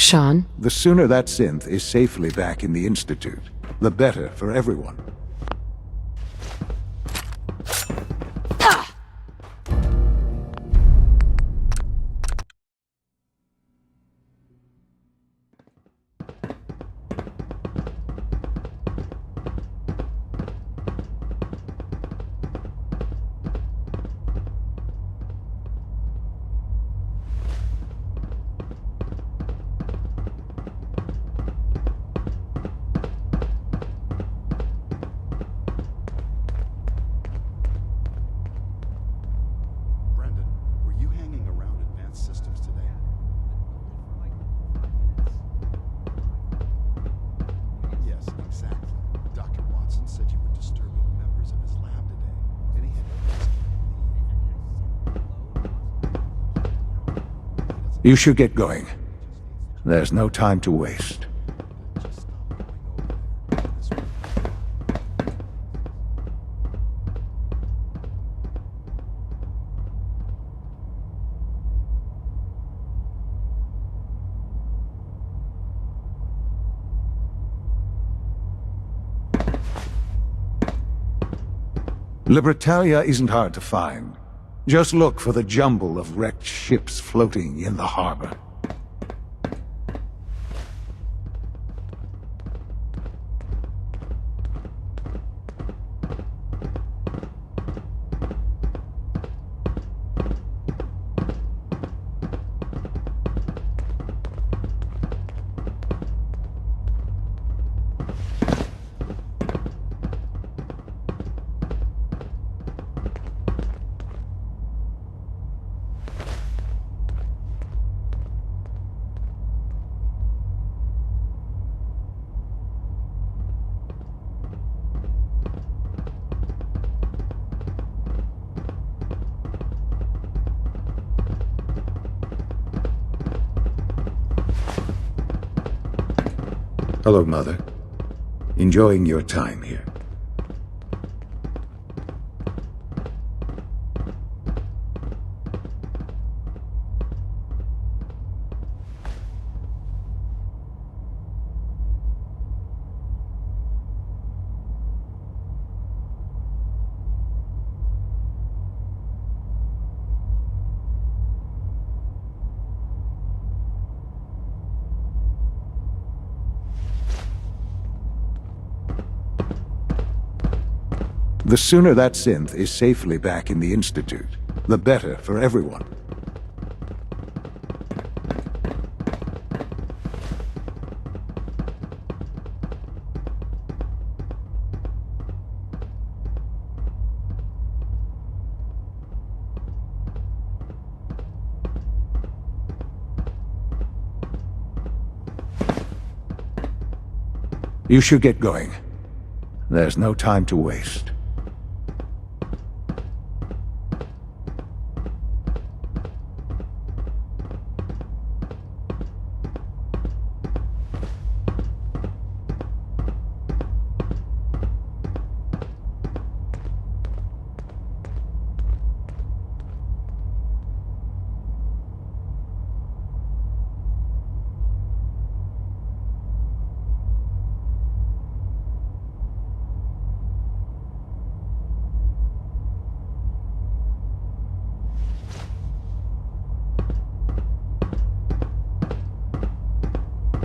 Sean? The sooner that synth is safely back in the Institute, the better for everyone. You should get going. There's no time to waste. Libertalia isn't hard to find. Just look for the jumble of wrecked ships floating in the harbor. Hello, Mother. Enjoying your time here. The sooner that synth is safely back in the Institute, the better for everyone. You should get going. There's no time to waste.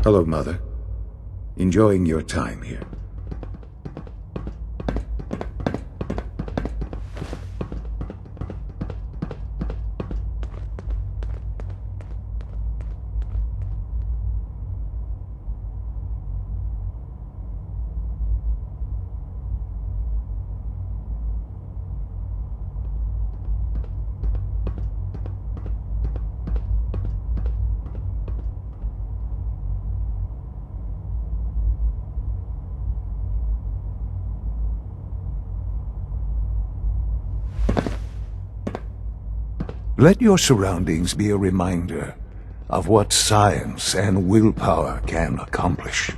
Hello, Mother. Enjoying your time here. Let your surroundings be a reminder of what science and willpower can accomplish.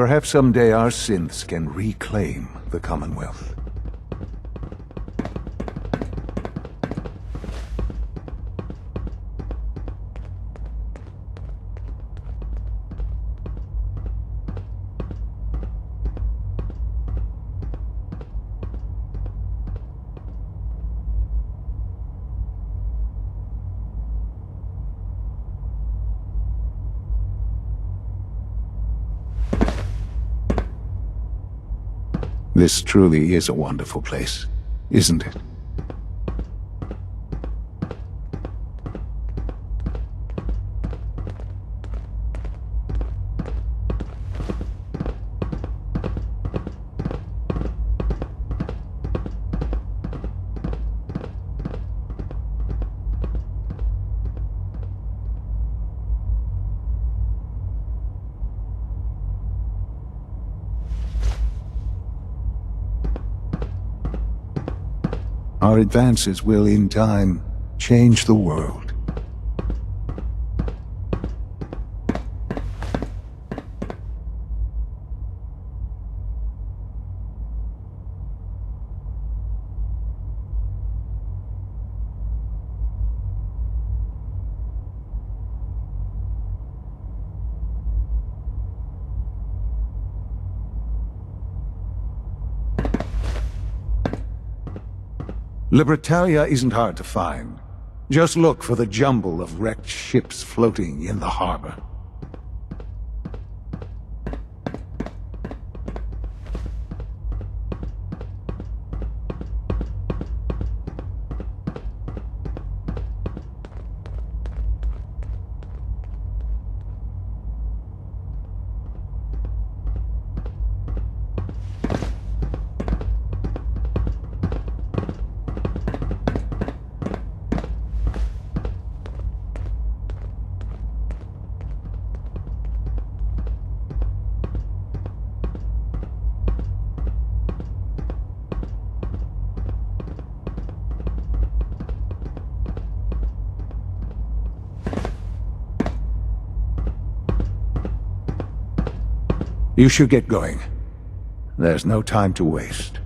Perhaps someday our synths can reclaim the Commonwealth. This truly is a wonderful place, isn't it? Our advances will, in time, change the world. Libertalia isn't hard to find. Just look for the jumble of wrecked ships floating in the harbor. You should get going. There's no time to waste.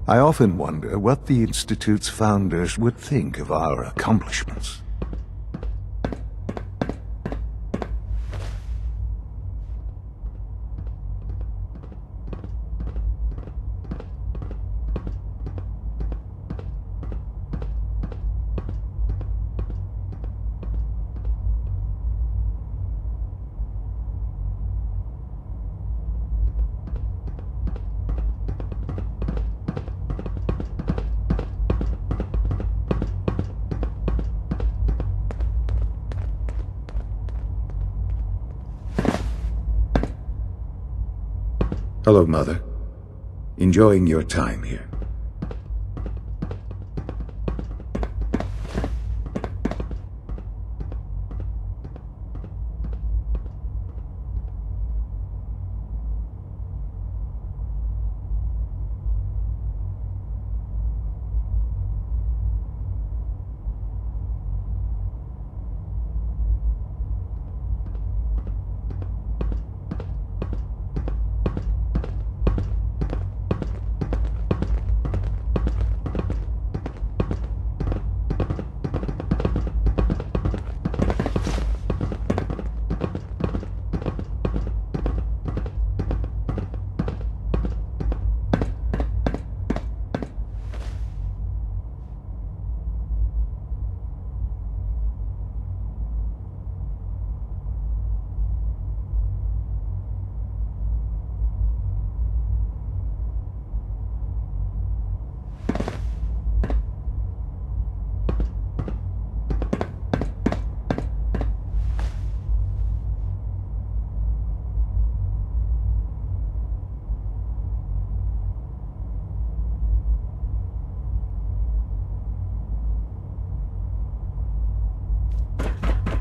I often wonder what the Institute's founders would think of our accomplishments. Hello, Mother. Enjoying your time here.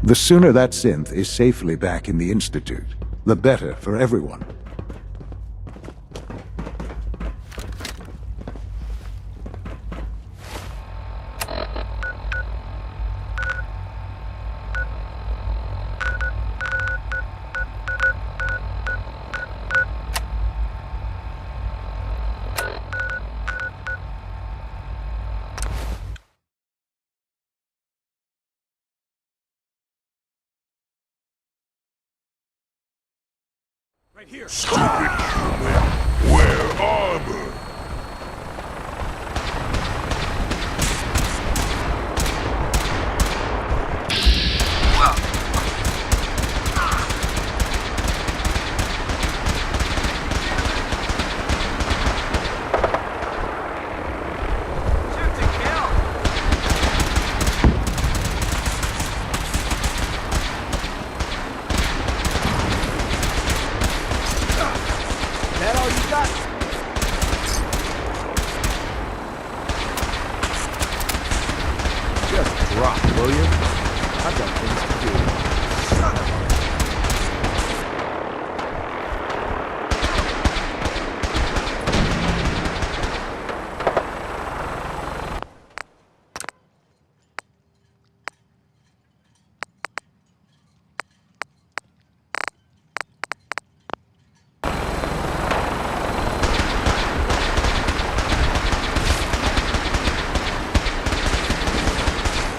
The sooner that synth is safely back in the Institute, the better for everyone. Right here. Stupid human. Wear armor. That all you got? Just drop, will you? I've got things to do. Shut up.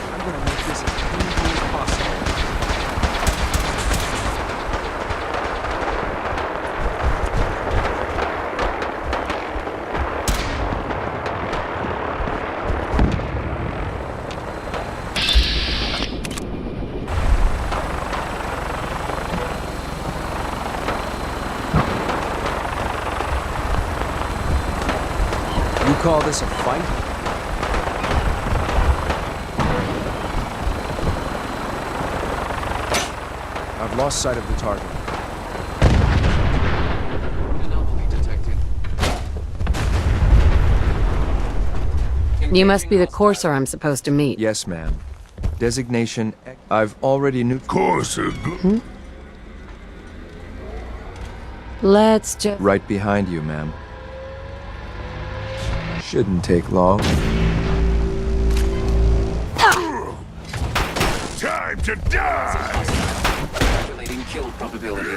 I'm gonna make this as painful as possible. You call this a fight? I've lost sight of the target. Anomaly detected. You must be the courser I'm supposed to meet. Yes, ma'am. Designation X. I've already Courser, good. Let's just... right behind you, ma'am. Shouldn't take long. Time to die! Calculating kill probability.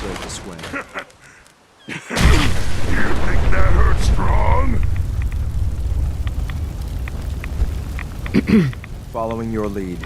Go this way. You think that hurts strong? Following your lead.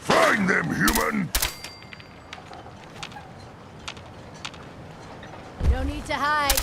Find them, human! No need to hide.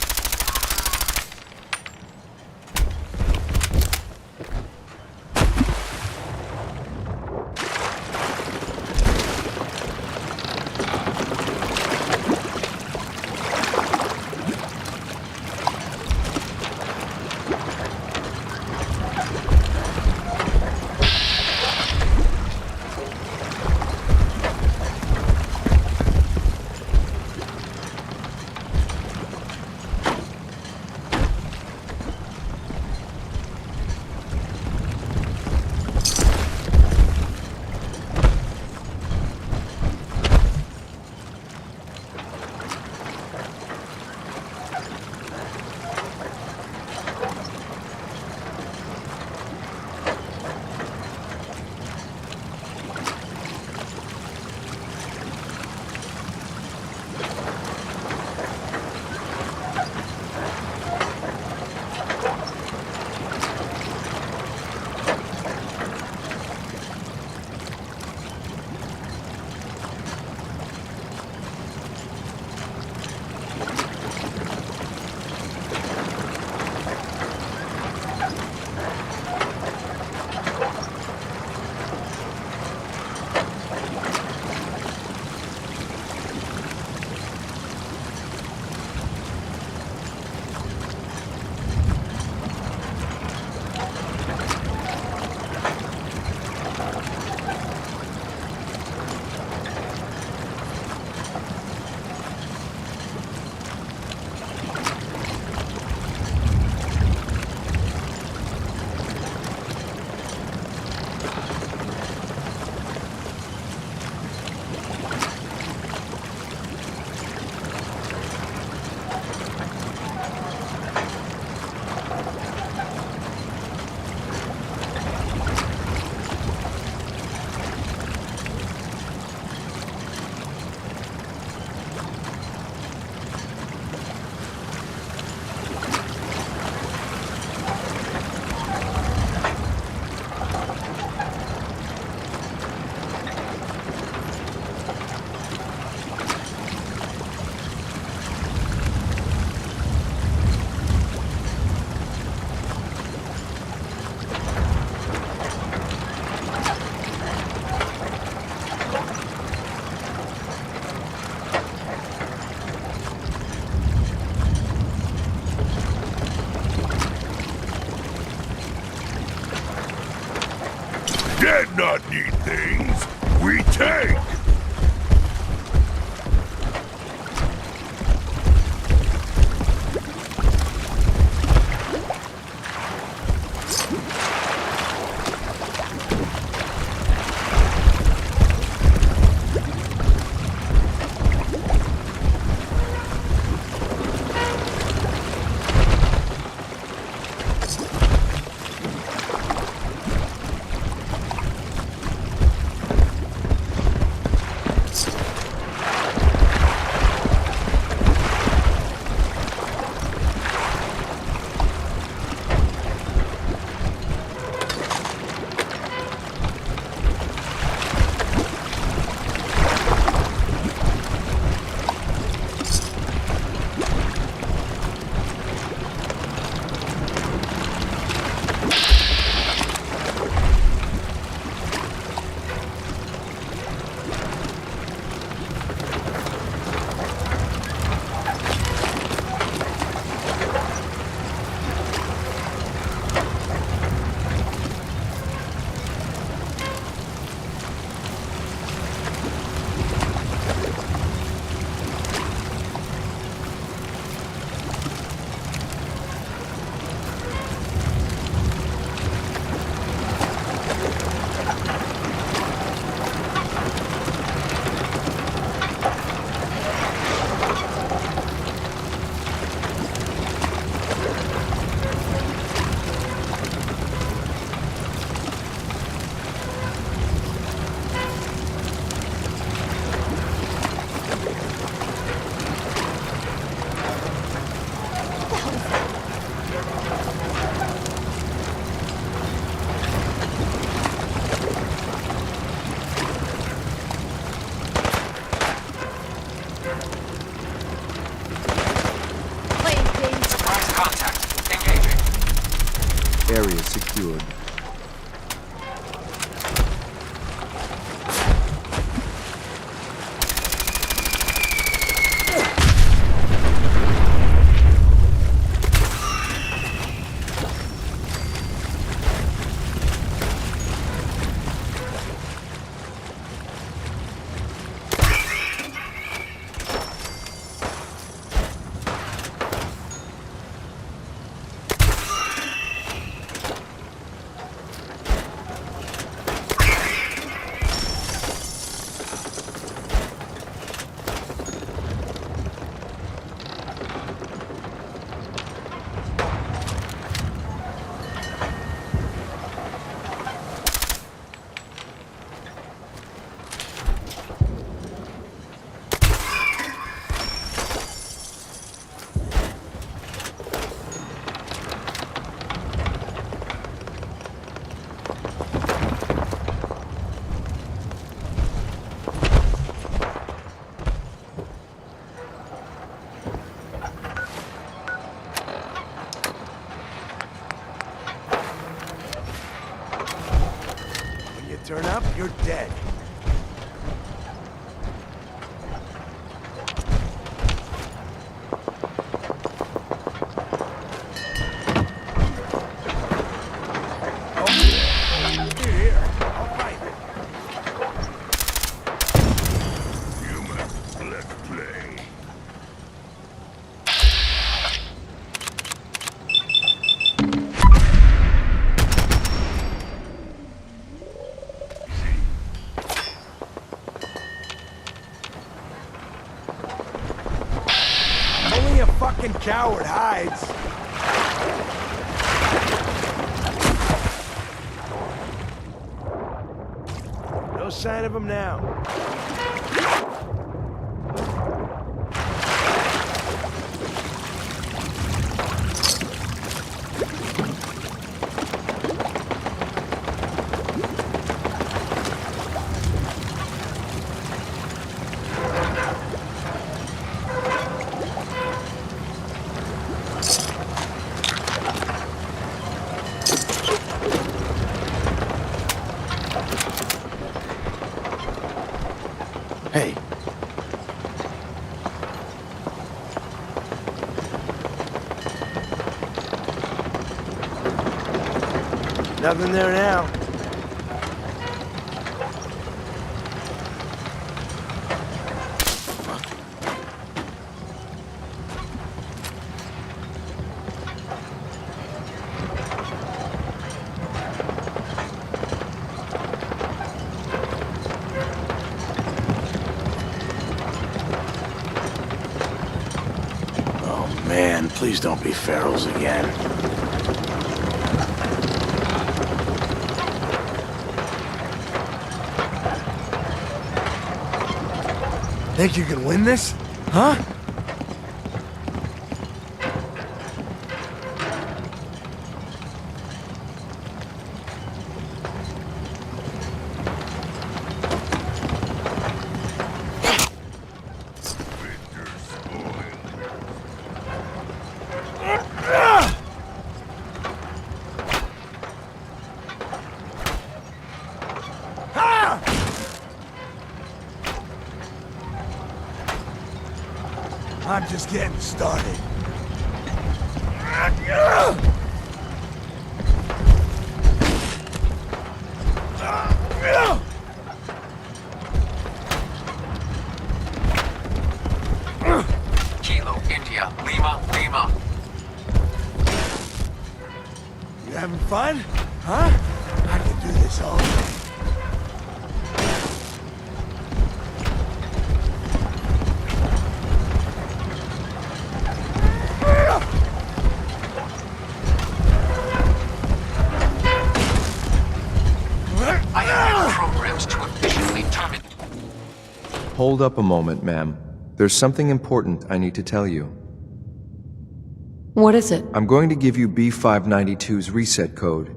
not need things. We take. Price contact. Engaging. Area secured. When you turn up, you're dead. Here, I'll fight. Human, let's play. Only a fucking coward hides. No sign of him now. Hey. Nothing there now. man, please don't be ferals again. Think you can win this? Huh? I'm just getting started. Kilo, India, Lima, Lima. You having fun? Huh? I can do this all day. I have programs to efficiently terminate. Hold up a moment, ma'am. There's something important I need to tell you. What is it? I'm going to give you B592's reset code.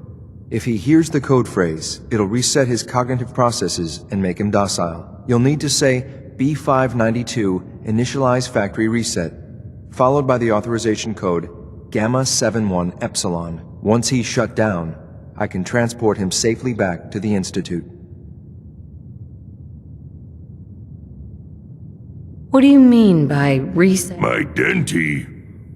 If he hears the code phrase, it'll reset his cognitive processes and make him docile. You'll need to say B592 initialize factory reset, followed by the authorization code Gamma 71 Epsilon. Once he's shut down, I can transport him safely back to the Institute. What do you mean by reset? My identity.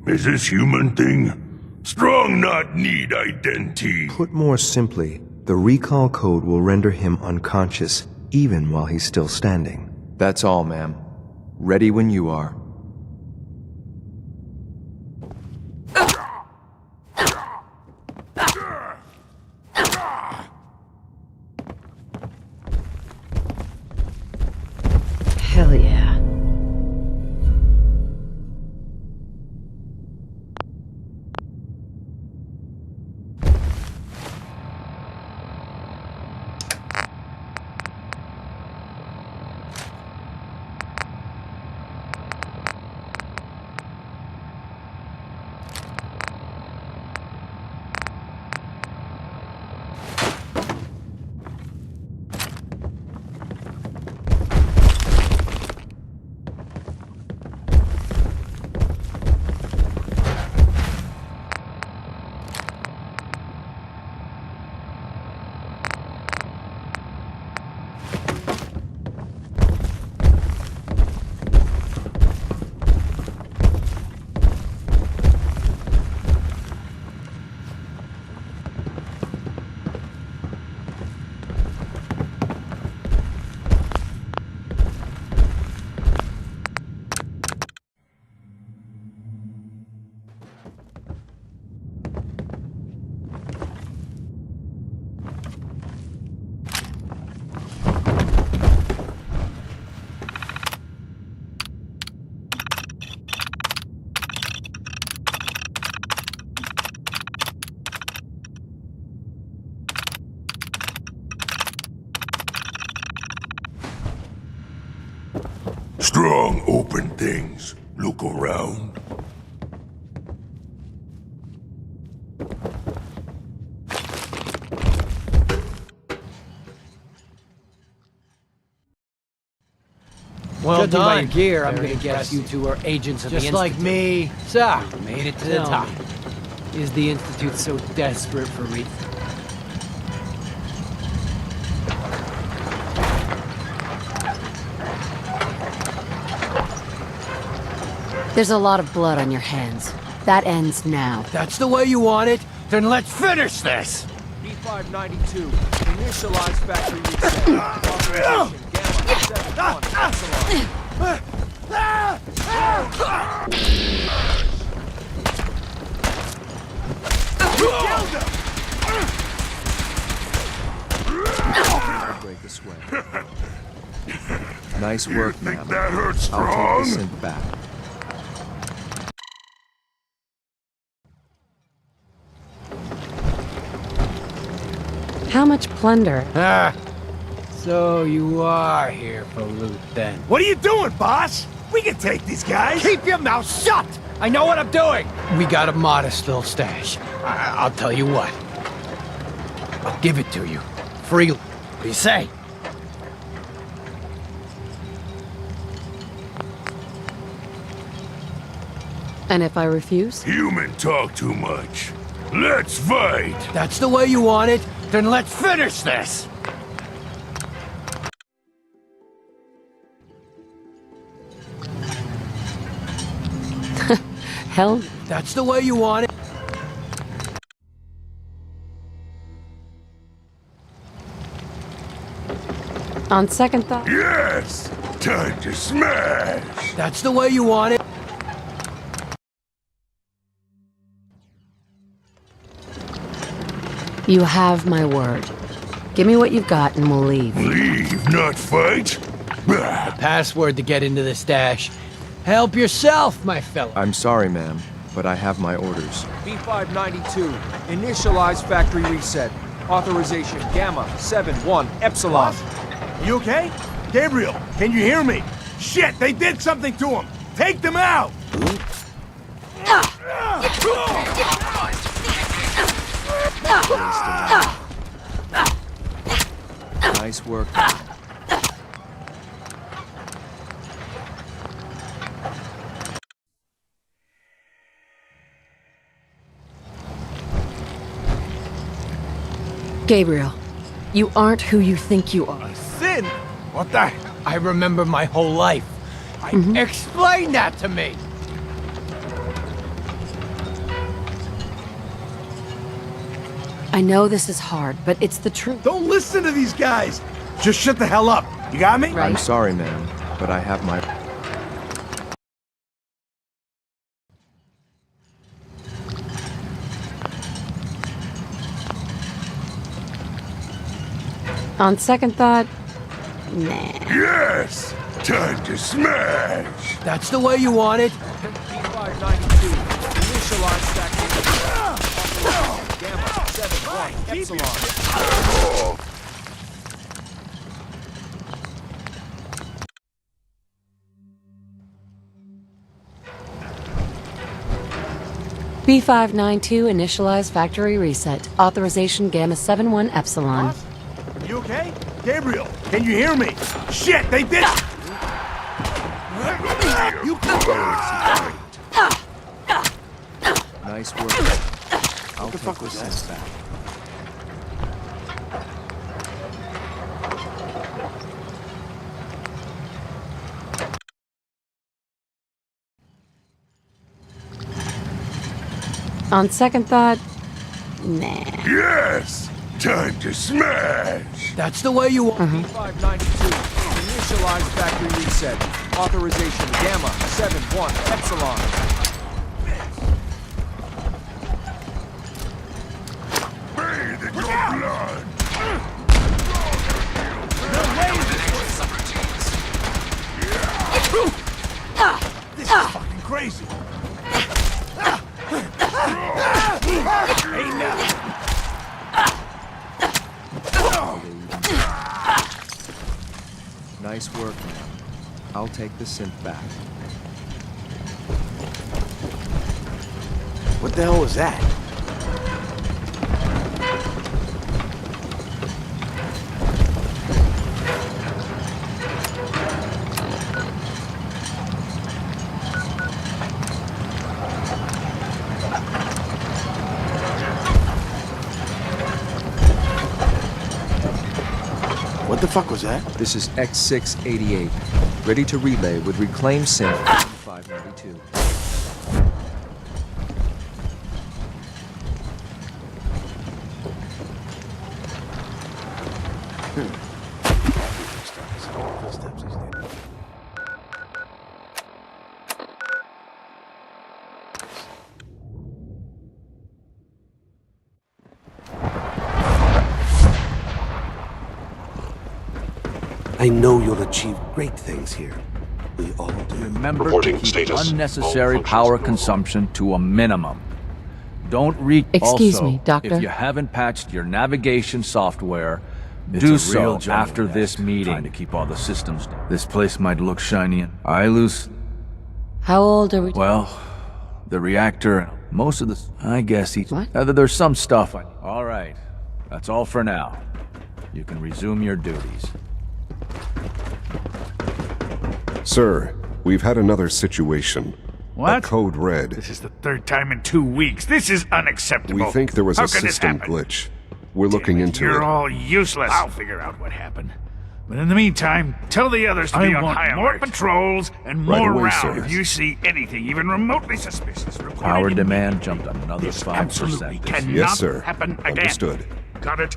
Is this human thing? Strong not need identity. Put more simply, the recall code will render him unconscious, even while he's still standing. That's all, ma'am. Ready when you are. Hell yeah. Strong open things. Look around. Well Judging by done. your gear, I'm Very gonna guess you impressive. two are agents of the Just Institute. like me. So, made it to the Tell top. me, is the Institute so desperate for me? There's a lot of blood on your hands. That ends now. That's the way you want it? Then let's finish this! B592, initialize factory reset. Authorization, Gamma 71 Break the sweat. Nice work, Think ma'am. that hurts I'll strong? take the synth back. much plunder. Ah, so you are here for loot then. What are you doing, boss? We can take these guys. Keep your mouth shut! I know what I'm doing! We got a modest little stash. I'll tell you what. I'll give it to you. Freely. What do you say? And if I refuse? Human talk too much. Let's fight! That's the way you want it? Then let's finish this! Hell, That's the way you want it? on second thought. Yes! Time to smash! That's the way you want it? You have my word. Give me what you've got and we'll leave. Leave, not fight? Bah. Password to get into the stash. Help yourself, my fellow. I'm sorry, ma'am, but I have my orders. B592, initialize factory reset. Authorization Gamma 71 Epsilon. You okay? Gabriel, can you hear me? Shit, they did something to him. Take them out. Nice work. Gabriel, you aren't who you think you are. Sin? What the? I remember my whole life. Explain that to me! I know this is hard, but it's the truth. Don't listen to these guys. Just shut the hell up. You got me? Right. I'm sorry, ma'am, but I have my... On second thought, nah. Yes! Time to smash! That's the way you want it? B592, initialize factory reset. Gamma 71 Epsilon. B592 initialize factory reset. Authorization Gamma 71 Epsilon. Boss? You okay? Gabriel, can you hear me? Shit, they did. You Nice work. I'll take the sense back. On second thought, nah. Yes! Time to smash! That's the way you want B592, initialize factory reset. Authorization Gamma 71 Epsilon. Bathe in your blood! This is fucking crazy. Hey, now. Nice work, ma'am. I'll take the synth back. What the hell was that? What the fuck was that? This is X688, ready to relay with reclaimed synth 592. I know you'll achieve great things here. We all do. Remember to keep unnecessary power consumption to a minimum. Don't read. Excuse Also, me, Doctor? if you haven't patched your navigation software, It's do a so real jungle after this nest, meeting. trying to keep all the systems down. This place might look shiny and eyeless. How old are we? Well, the reactor, most of the... I guess he's... What? There's some stuff. All right. That's all for now. You can resume your duties. Sir, we've had another situation. What? A code red. This is the third time in 2 weeks. This is unacceptable. We think there was How a could this system happen? glitch. We're looking into You're it. all useless. I'll figure out what happened. But in the meantime, tell the others to be on high alert. More patrols and Right more away, rounds. sir. If you see anything even remotely suspicious, report Power it demand jumped another This 5% absolutely this year. cannot Yes, sir. happen again. Understood. Got it?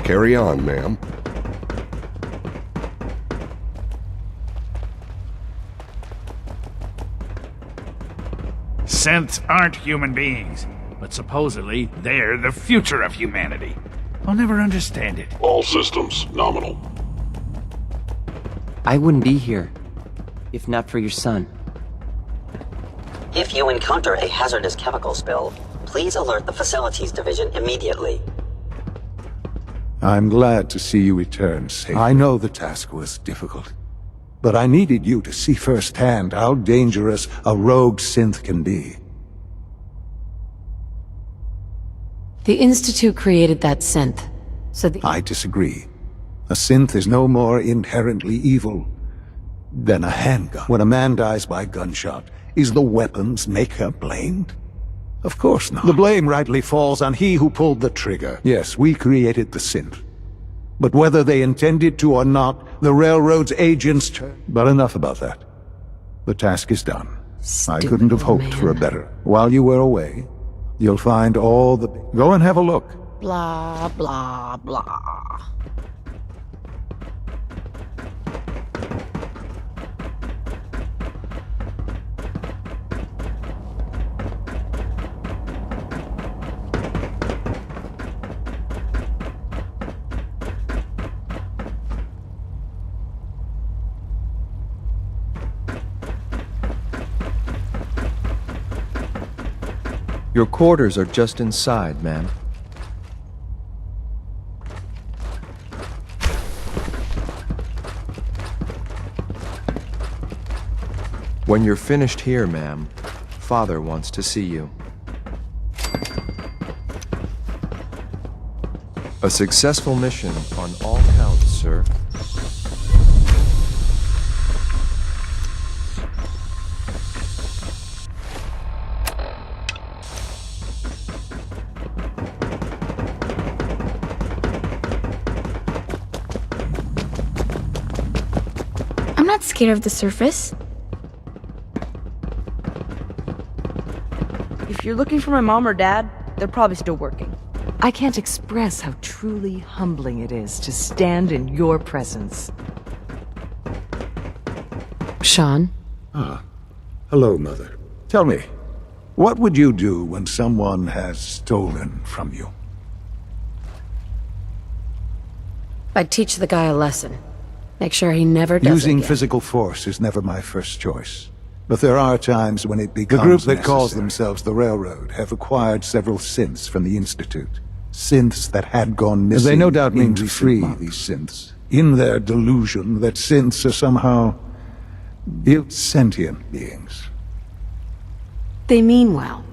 Carry on, ma'am. Synths aren't human beings, but supposedly they're the future of humanity. I'll never understand it. All systems nominal. I wouldn't be here if not for your son. If you encounter a hazardous chemical spill, please alert the Facilities Division immediately. I'm glad to see you return safely. I know the task was difficult, but I needed you to see firsthand how dangerous a rogue synth can be. The Institute created that synth, so I disagree. A synth is no more inherently evil than a handgun. When a man dies by gunshot, is the weapon's maker blamed? Of course not. The blame rightly falls on he who pulled the trigger. Yes, we created the synth. But whether they intended to or not, the Railroad's agents... But enough about that. The task is done. I couldn't have hoped for a better. While you were away, you'll find all the... Go and have a look. blah, blah, blah. Your quarters are just inside, ma'am. When you're finished here, ma'am, Father wants to see you. A successful mission on all counts, sir. I'm not scared of the surface. If you're looking for my mom or dad, they're probably still working. I can't express how truly humbling it is to stand in your presence. Sean? Ah. Hello, Mother. Tell me, what would you do when someone has stolen from you? I'd teach the guy a lesson. Make sure he never does it Using again. physical force is never my first choice. But there are times when it becomes The group that calls themselves the Railroad have acquired several synths from the Institute. Synths that had gone missing. They no doubt mean to free these synths. In their delusion that synths are somehow... sentient beings. They mean well.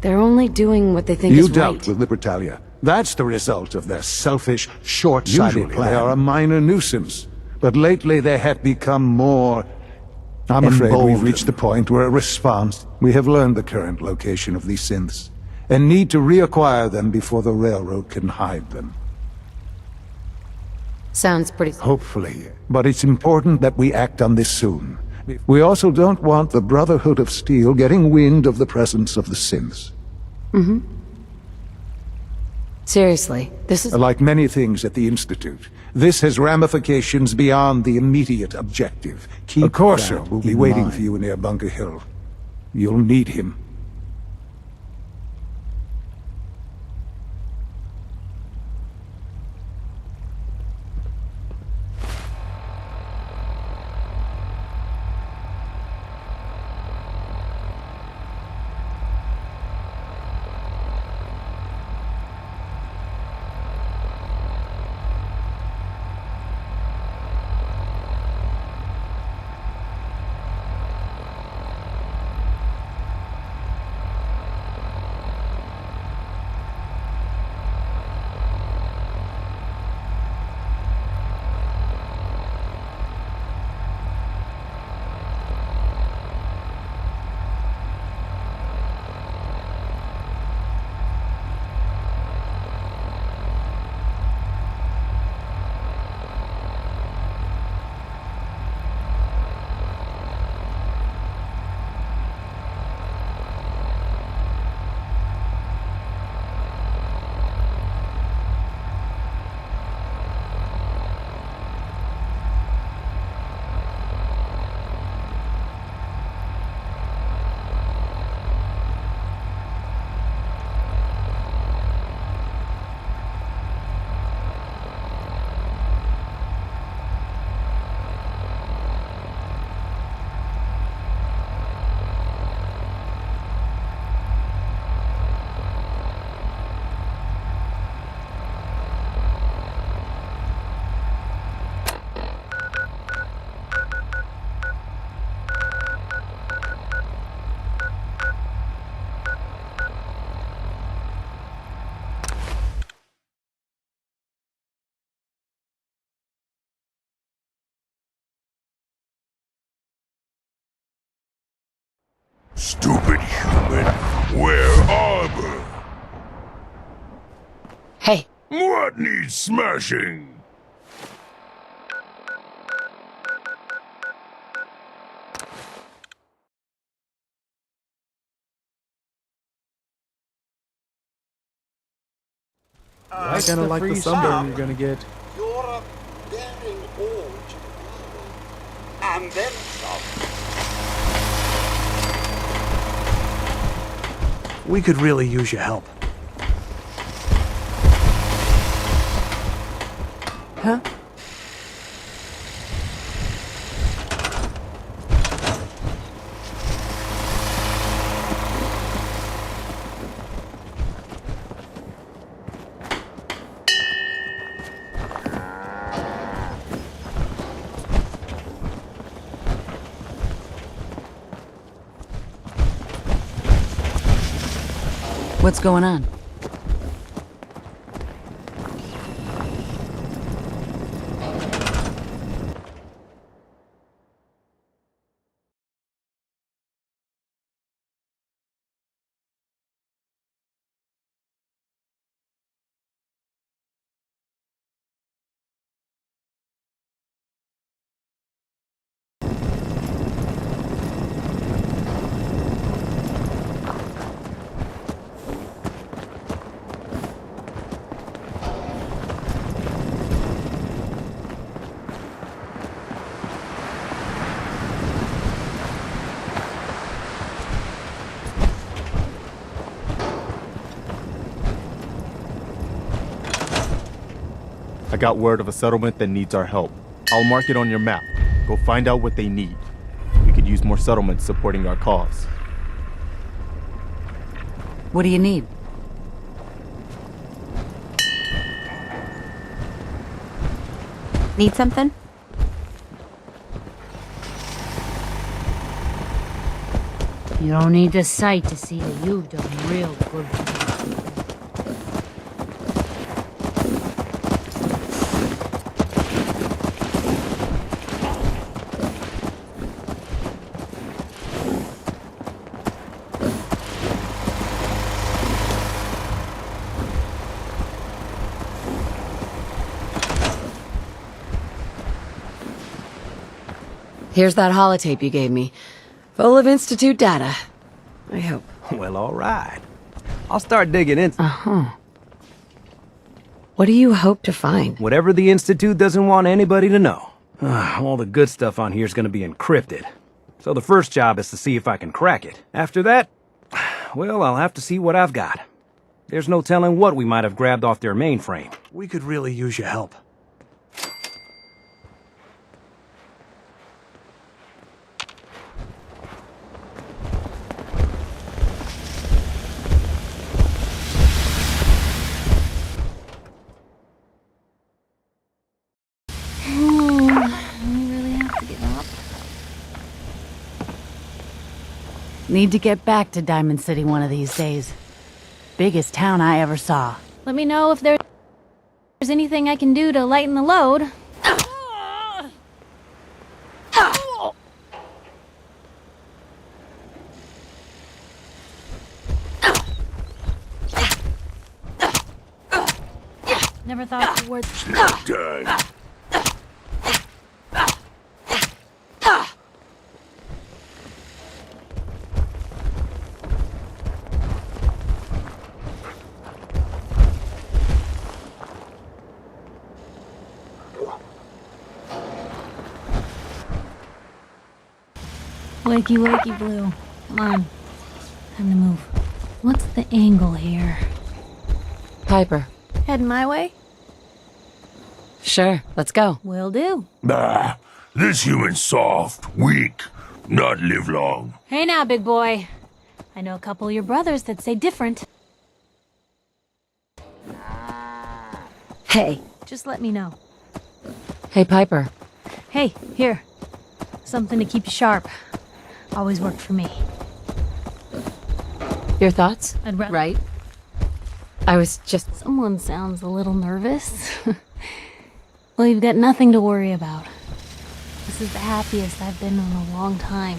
They're only doing what they think You is dealt right. with Libertalia. That's the result of their selfish, short-sighted plan. They are a minor nuisance. but lately they had become more... I'm afraid we've reached the point where a response... We have learned the current location of these synths, and need to reacquire them before the railroad can hide them. Sounds pretty... Hopefully. But it's important that we act on this soon. We also don't want the Brotherhood of Steel getting wind of the presence of the synths. Mm-hmm. Seriously, this is... Like many things at the Institute, this has ramifications beyond the immediate objective. A Corsair will be waiting for you near Bunker Hill. You'll need him. Stupid human, where are they? Hey. What needs smashing? I kinda like the sunburn you're gonna get. You're a daring old, and then some. We could really use your help. Huh? What's going on? I got word of a settlement that needs our help. I'll mark it on your map. Go find out what they need. We could use more settlements supporting our cause. What do you need? Need something? You don't need the sight to see that you've done real good. Here's that holotape you gave me. Full of Institute data. I hope. Well, all right. I'll start digging into... Uh-huh. What do you hope to find? Whatever the Institute doesn't want anybody to know. All the good stuff on here is going to be encrypted. So the first job is to see if I can crack it. After that, well, I'll have to see what I've got. There's no telling what we might have grabbed off their mainframe. We could really use your help. Need to get back to Diamond City one of these days. Biggest town I ever saw. Let me know if there's anything I can do to lighten the load. Never thought you were... Snack time. Wakey, wakey, Blue. Come on. Time to move. What's the angle here? Piper. Heading my way? Sure, let's go. Will do. Bah, this human's soft, weak, not live long. Hey now, big boy. I know a couple of your brothers that say different. Hey. Just let me know. Hey, Piper. Hey, here. Something to keep you sharp. Always worked for me. Your thoughts? I'd rather... Right? I was just... Someone sounds a little nervous. Well, you've got nothing to worry about. This is the happiest I've been in a long time.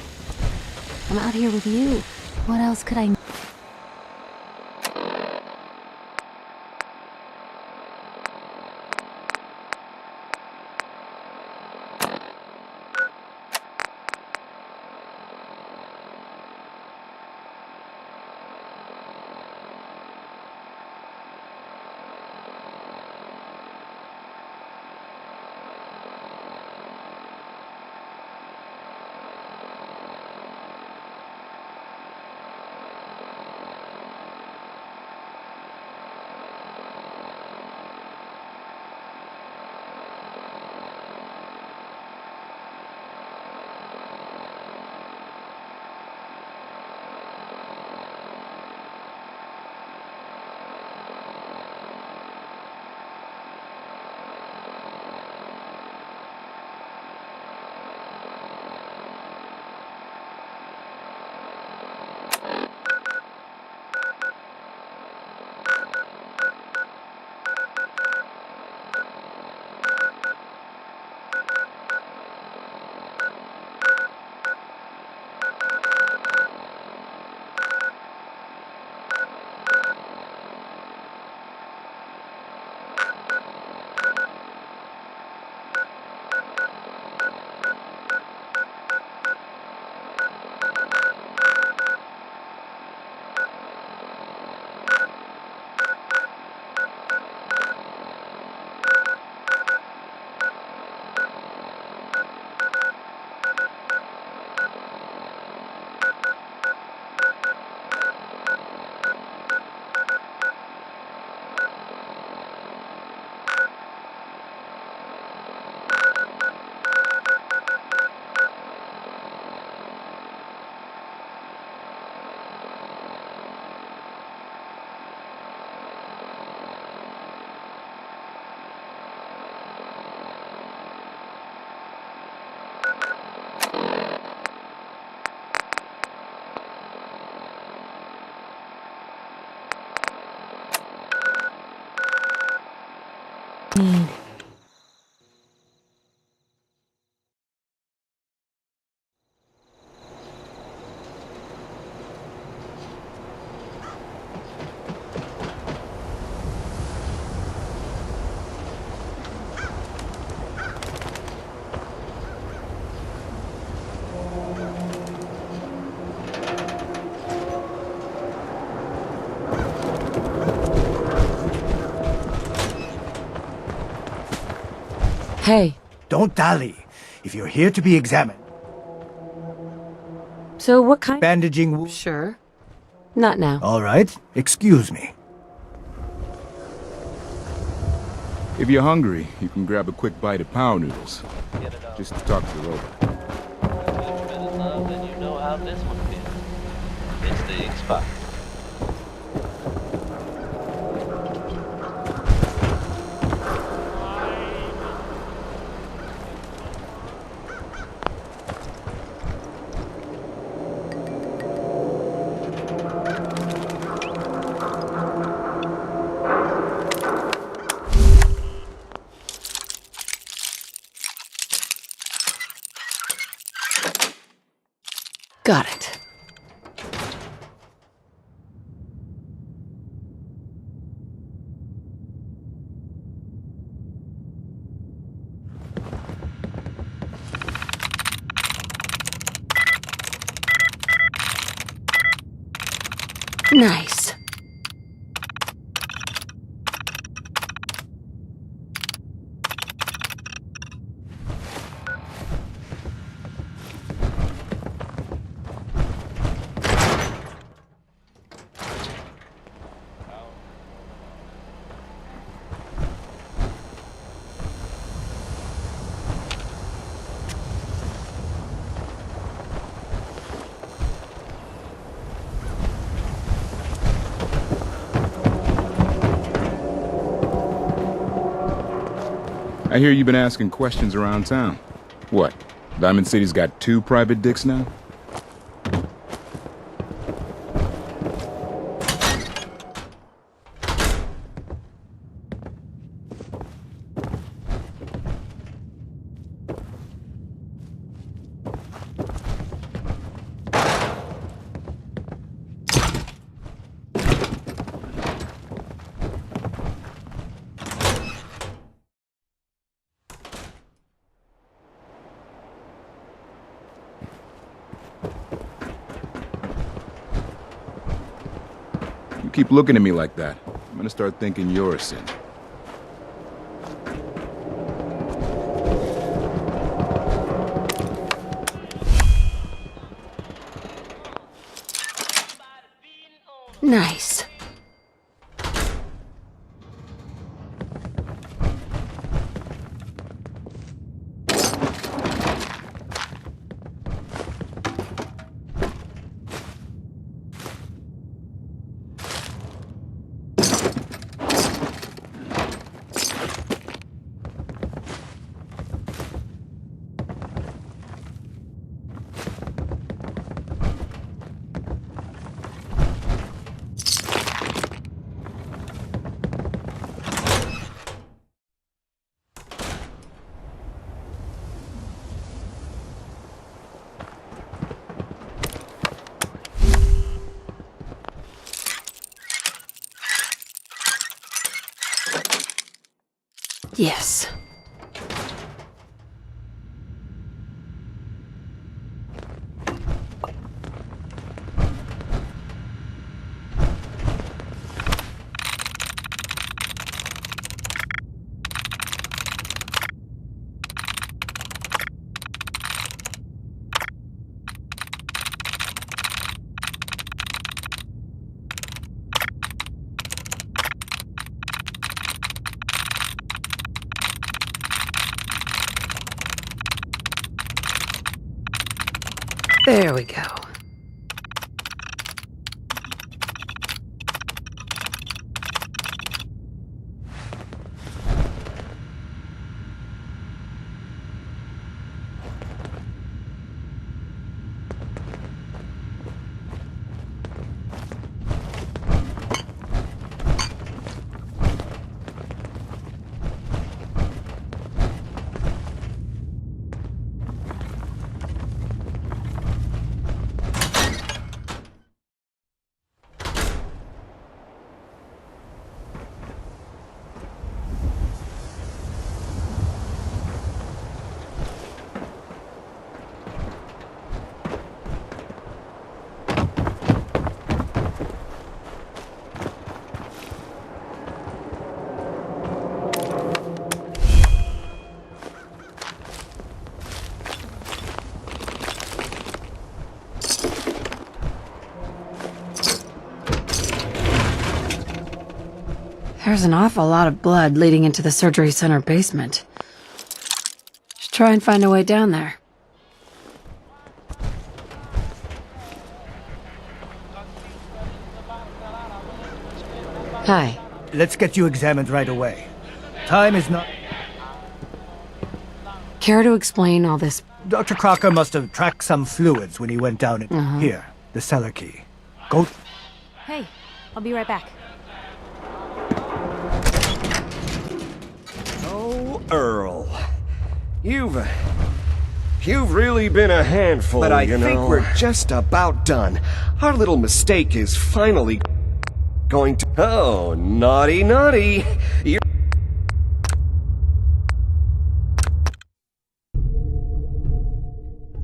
I'm out here with you. What else could I... need? Hey. Don't dally. If you're here to be examined. So what kind? Bandaging wounds? Sure. Not now. All right. Excuse me. If you're hungry, you can grab a quick bite of power noodles. Just to talk to the robot. Then you know how this one feels. It's the X-Pac. Got it. Nice. I hear you've been asking questions around town. What? Diamond City's got 2 private dicks now? You keep looking at me like that, I'm gonna start thinking you're a sin. Nice. Yes. There we go. There's an awful lot of blood leading into the surgery center basement. Should try and find a way down there. Hi. Let's get you examined right away. Time is not... Care to explain all this? Dr. Crocker must have tracked some fluids when he went down in... Here, the cellar key. Go... Hey, I'll be right back. Oh, Earl. You've really been a handful, But I you think know. we're just about done. Our little mistake is finally going to... Oh, naughty, naughty.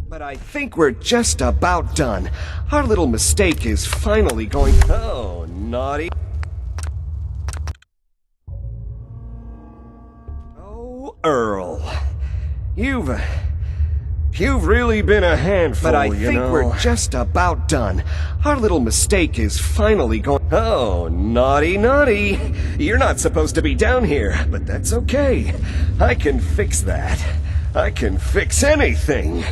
But I think we're just about done. Our little mistake is finally going... Oh, naughty. Oh, Earl. You've really been a handful, But I you think know. we're just about done. Our little mistake is finally going... Oh, naughty, naughty. You're not supposed to be down here, but that's okay. I can fix that. I can fix anything.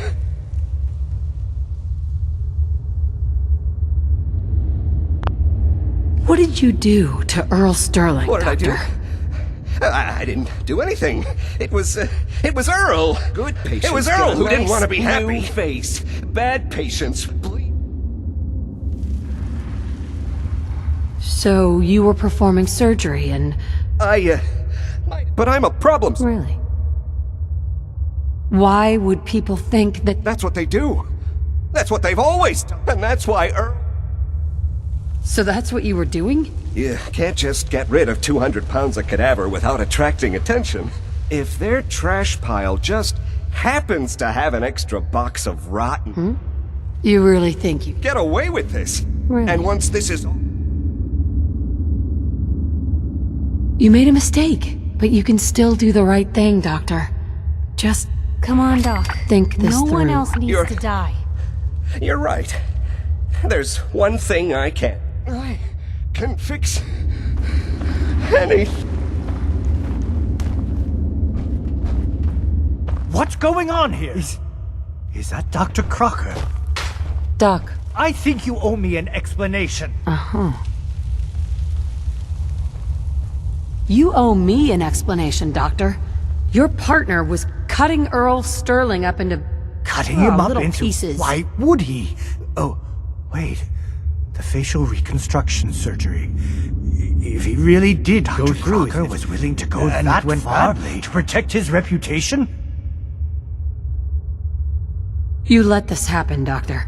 What did you do to Earl Sterling, What did Doctor? I do? I didn't do anything. It was Earl. Good patients. It was Earl who didn't want to be New happy. face. Bad patients. So you were performing surgery and... But I'm a problem. Really? Why would people think that... That's what they do. That's what they've always done. And that's why Earl... So that's what you were doing? You can't just get rid of 200 pounds of cadaver without attracting attention. If their trash pile just happens to have an extra box of rotten... You really think you... Get away with this. Really? And once this is... You made a mistake, but you can still do the right thing, Doctor. Just... Come on, Doc. Think this No through. one else needs to die. You're right. There's one thing I can't... I can fix... anything. What's going on here? Is that Dr. Crocker? Doc. I think you owe me an explanation. You owe me an explanation, Doctor. Your partner was cutting Earl Sterling up into... Cutting him up little into... pieces. Why would he? Oh, wait. The facial reconstruction surgery. If he really did Dr. Crocker was willing to go that far to protect his reputation? You let this happen, Doctor.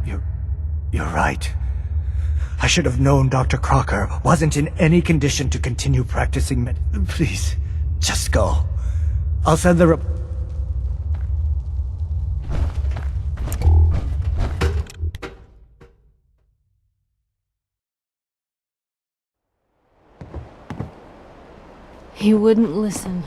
You're right. I should have known Dr. Crocker wasn't in any condition to continue practicing Please, just go. I'll send the He wouldn't listen.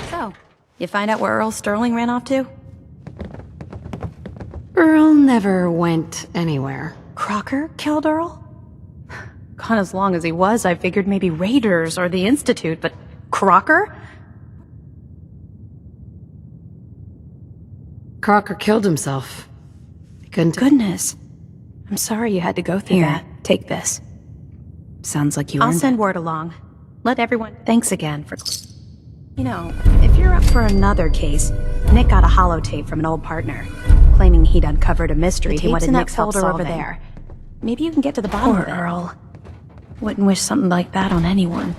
So, you find out where Earl Sterling ran off to? Earl never went anywhere. Crocker killed Earl? Gone as long as he was, I figured maybe Raiders or the Institute, but Crocker? Crocker killed himself. Goodness. I'm sorry you had to go through that. Take this. Sounds like you I'll earned send word along. Let everyone... Thanks again for... You know, if you're up for another case, Nick got a holotape from an old partner, claiming he'd uncovered a mystery he wanted Nick's help solving. Over there. Maybe you can get to the bottom of it. Earl. Wouldn't wish something like that on anyone.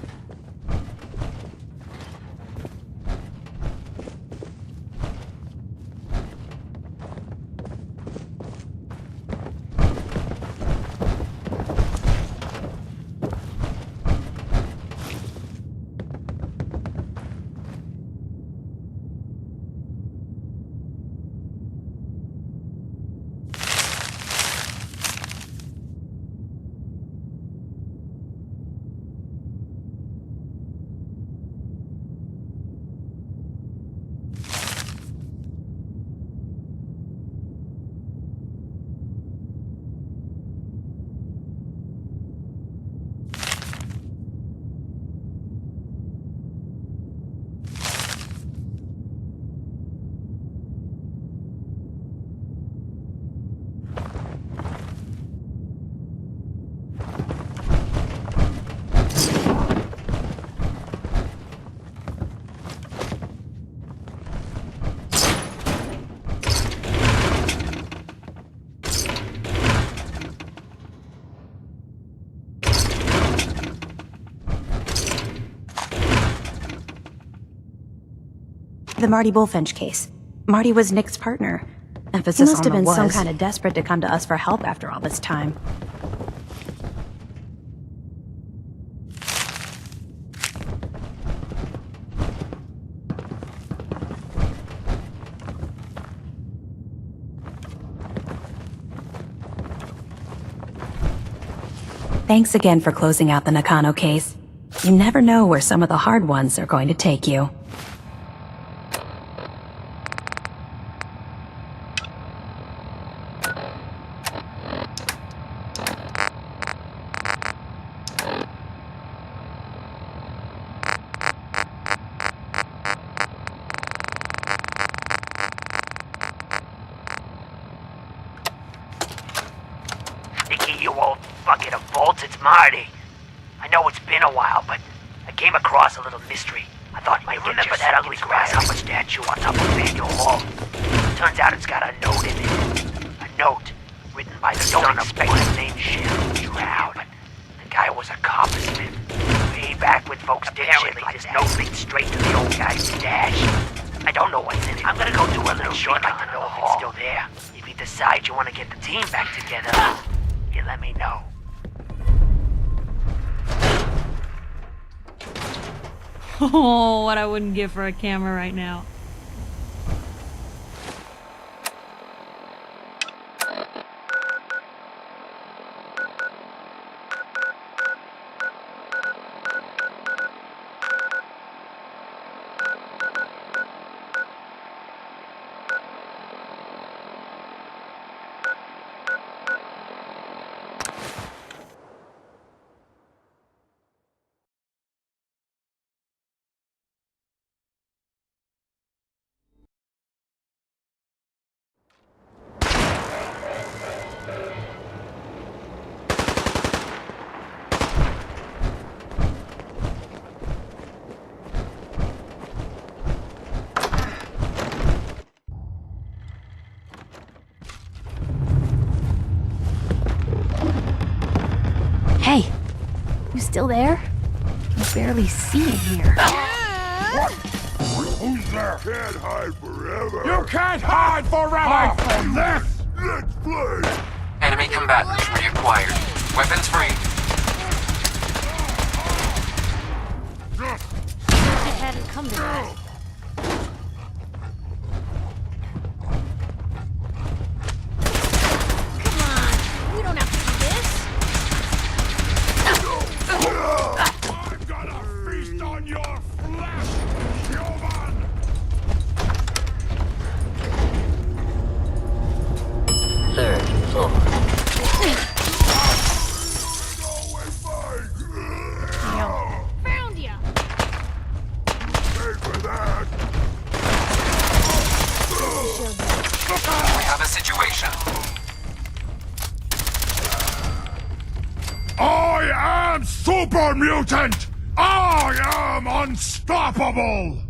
The Marty Bullfinch case. Marty was Nick's partner. Emphasis He must on have the been some kind of desperate to come to us for help after all this time. Thanks again for closing out the Nakano case. You never know where some of the hard ones are going to take you. Nikki, you old bucket of bolts, it's Marty. I know it's been a while, but I came across a little mystery. I thought you might remember that ugly grasshopper statue on top of Manual Hall. Turns out it's got a note in it. A note written by the son of one named Shim Droud. The guy was a coppersmith. Way back when folks did shit like this note leads straight to the old guy's stash. I don't know what's in it. I'm gonna go do a little short. I'd like to know if it's still there. If you decide you want to get the team back together, you let me know. Oh, what I wouldn't give for a camera right now. Hey, you still there? I can barely see in here. Who's there? Can't hide forever. You can't hide forever! Let's play! Enemy combatants reacquired. Weapons free. It hadn't come to that. Come on, we don't have to do this. I'm gonna feast on your flesh, human! Third floor. Found ya. Pay for that! We have a situation. I am super mutant! I am unstoppable!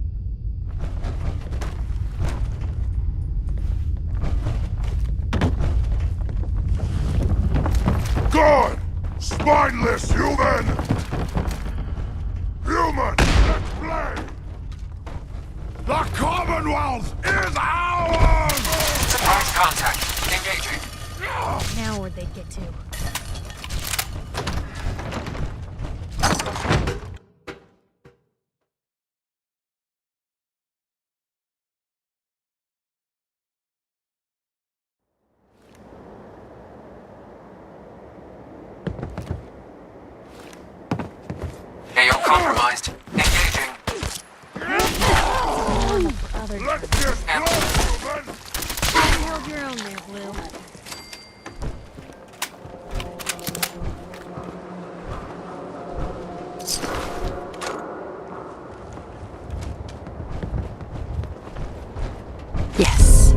Good! Spineless human! Human, let's play! The Commonwealth is ours! Surprise contact. Engaging. Now where'd they get to? AO compromised. Engaging. Let's get going, human! You held your own there, Blue. Yes.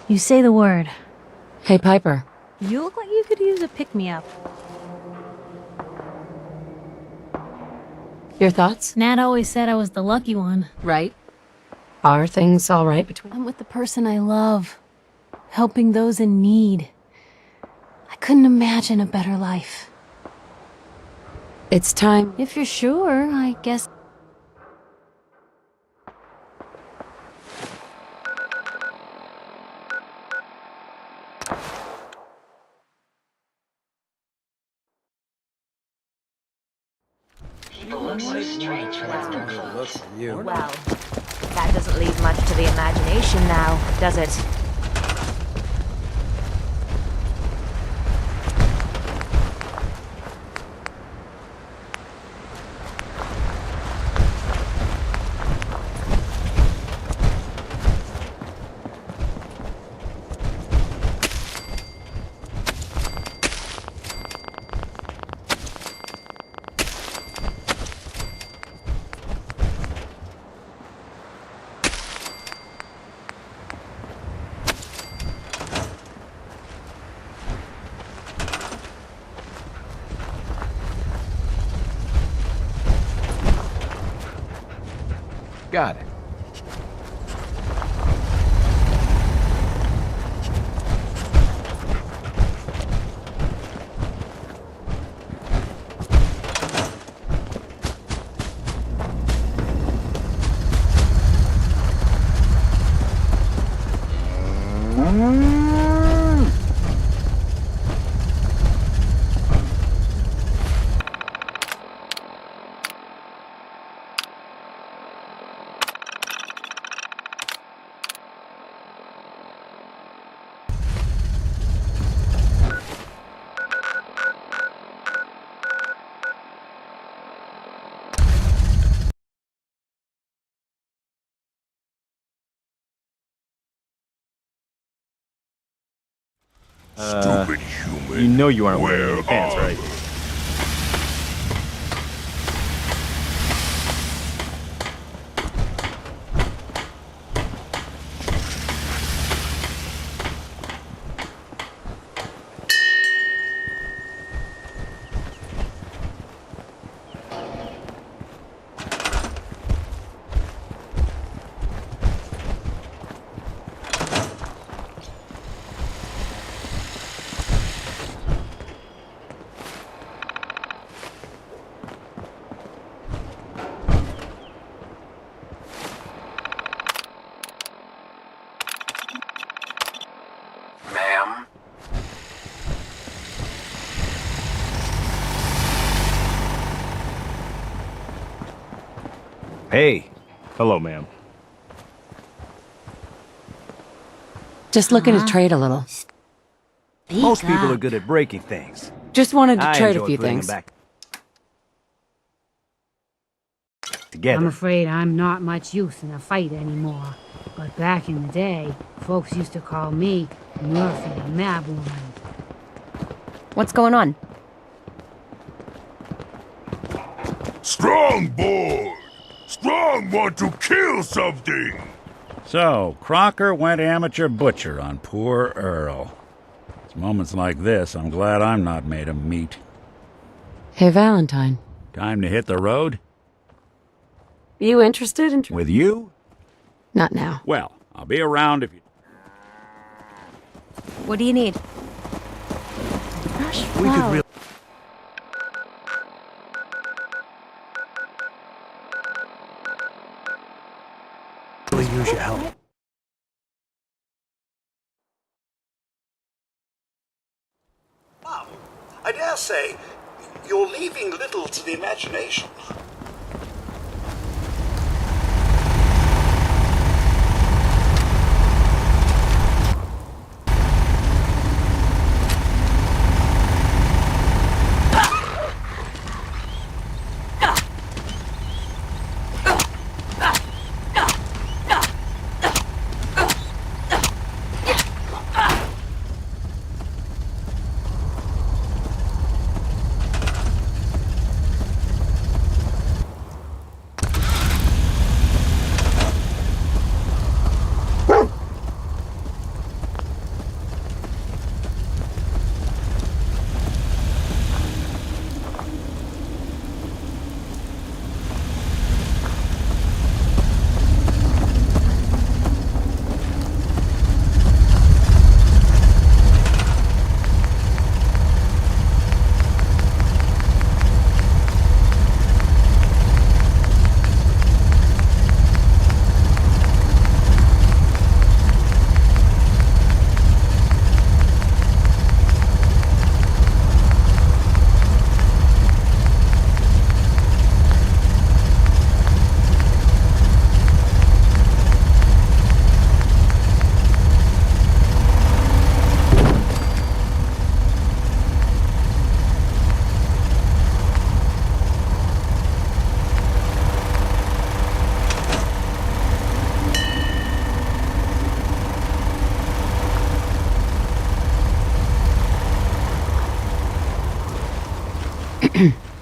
You say the word. Hey, Piper. You look like you could use a pick-me-up. Your thoughts? Nat always said I was the lucky one. Right. Are things all right between... I'm with the person I love. Helping those in need. I couldn't imagine a better life. It's time. If you're sure, I guess... People look so strange for that Well, that doesn't leave much to the imagination now, does it? Got it. Stupid human. You know you aren't wearing any pants, right? Ma'am? Hey. Hello, ma'am. Just looking to trade a little. Most people are good at breaking things. Just wanted to I trade a enjoy few putting things. them back together. I'm afraid I'm not much use in a fight anymore. But back in the day, folks used to call me Murphy the Mad Woman. What's going on? Strong boy! Strong want to kill something! So, Crocker went amateur butcher on poor Earl. It's moments like this I'm glad I'm not made of meat. Hey, Valentine. Time to hit the road? You interested in... With you? Not now. Well, I'll be around if you... What do you need? We could really... use your help. Mom, I dare say, you're leaving little to the imagination.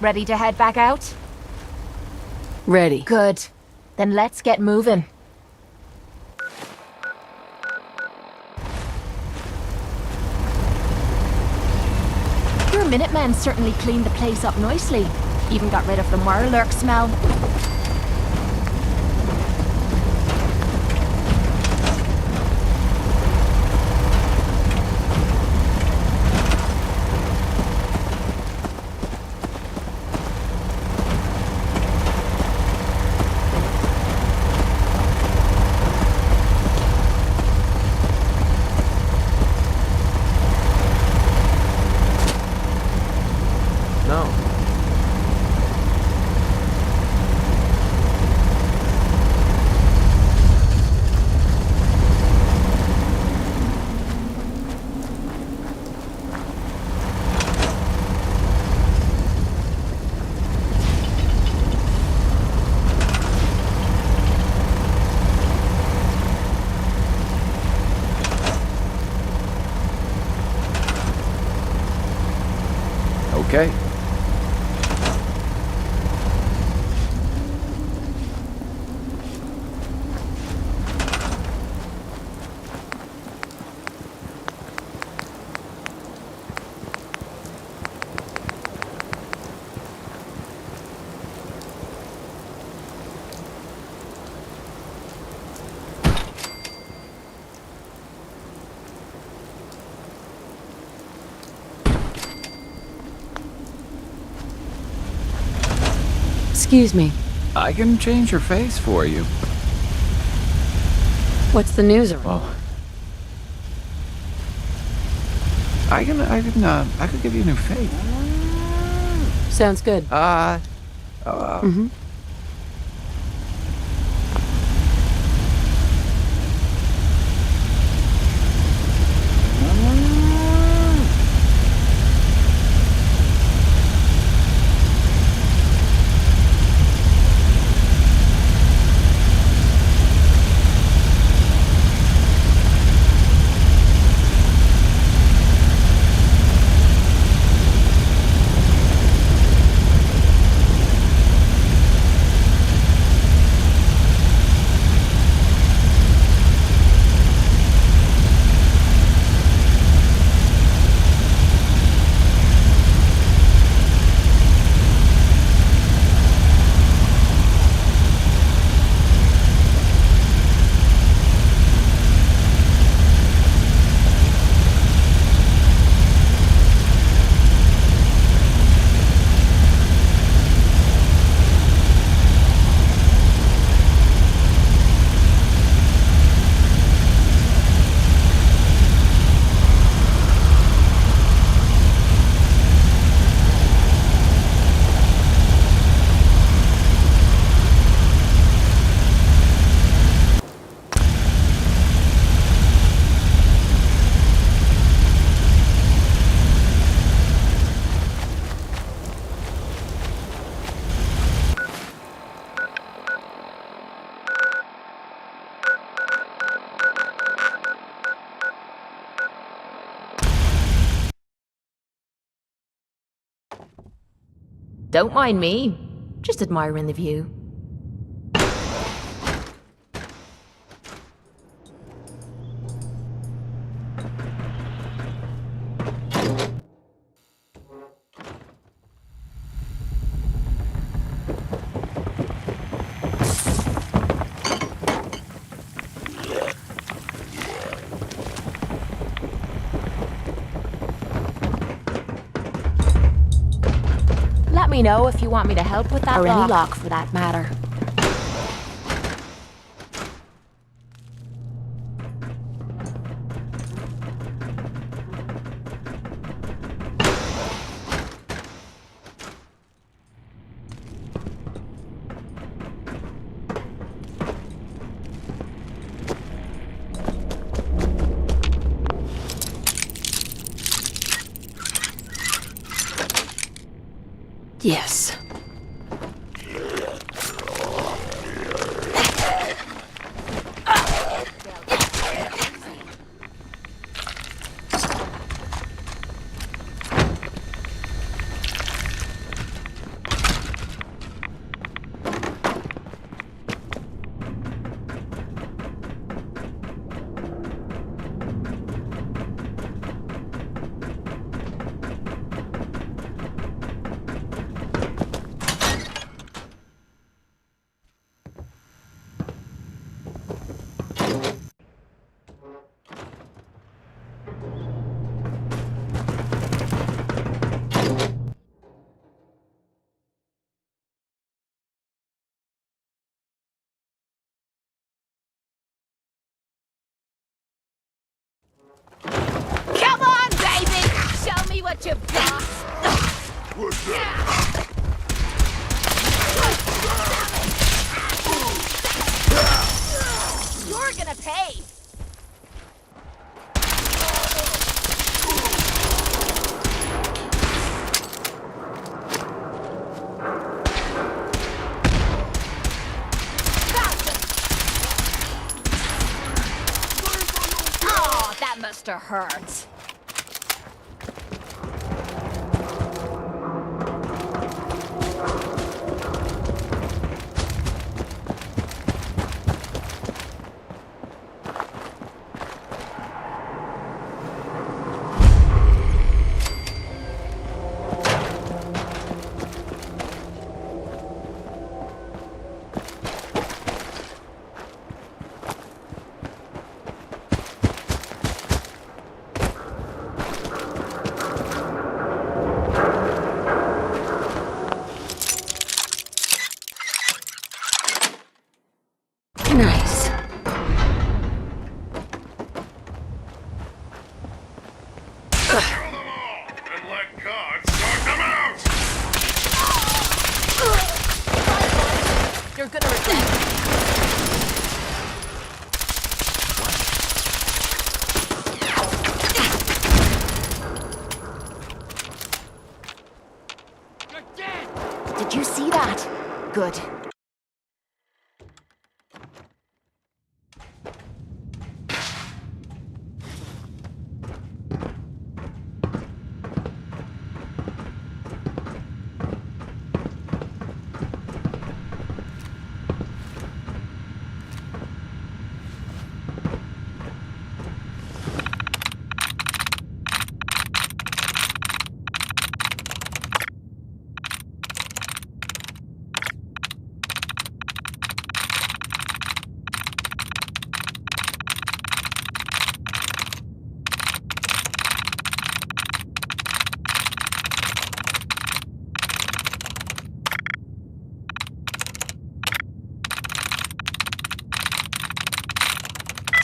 Ready to head back out? Ready. Good. Then let's get moving. Your Minutemen certainly cleaned the place up nicely. Even got rid of the Mirelurk smell. No. Okay. Excuse me. I can change your face for you. What's the news around? Well, I could give you a new face. Sounds good. Mm-hmm. Don't mind me. Just admiring the view. Let me know if you want me to help with that Or any lock. lock for that matter. Yes. what you've got! What's that? You're gonna pay! Oh, that must have hurt. Nice. And let God sort them out! You're gonna regret it. Did you see that? Good.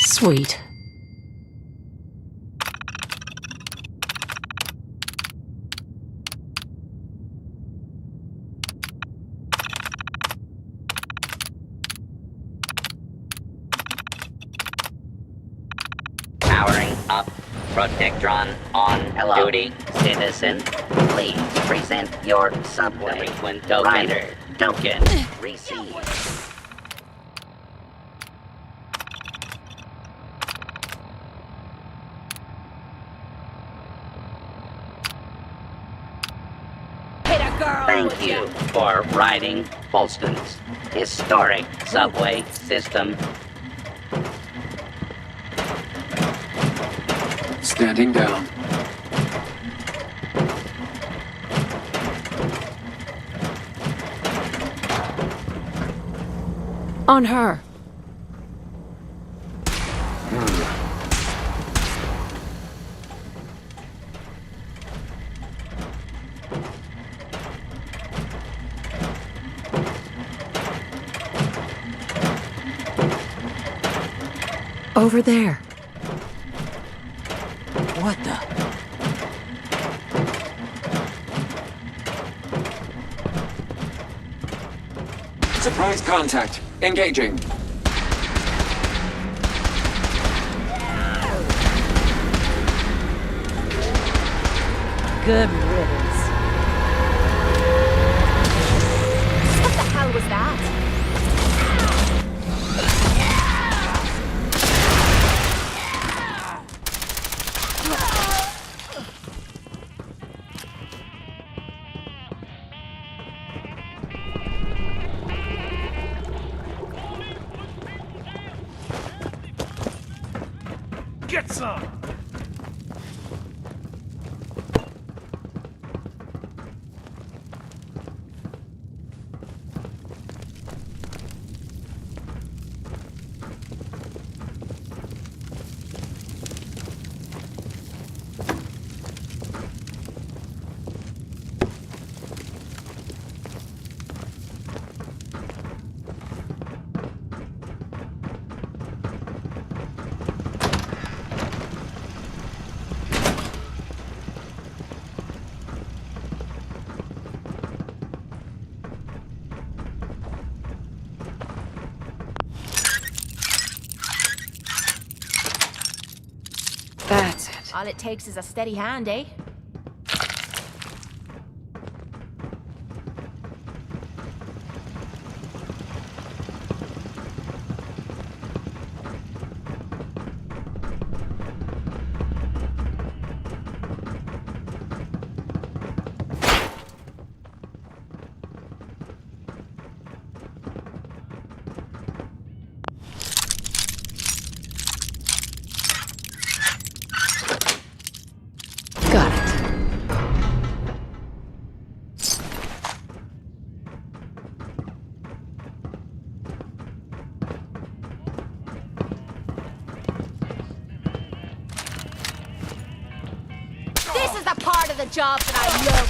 Sweet. Powering up. Protectron on duty. Citizen, please present your subway. Token. Rider, token. Received. Thank you for riding Holston's historic subway system. Standing down. On her. Over there. What the? Surprise contact. Engaging. Good riddance. What the hell was that? Get some! All it takes is a steady hand, eh? Got it. This is the part of the job that I love.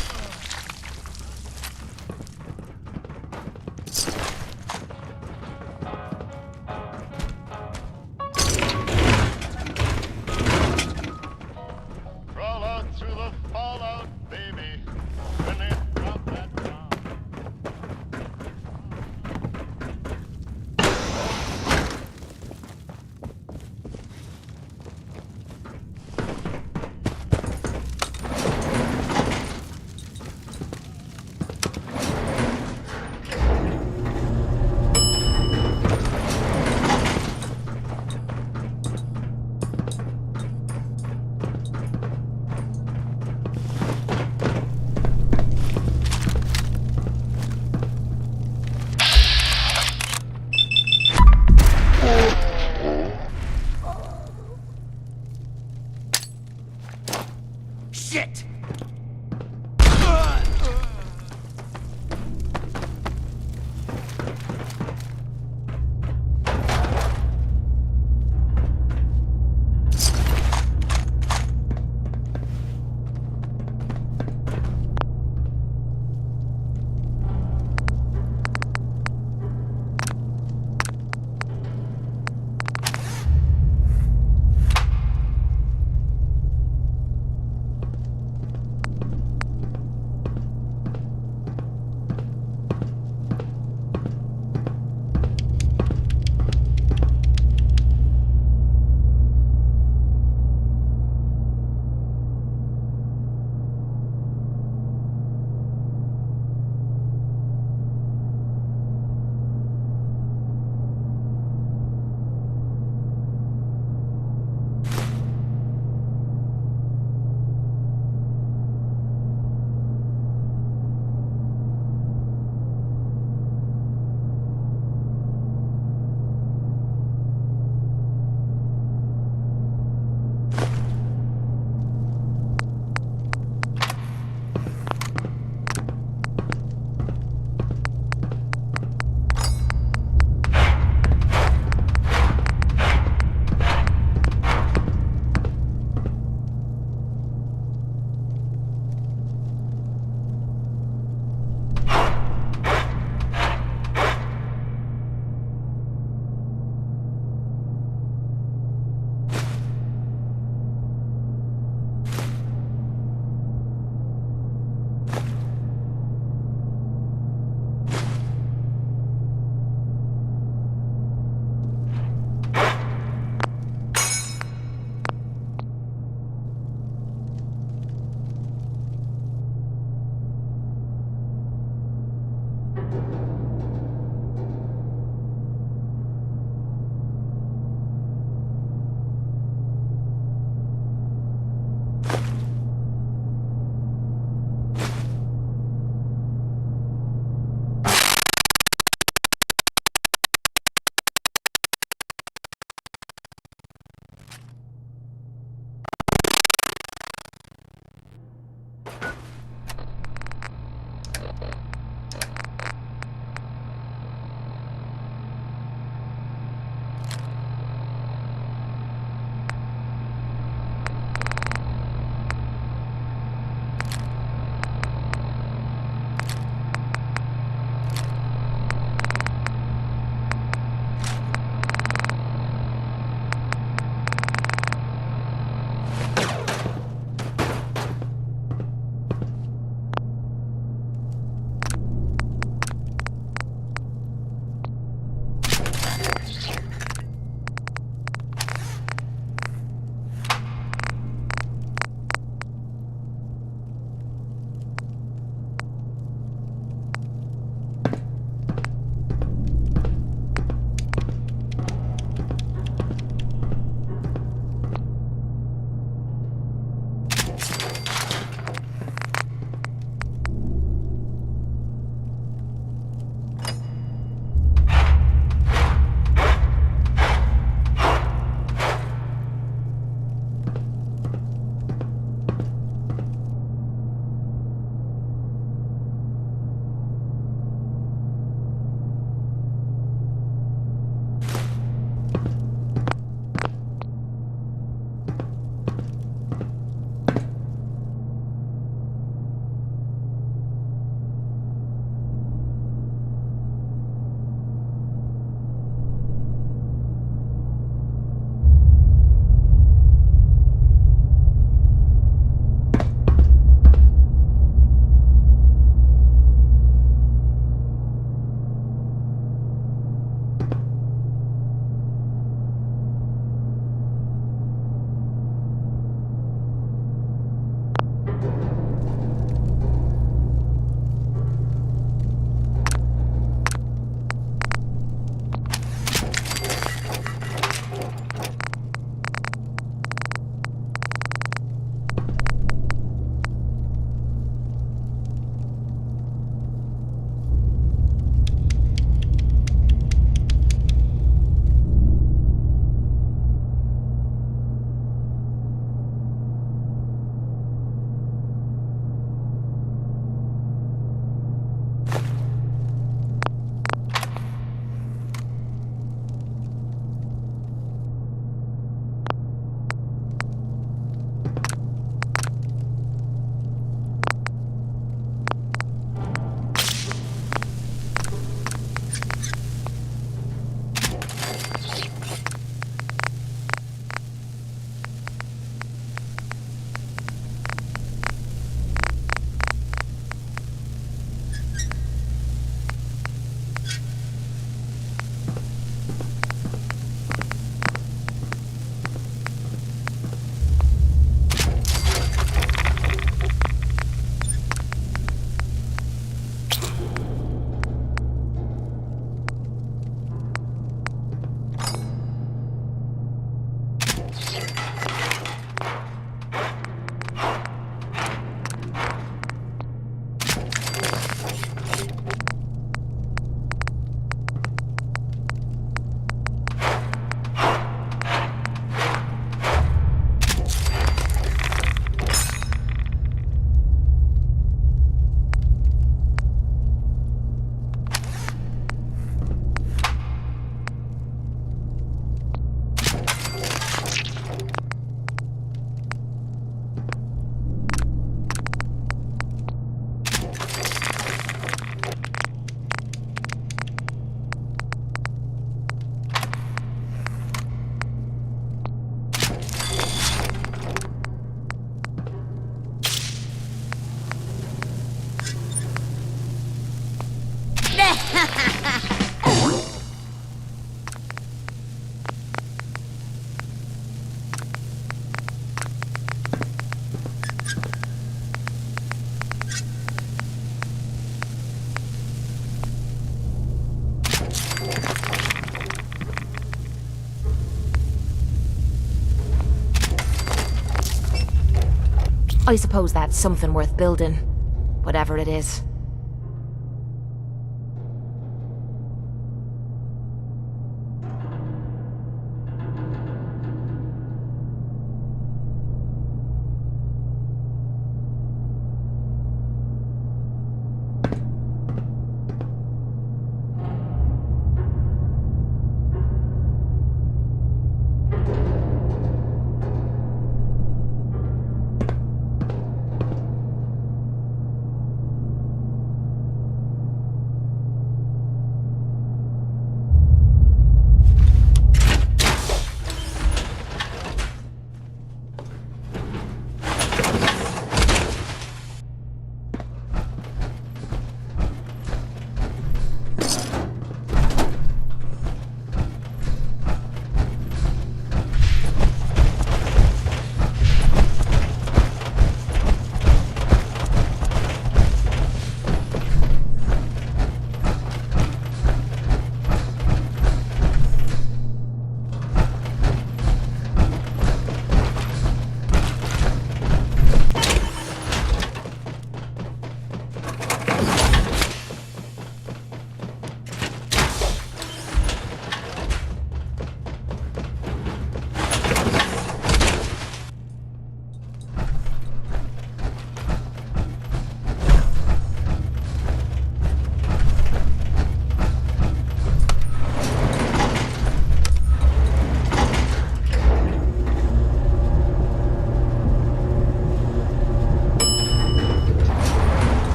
Crawl out through the fallout, baby. When they drop that bomb. I suppose that's something worth building. Whatever it is.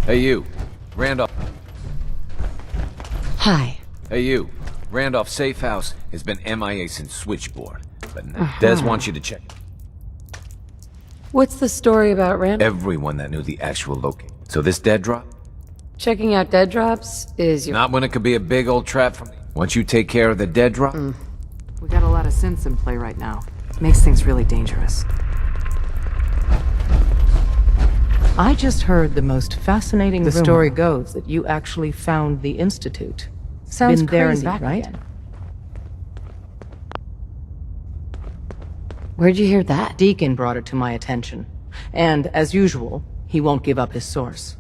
Hey you, Randolph. Hi. Hey you, Randolph Safe House has been MIA since Switchboard, but Des wants you to check it. What's the story about Randall? Everyone that knew the actual location. So this dead drop? Checking out dead drops is your... Not when it could be a big old trap for me. Once you take care of the dead drop... We got a lot of synths in play right now. Makes things really dangerous. I just heard the most fascinating rumor. The story goes that you actually found the Institute. Sounds Been there crazy, and back, right? again. Where'd you hear that? Deacon brought it to my attention. And, as usual, he won't give up his source.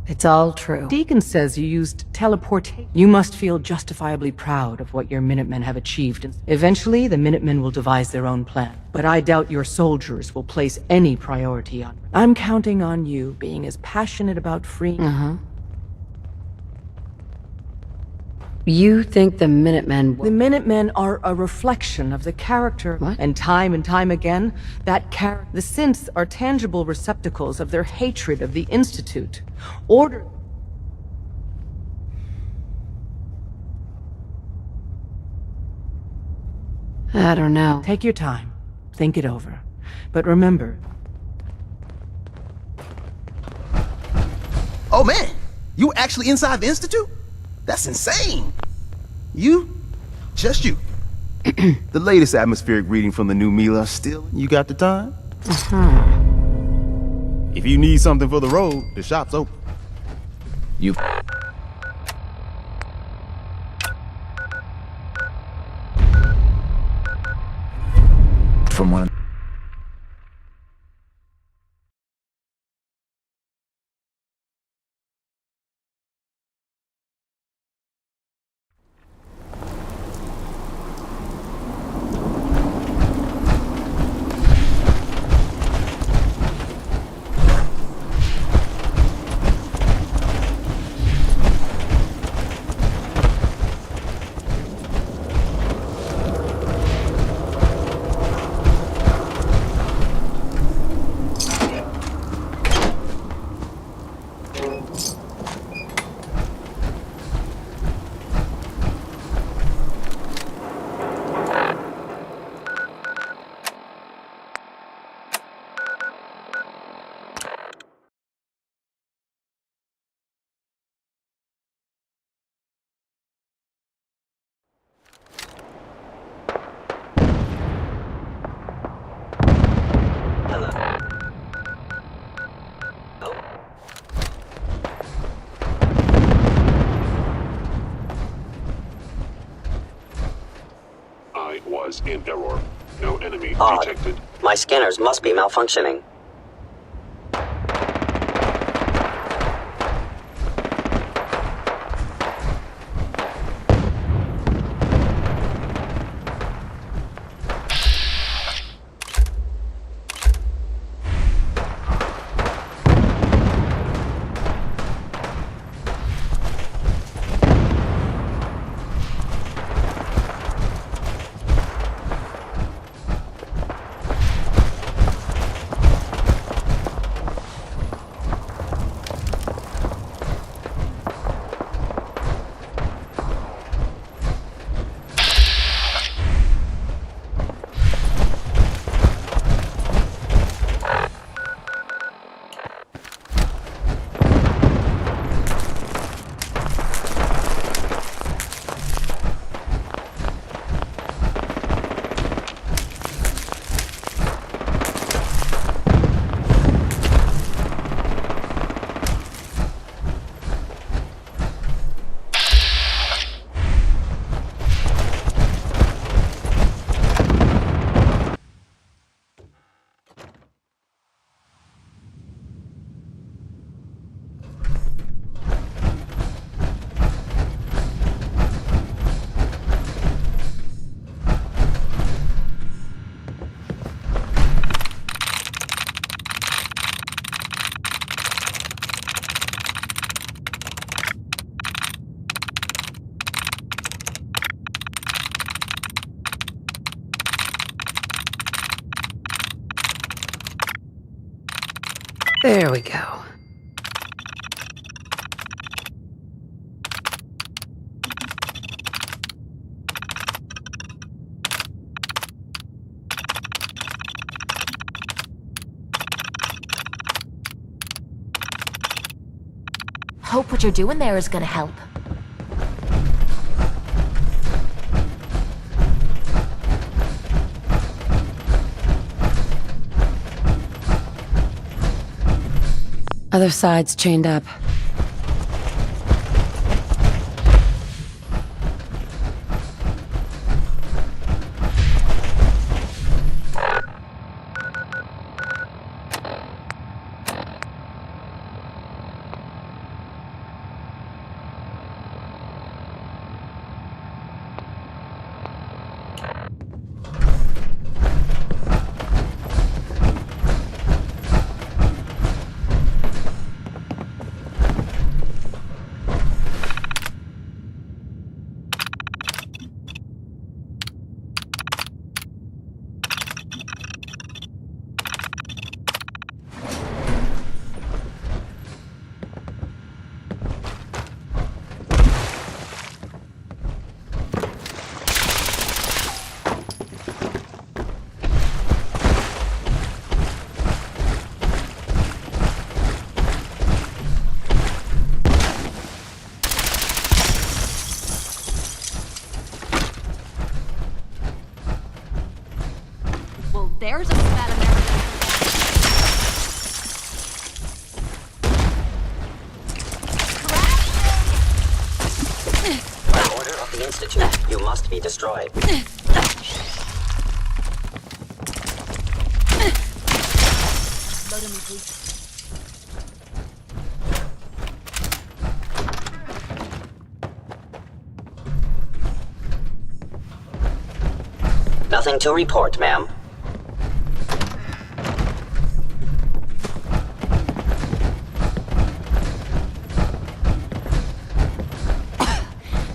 It's all true. Deacon says you used teleportation. You must feel justifiably proud of what your Minutemen have achieved. Eventually, the Minutemen will devise their own plan. But I doubt your soldiers will place any priority on it. I'm counting on you being as passionate about freeing... You think the Minutemen... The Minutemen are a reflection of the character. What? And time again, the synths are tangible receptacles of their hatred of the Institute. Order... I don't know. Take your time. Think it over. But remember... Oh man, you actually inside the Institute? That's insane. Just you. The latest atmospheric reading from the new Mila still. You got the time? If you need something for the road, the shop's open. You... From one... scanning was in error. No enemy Odd. detected. My scanners must be malfunctioning. There we go. Hope what you're doing there is gonna help. Other side's chained up. There's a spat of everything. By order of the Institute, you must be destroyed. Load him, please. Nothing to report, ma'am.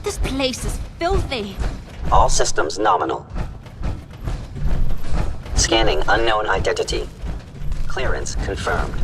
This place is filthy. All systems nominal. Scanning unknown identity. Clearance confirmed.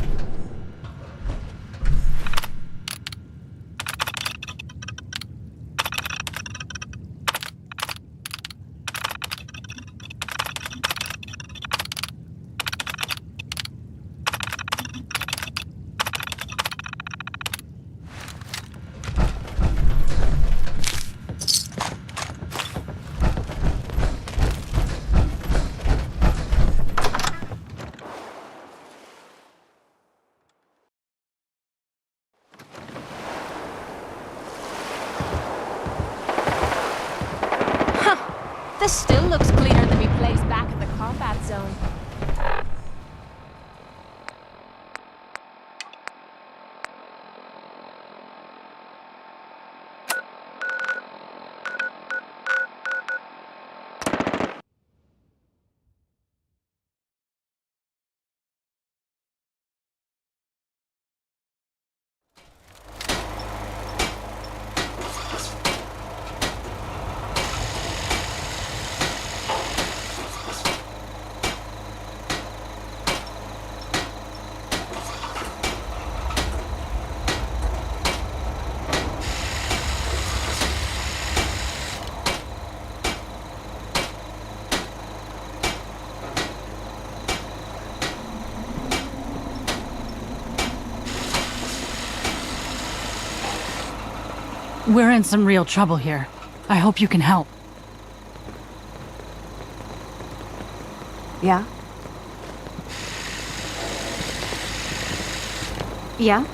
This still looks cleaner than we placed back in the combat zone. We're in some real trouble here. I hope you can help. Yeah? Yeah?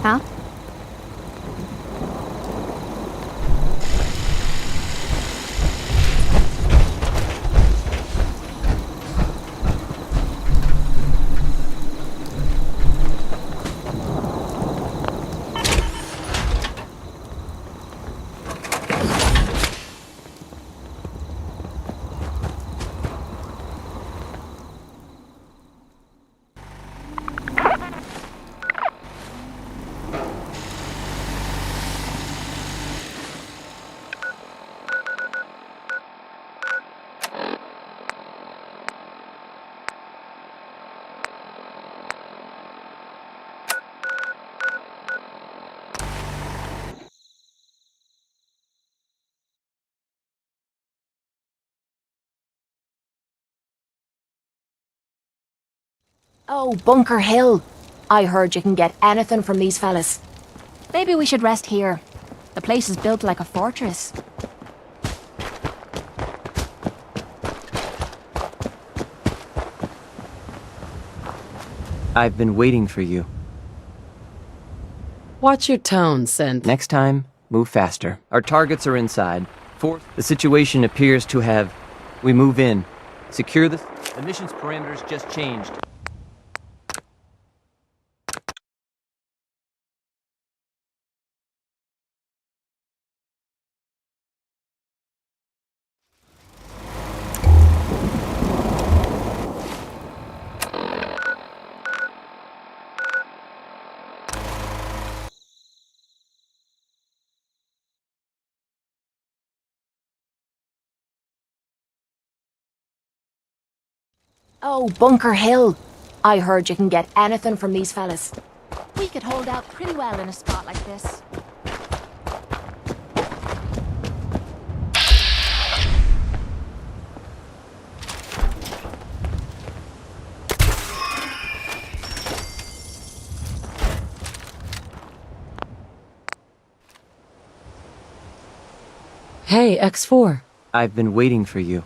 Huh? Oh, Bunker Hill. I heard you can get anything from these fellas. Maybe we should rest here. The place is built like a fortress. I've been waiting for you. Watch your tone, Sent. Next time, move faster. Our targets are inside. Fourth, the situation appears to have... We move in. Secure the... The mission's parameters just changed. Oh, Bunker Hill. I heard you can get anything from these fellas. We could hold out pretty well in a spot like this. Hey, X4. I've been waiting for you.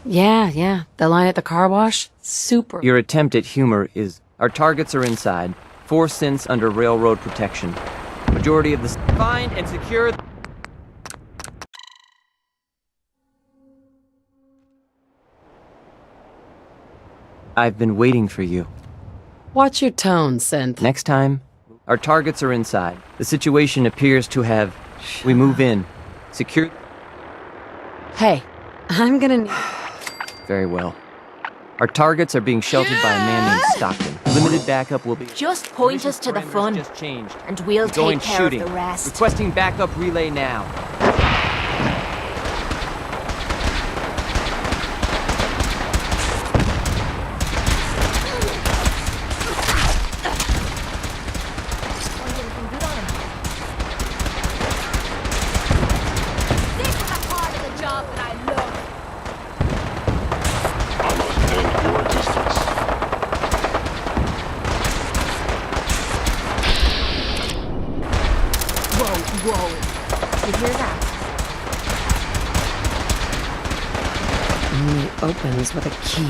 Yeah. The line at the car wash? Super. Your attempt at humor is... Our targets are inside. 4 synths under railroad protection. Majority of the... Find and secure... I've been waiting for you. Watch your tone, Sent. Next time, our targets are inside. The situation appears to have... We move in. Secure... Hey, I'm gonna need... Very well. Our targets are being sheltered by a man named Stockton. Limited backup will be... Just point us to the fun, just changed. and we'll Going take care shooting. of the rest. Requesting backup relay now. opens with a key.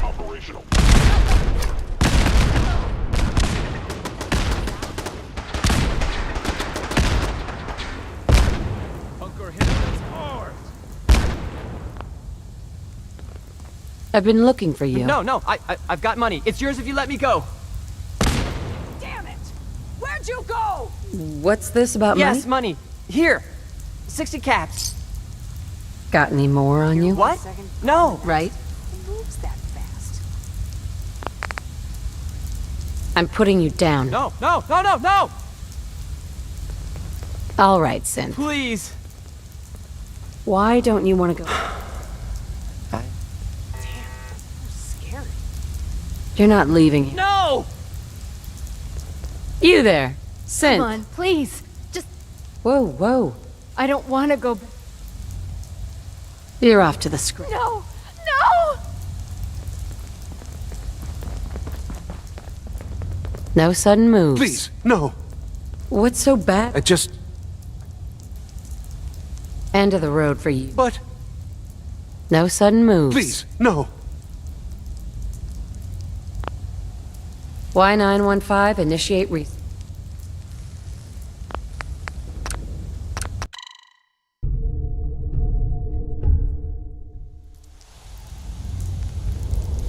Operational. Bunker Hill is ours. I've been looking for you. No, I've got money. It's yours if you let me go. Damn it! Where'd you go? What's this about money? Yes, money. Here. 60 caps. Got any more on you? What? No. Right? Moves that fast. I'm putting you down. No. All right, Sin. Please. Why don't you want to go? Scary. You're not leaving here. No! You there, Sin. Come on, please. Just... Whoa. I don't want to go... You're off to the script. No! No sudden moves. Please, no. What's so bad? I just... End of the road for you. But... No sudden moves. Please, no. Y915, initiate reset.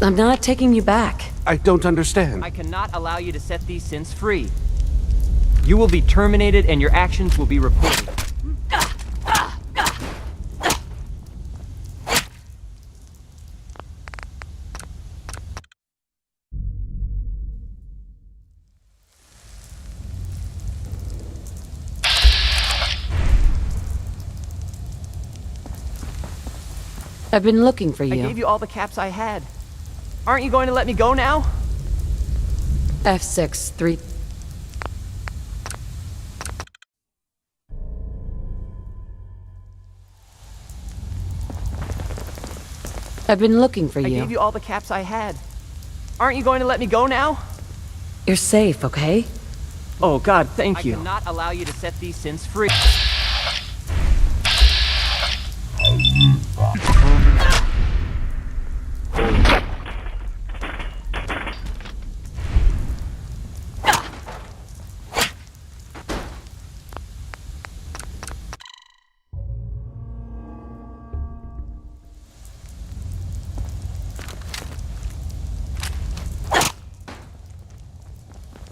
I'm not taking you back. I don't understand. I cannot allow you to set these synths free. You will be terminated and your actions will be reported. I've been looking for you. I gave you all the caps I had. Aren't you going to let me go now? F6, 3... I've been looking for you. I gave you all the caps I had. Aren't you going to let me go now? You're safe, okay? Oh God, thank you. I cannot allow you to set these sins free.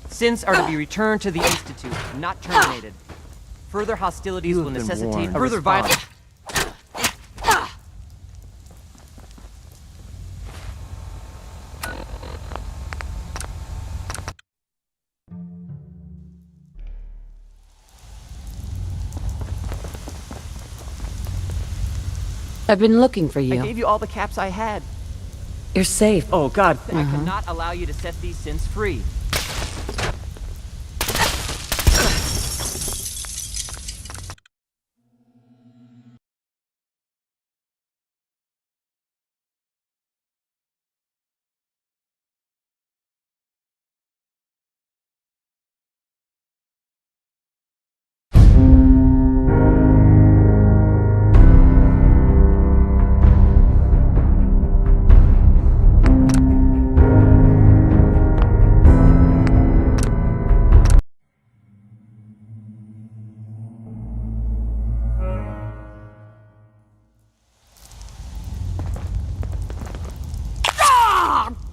Sins are to be returned to the Institute, not terminated. Further hostilities will necessitate further violence. I've been looking for you. I gave you all the caps I had. You're safe. Oh God, I cannot allow you to set these sins free.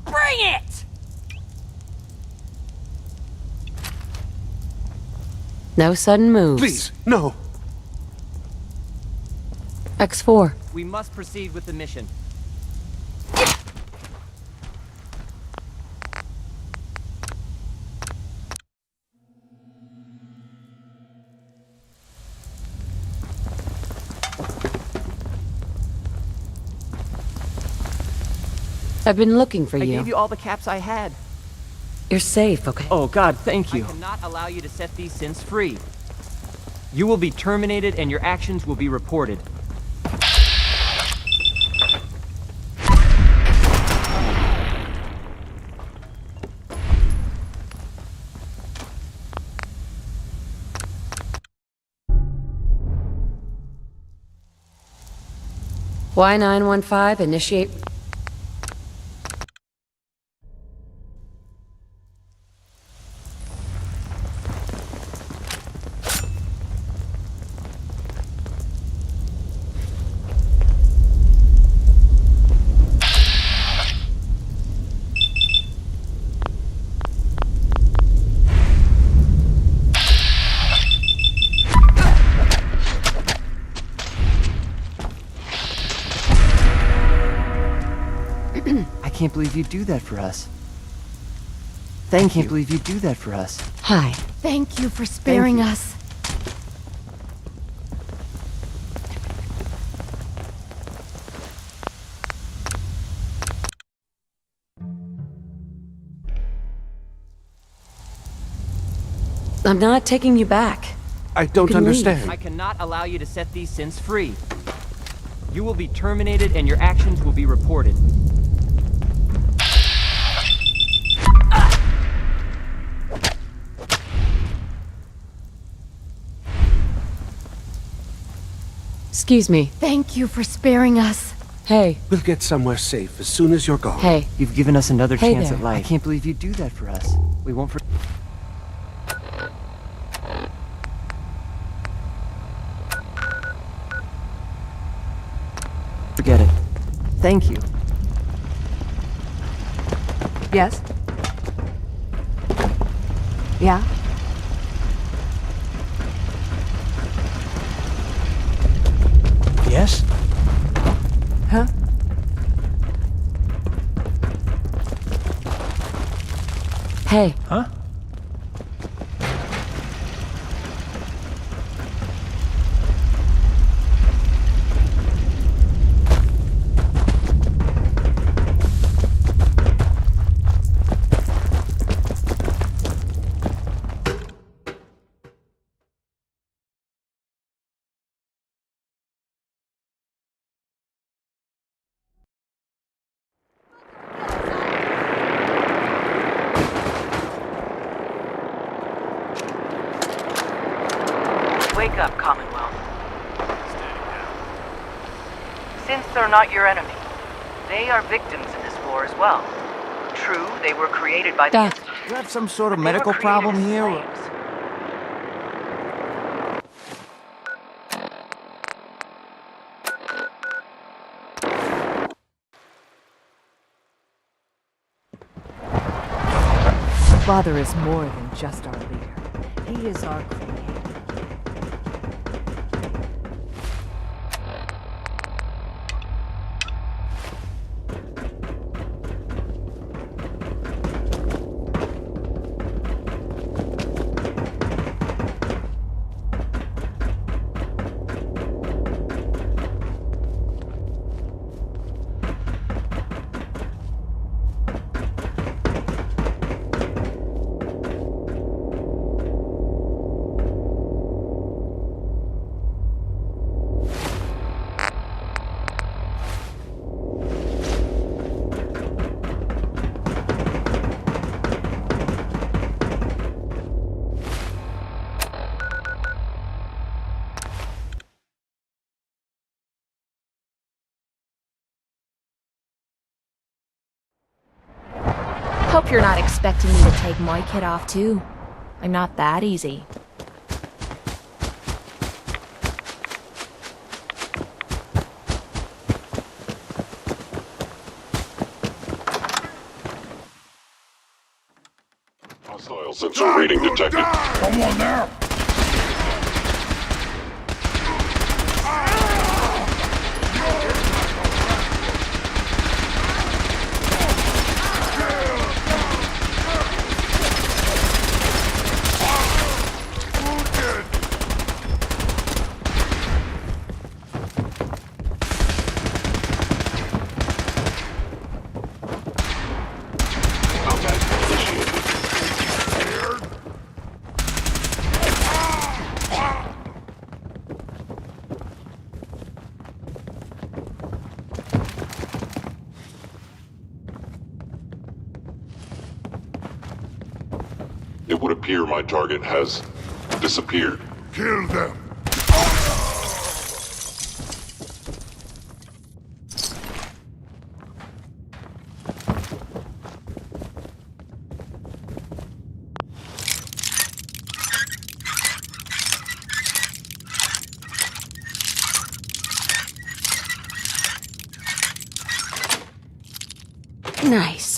Bring it! No sudden moves. Please, no. X4. We must proceed with the mission. I've been looking for you. I gave you all the caps I had. You're safe, okay? Oh God, thank you. I cannot allow you to set these sins free. You will be terminated and your actions will be reported. Y915, initiate... I can't believe you do that for us. Thank you. I can't believe you do that for us. Hi. Thank you for sparing us. I'm not taking you back. I don't understand. I cannot allow you to set these sins free. You will be terminated and your actions will be reported. Excuse me. Thank you for sparing us. Hey. We'll get somewhere safe as soon as you're gone. Hey. You've given us another Hey chance there. at life. I can't believe you do that for us. We won't forget it. Thank you. Yes? Yeah? Yes? Huh? Hey. Huh? Wake up, Commonwealth. Since they're not your enemy, they are victims in this war as well. True, they were created by the Doc. Institute. You have some sort of They were medical created problem as here? slaves. Father is more than just our leader. He is our creator. Hope you're not expecting me to take my kid off too. I'm not that easy. Hostile sensor reading detected. Someone there! It would appear my target has disappeared. Kill them! Nice.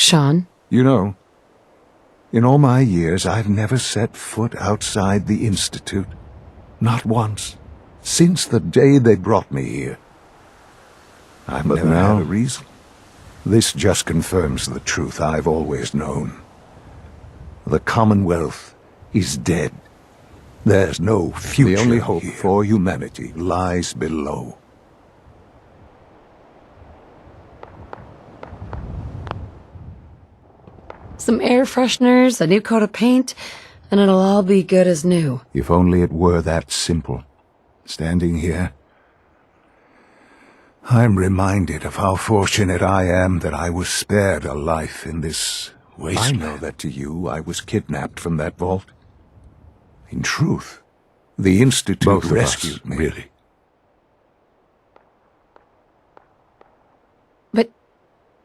Sean? You know, in all my years, I've never set foot outside the Institute. Not once. Since the day they brought me here. I've never had a reason. This just confirms the truth I've always known. The Commonwealth is dead. There's no future. The only hope for humanity lies below. Some air fresheners, a new coat of paint, and it'll all be good as new. If only it were that simple. Standing here, I'm reminded of how fortunate I am that I was spared a life in this wasteland. I know that to you I was kidnapped from that vault. In truth, the Institute rescued me. Really. But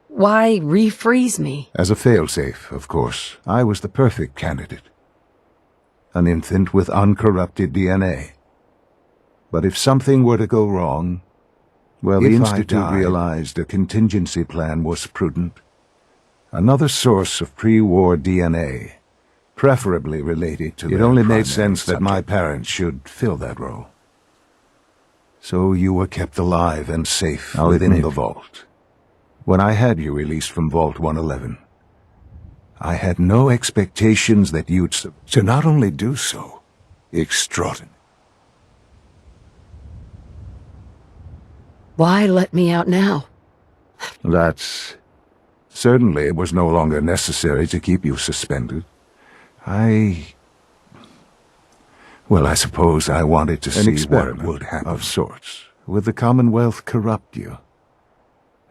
why refreeze me? As a failsafe, of course. I was the perfect candidate. An infant with uncorrupted DNA. But if something were to go wrong, well, the Institute realized a contingency plan was prudent. Another source of pre-war DNA, preferably related to... It only made sense that my parents should fill that role. So you were kept alive and safe within the vault. When I had you released from Vault 111, I had no expectations that you'd... To not only do so, extraordinary. Why let me out now? That's... Certainly it was no longer necessary to keep you suspended. Well, I suppose I wanted to see what would happen. Of sorts. Would the Commonwealth corrupt you?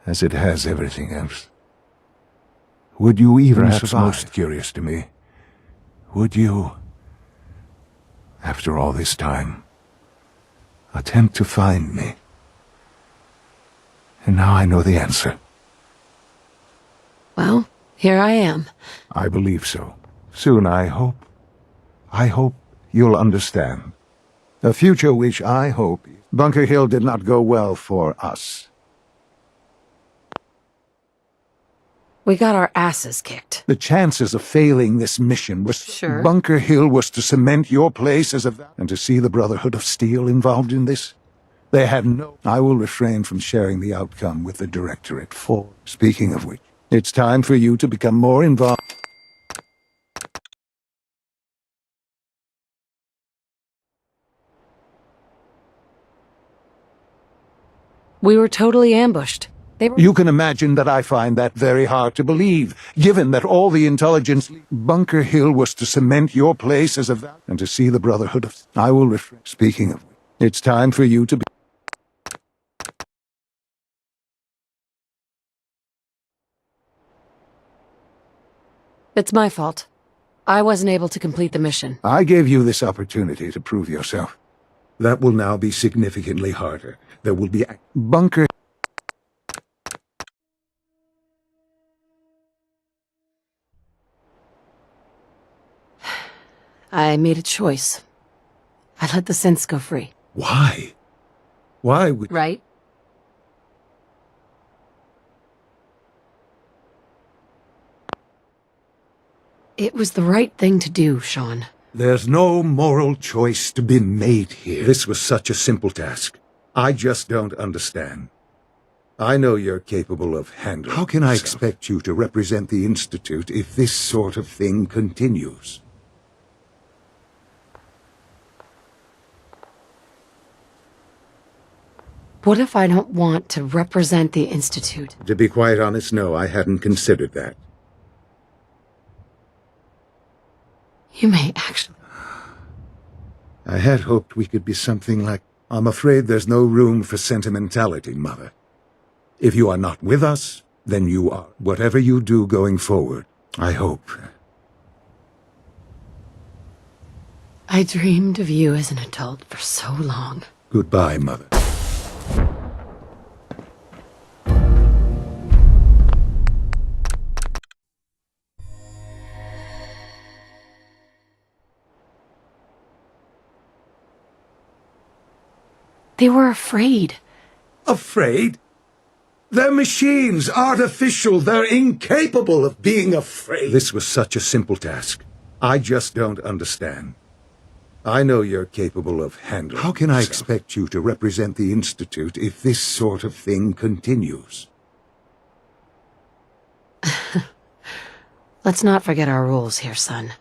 As it has everything else? Would you even survive? Most curious to me. Would you, after all this time, attempt to find me? And now I know the answer. Well, here I am. I believe so. Soon, I hope. I hope you'll understand. A future which I hope... Bunker Hill did not go well for us. We got our asses kicked. The chances of failing this mission was... Sure. Bunker Hill was to cement your place as a... And to see the Brotherhood of Steel involved in this? They had no... I will refrain from sharing the outcome with the Directorate for... Speaking of which, it's time for you to become more involved... We were totally ambushed. You can imagine that I find that very hard to believe, given that all the intelligence... Bunker Hill was to cement your place as a... And to see the Brotherhood of... I will refrain... Speaking of which, it's time for you to be... It's my fault. I wasn't able to complete the mission. I gave you this opportunity to prove yourself. That will now be significantly harder. There will be... Bunker... I made a choice. I let the synths go free. Why? Why would... Right? It was the right thing to do, Sean. There's no moral choice to be made here. This was such a simple task. I just don't understand. I know you're capable of handling... How can I expect you to represent the Institute if this sort of thing continues? What if I don't want to represent the Institute? To be quite honest, no, I hadn't considered that. You may actually... I had hoped we could be something like... I'm afraid there's no room for sentimentality, Mother. If you are not with us, then you are. Whatever you do going forward, I hope. I dreamed of you as an adult for so long. Goodbye, Mother. They were afraid. Afraid? They're machines, artificial, they're incapable of being afraid. This was such a simple task. I just don't understand. I know you're capable of handling... How can I expect you to represent the Institute if this sort of thing continues? Let's not forget our rules here, son.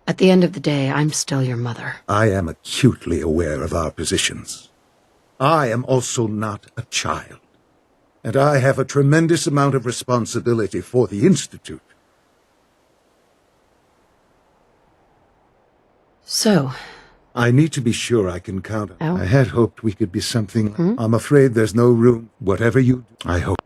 At the end of the day, I'm still your mother. I am acutely aware of our positions. I am also not a child. And I have a tremendous amount of responsibility for the Institute. So, I need to be sure I can count on. Oh. I had hoped we could be something. I'm afraid there's no room. Whatever you do, I hope.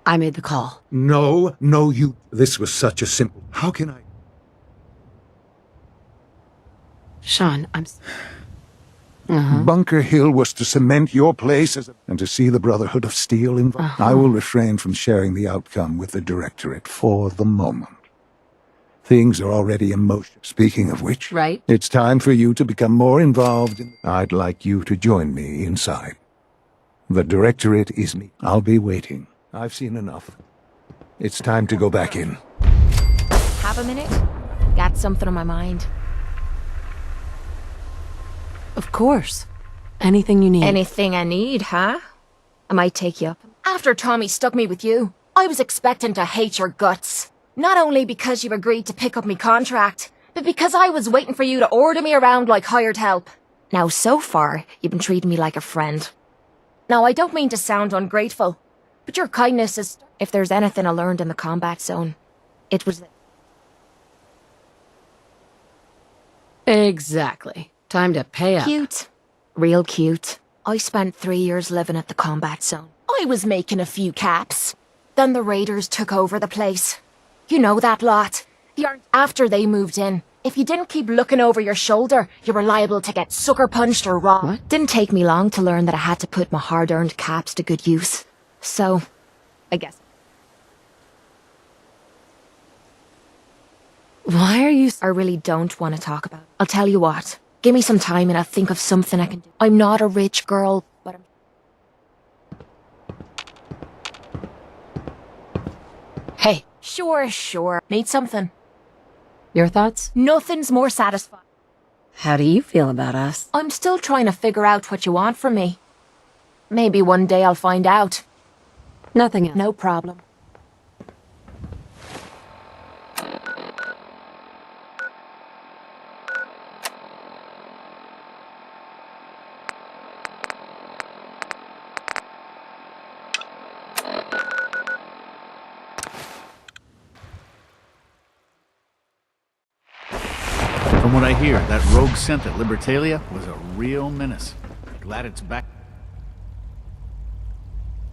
I made the call. No, you. This was such a simple. How can I? Sean, I'm... Bunker Hill was to cement your place and to see the Brotherhood of Steel involved. I will refrain from sharing the outcome with the Directorate for the moment. Things are already in motion. Speaking of which, Right. It's time for you to become more involved. I'd like you to join me inside. The Directorate is me. I'll be waiting. I've seen enough. It's time to go back in. Have a minute? Got something on my mind. Of course. Anything you need. Anything I need, huh? I might take you up. After Tommy stuck me with you, I was expecting to hate your guts. Not only because you agreed to pick up me contract, but because I was waiting for you to order me around like hired help. Now, so far, you've been treating me like a friend. Now, I don't mean to sound ungrateful, but your kindness is... If there's anything I learned in the combat zone, it was... Exactly. Time to pay up. Cute. Real cute. I spent 3 years living at the combat zone. I was making a few caps. Then the raiders took over the place. You know that lot. After they moved in, if you didn't keep looking over your shoulder, you were liable to get sucker punched or robbed. What? Didn't take me long to learn that I had to put my hard-earned caps to good use. So, I guess... Why are you... I really don't want to talk about it. I'll tell you what. Give me some time and I'll think of something I can do. I'm not a rich girl, but I'm... Hey. Sure. Need something. Your thoughts? Nothing's more satisfying. How do you feel about us? I'm still trying to figure out what you want from me. Maybe one day I'll find out. Nothing else. No problem. From what I hear, that rogue scent at Libertalia was a real menace. Glad it's back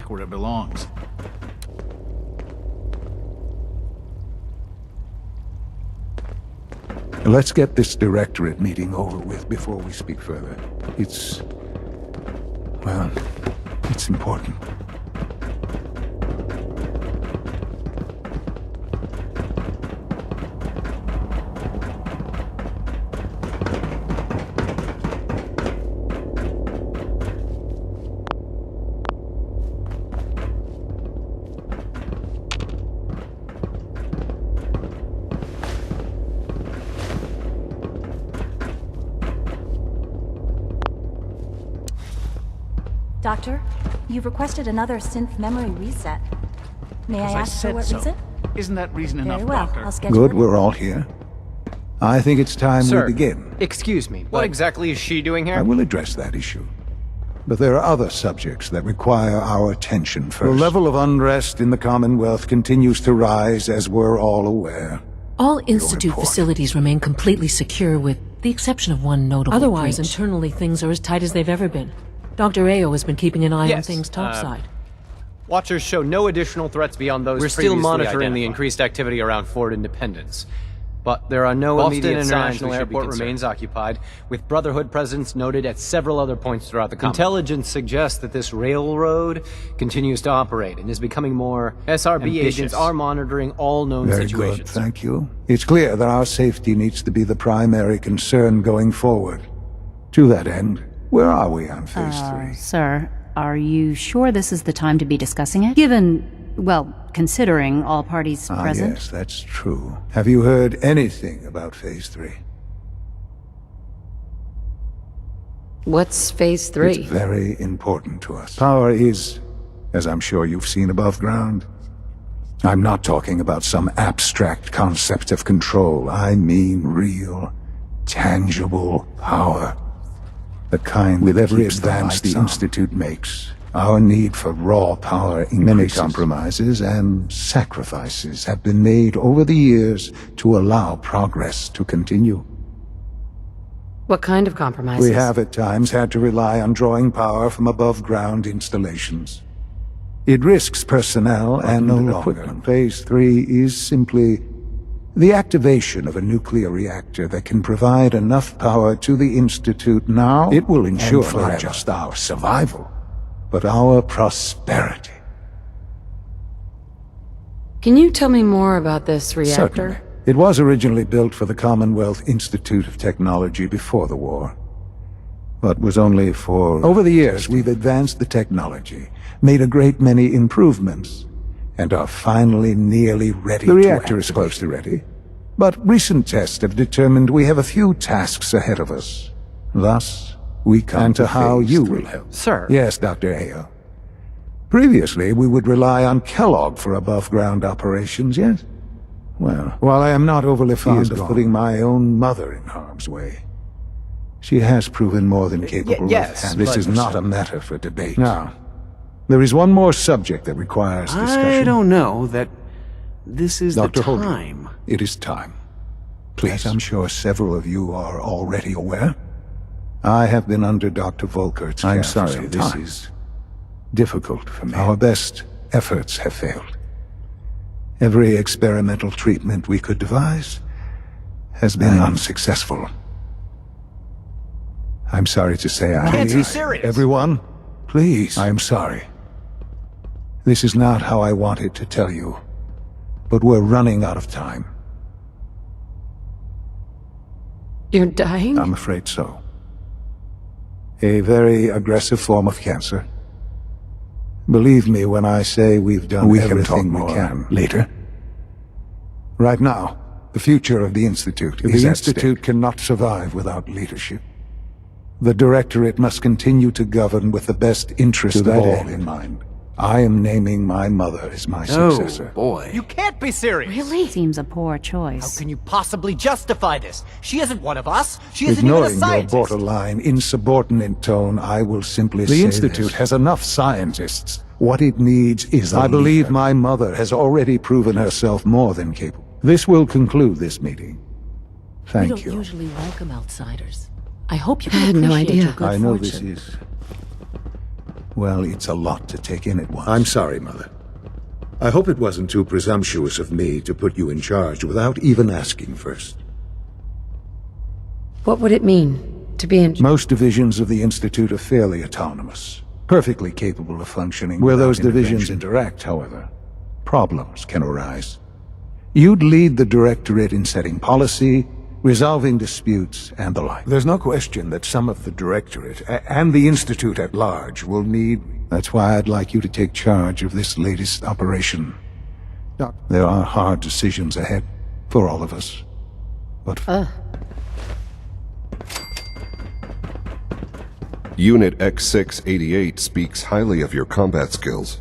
where it belongs. Let's get this Directorate meeting over with before we speak further. It's important. Doctor, you've requested another synth memory reset. May I ask for what so. reason? Isn't that reason enough, Very well, Doctor? I'll schedule Good, it. we're all here. I think it's time Sir, we begin. excuse me, what exactly is she doing here? I will address that issue. But there are other subjects that require our attention first. The level of unrest in the Commonwealth continues to rise, as we're all aware. All Institute facilities remain completely secure with the exception of one notable Otherwise, breach. internally things are as tight as they've ever been. Dr. Ao has been keeping an eye on Yes, things topside. Watchers show no additional threats beyond those. We're still monitoring the increased activity around Fort Independence. But there are no immediate signs International Airport remains occupied, with Brotherhood presence noted at several other points throughout the Commonwealth. Intelligence suggests that this railroad continues to operate and is becoming more SRB agents are monitoring all known Very situations. good, thank you. It's clear that our safety needs to be the primary concern going forward. To that end, where are we on Phase 3? Sir, are you sure this is the time to be discussing it? Given, well, considering all parties present? Yes, that's true. Have you heard anything about Phase 3? What's Phase 3? It's very important to us. Power is, as I'm sure you've seen above ground. I'm not talking about some abstract concept of control. I mean real, tangible power. The kind with every advance the Institute makes. Our need for raw power increases. Many compromises and sacrifices have been made over the years to allow progress to continue. What kind of compromises? We have at times had to rely on drawing power from above-ground installations. It risks personnel and no longer. Phase 3 is simply the activation of a nuclear reactor that can provide enough power to the Institute now. It will ensure not just our survival, but our prosperity. Can you tell me more about this reactor? Certainly. It was originally built for the Commonwealth Institute of Technology before the war, but was only for... Over the years, we've advanced the technology, made a great many improvements, and are finally nearly ready to activate. The reactor is close to ready, but recent tests have determined we have a few tasks ahead of us. Thus, we come to how you will help. Sir. Yes, Dr. Ayo. Previously, we would rely on Kellogg for above-ground operations, yes? Well, while I am not overly fond of putting my own mother in harm's way, she has proven more than capable of handling. This is not a matter for debate. Now, there is one more subject that requires discussion. I don't know that this is Dr. the time. It is time. Please, I'm sure several of you are already aware. I have been under Dr. Volkert's care. I'm sorry, this is difficult for me. Our best efforts have failed. Every experimental treatment we could devise has been unsuccessful. I'm sorry to say I can't be serious. Everyone, please, I'm sorry. This is not how I wanted to tell you, but we're running out of time. You're dying? I'm afraid so. A very aggressive form of cancer. Believe me when I say we've done everything we can. Later. Right now, the future of the Institute is at stake. The Institute cannot survive without leadership. The Directorate must continue to govern with the best interest of all in mind. I am naming my mother as my successor. Oh, boy. You can't be serious! Really? Seems a poor choice. How can you possibly justify this? She isn't one of us. She isn't even a scientist. Ignoring your borderline, insubordinate tone, I will simply say the Institute has enough scientists. What it needs is a leader. I believe my mother has already proven herself more than capable. This will conclude this meeting. Thank you. We don't usually welcome outsiders. I hope you I had no idea. Your good I know fortune. this is... Well, it's a lot to take in at once. I'm sorry, Mother. I hope it wasn't too presumptuous of me to put you in charge without even asking first. What would it mean to be in... Most divisions of the Institute are fairly autonomous, perfectly capable of functioning. Where those divisions interact, however, problems can arise. You'd lead the Directorate in setting policy, resolving disputes, and the like. There's no question that some of the Directorate, and the Institute at large, will need... That's why I'd like you to take charge of this latest operation. There are hard decisions ahead, for all of us. But... Unit X688 speaks highly of your combat skills.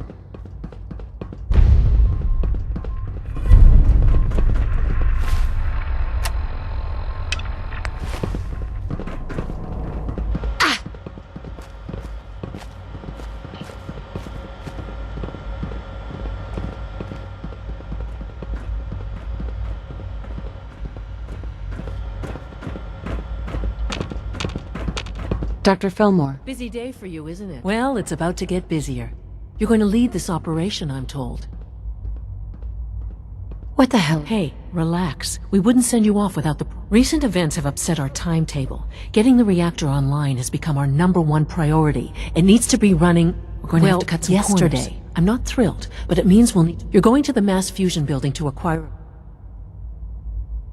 Dr. Fillmore. Busy day for you, isn't it? Well, it's about to get busier. You're going to lead this operation, I'm told. What the hell? Hey, relax. We wouldn't send you off without the... Recent events have upset our timetable. Getting the reactor online has become our #1 priority. It needs to be running... We're going to have to cut some corners. I'm not thrilled, but it means we'll need... You're going to the mass fusion building to acquire...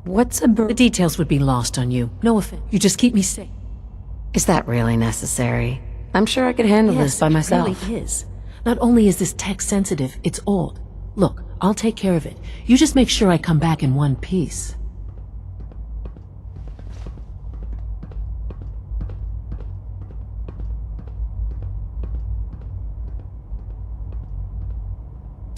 What's a... The details would be lost on you. No offense. You just keep me safe. Is that really necessary? I'm sure I could handle this by myself. It really is. Not only is this tech sensitive, it's old. Look, I'll take care of it. You just make sure I come back in one piece.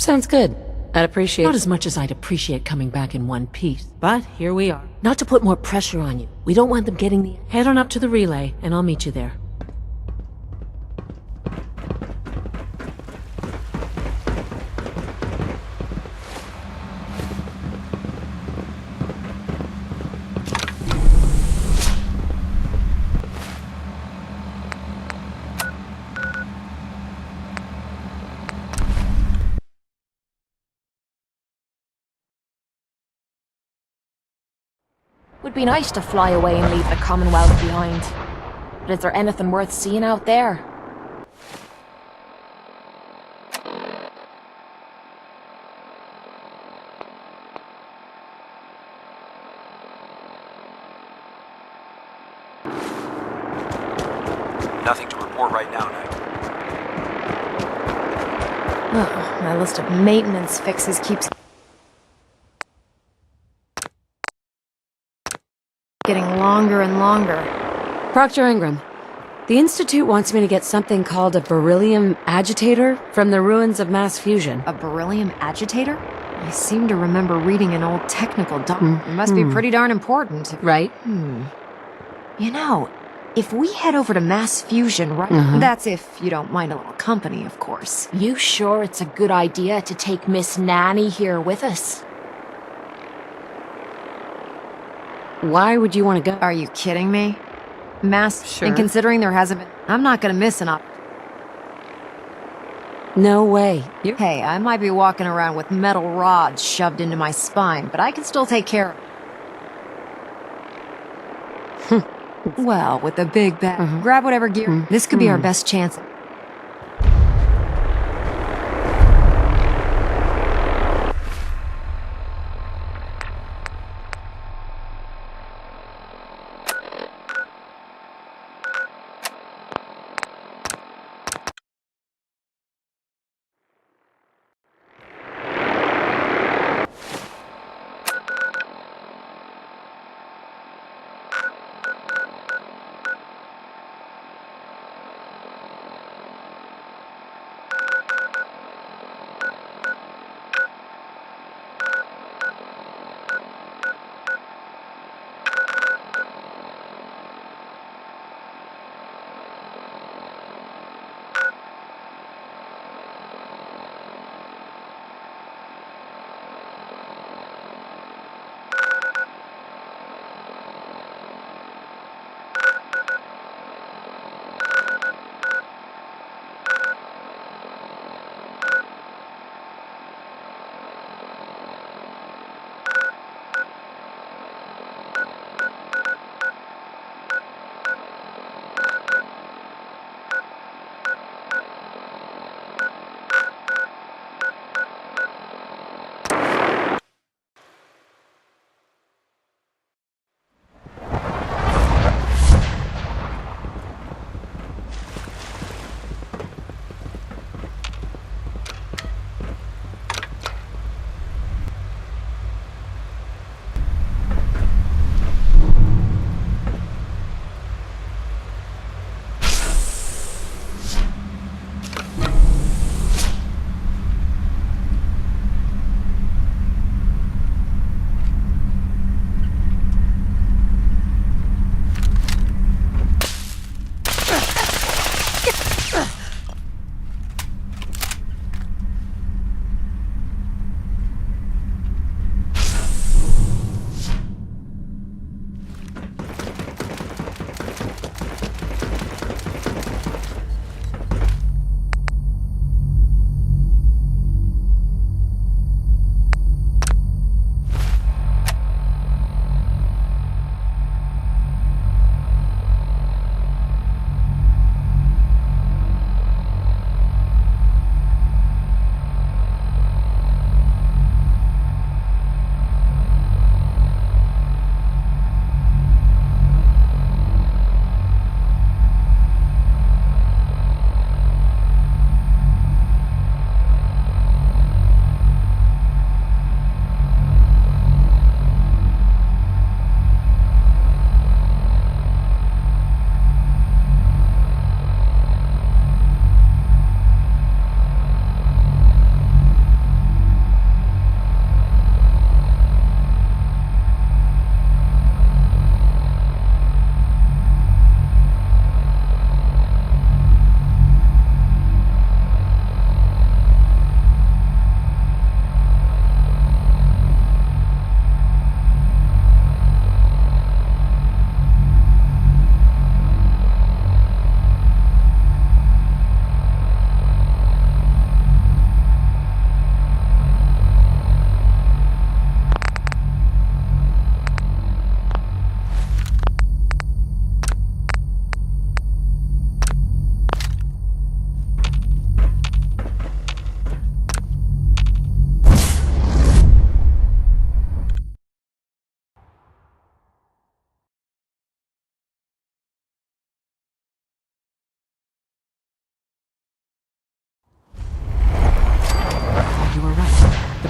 Sounds good. I'd appreciate... Not as much as I'd appreciate coming back in one piece, but here we are. Not to put more pressure on you. We don't want them getting the... Head on up to the relay, and I'll meet you there. Would be nice to fly away and leave the Commonwealth behind. But is there anything worth seeing out there? Nothing to report right now, Knight. Oh, my list of maintenance fixes keeps getting longer and longer. Proctor Ingram, the Institute wants me to get something called a beryllium agitator from the ruins of mass fusion. A beryllium agitator? I seem to remember reading an old technical document. It must be pretty darn important. Right? You know, if we head over to mass fusion, right? That's if you don't mind a little company, of course. You sure it's a good idea to take Miss Nanny here with us? Why would you want to go? Are you kidding me? Mass... Sure. And considering there hasn't been... I'm not gonna miss an op... No way. Hey, I might be walking around with metal rods shoved into my spine, but I can still take care of it. Well, with the big bag, grab whatever gear. This could be our best chance.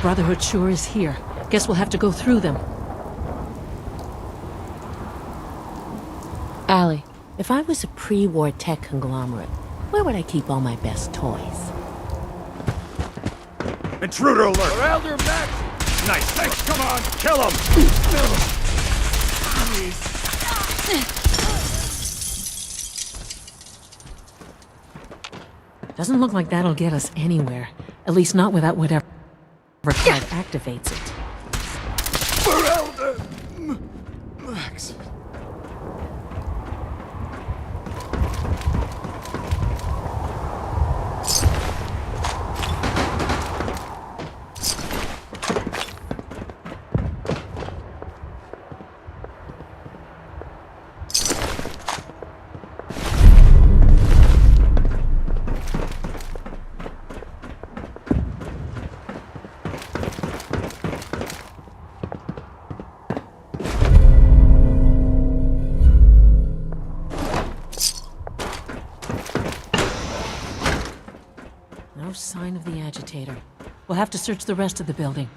Brotherhood sure is here. Guess we'll have to go through them. Allie, if I was a pre-war tech conglomerate, where would I keep all my best toys? Intruder alert! Elder Max! Nice, thanks, come on, kill him! Doesn't look like that'll get us anywhere. At least not without whatever card activates it. For Elder Max. No sign of the agitator. We'll have to search the rest of the building.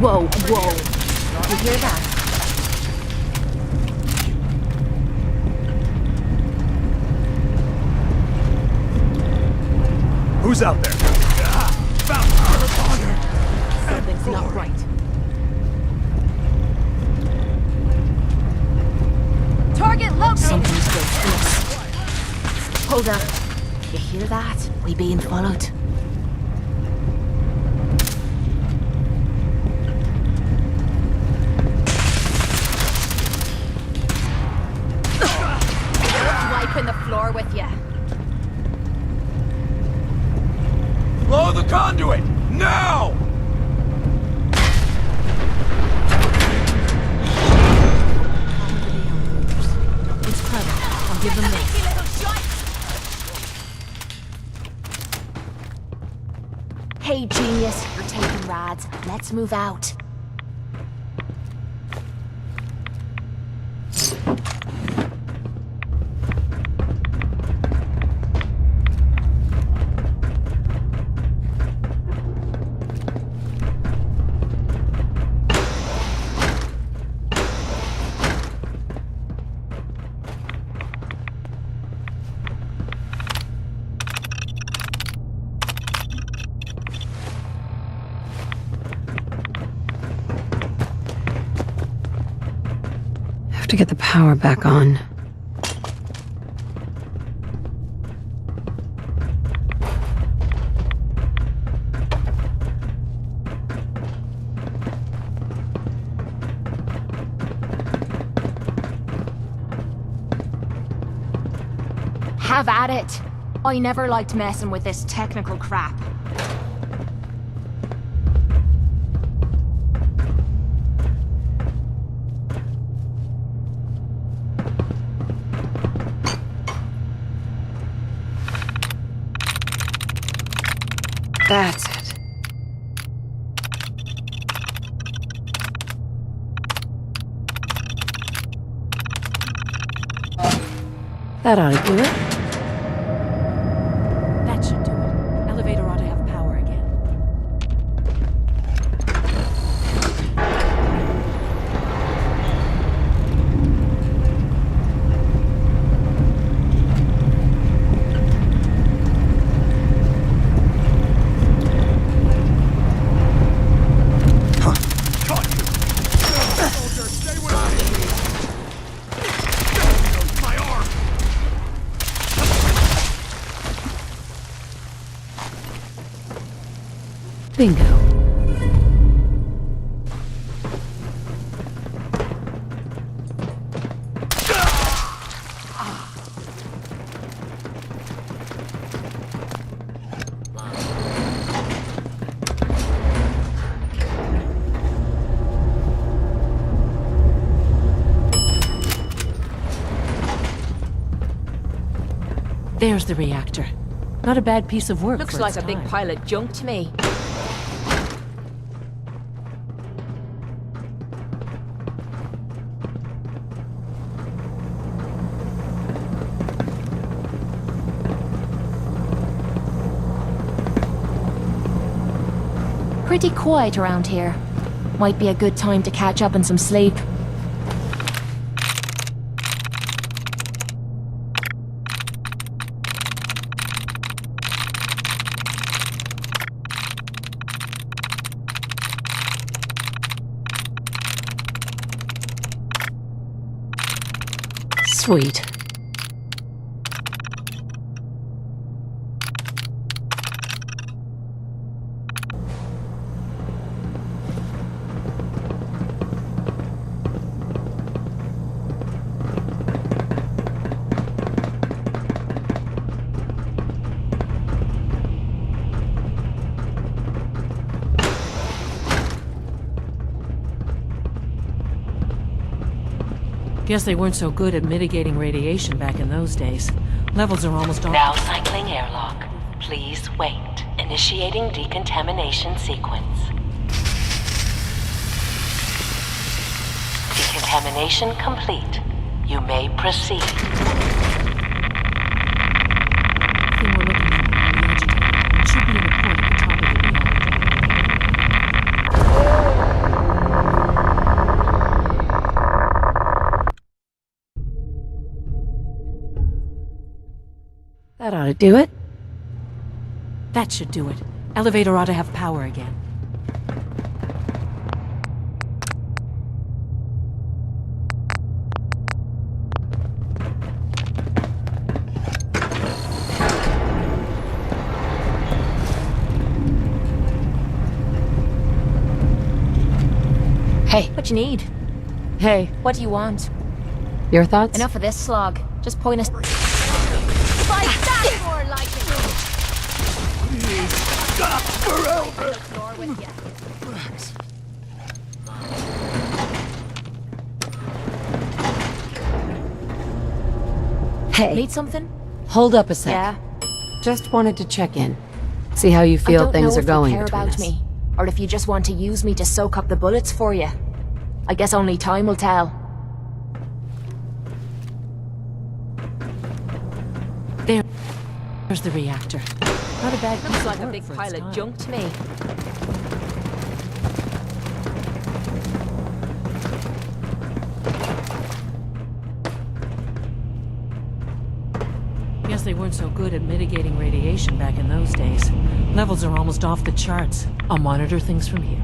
Whoa, whoa. You hear that? Who's out there? Something's not right. Target located! Something's close. Hold up. You hear that? We being followed. Wiping the floor with you. Blow the conduit! Now! It's clever. I'll give them this. Hey, genius, you're taking rads. Let's move out. To get the power back on. Have at it. I never liked messing with this technical crap. That's it. That ought to do it. That should do it. Elevator ought to have power again. Bingo. There's the reactor. Not a bad piece of work. Looks for like its a big time. pile of junk to me. Pretty quiet around here. Might be a good time to catch up on some sleep. Sweet. Guess they weren't so good at mitigating radiation back in those days. Levels are almost all— Now cycling airlock. Please wait. Initiating decontamination sequence. Decontamination complete. You may proceed. Thing we're looking for, the agitator. It should be in the port at the top of the reactor. That ought to do it. That should do it. Elevator ought to have power again. Hey, what you need? Hey, What do you want? your thoughts? Enough of this slog. Just point us. Like that, more like Hey, Need something? hold up a sec. Yeah. Just wanted to check in. See how you I feel don't things know are if going you care between about us. me, or if you just want to use me to soak up the bullets for you. I guess only time will tell. There's the reactor. Not a bad piece Looks of like a work big for its pile of time. junk to me. Guess they weren't so good at mitigating radiation back in those days. Levels are almost off the charts. I'll monitor things from here.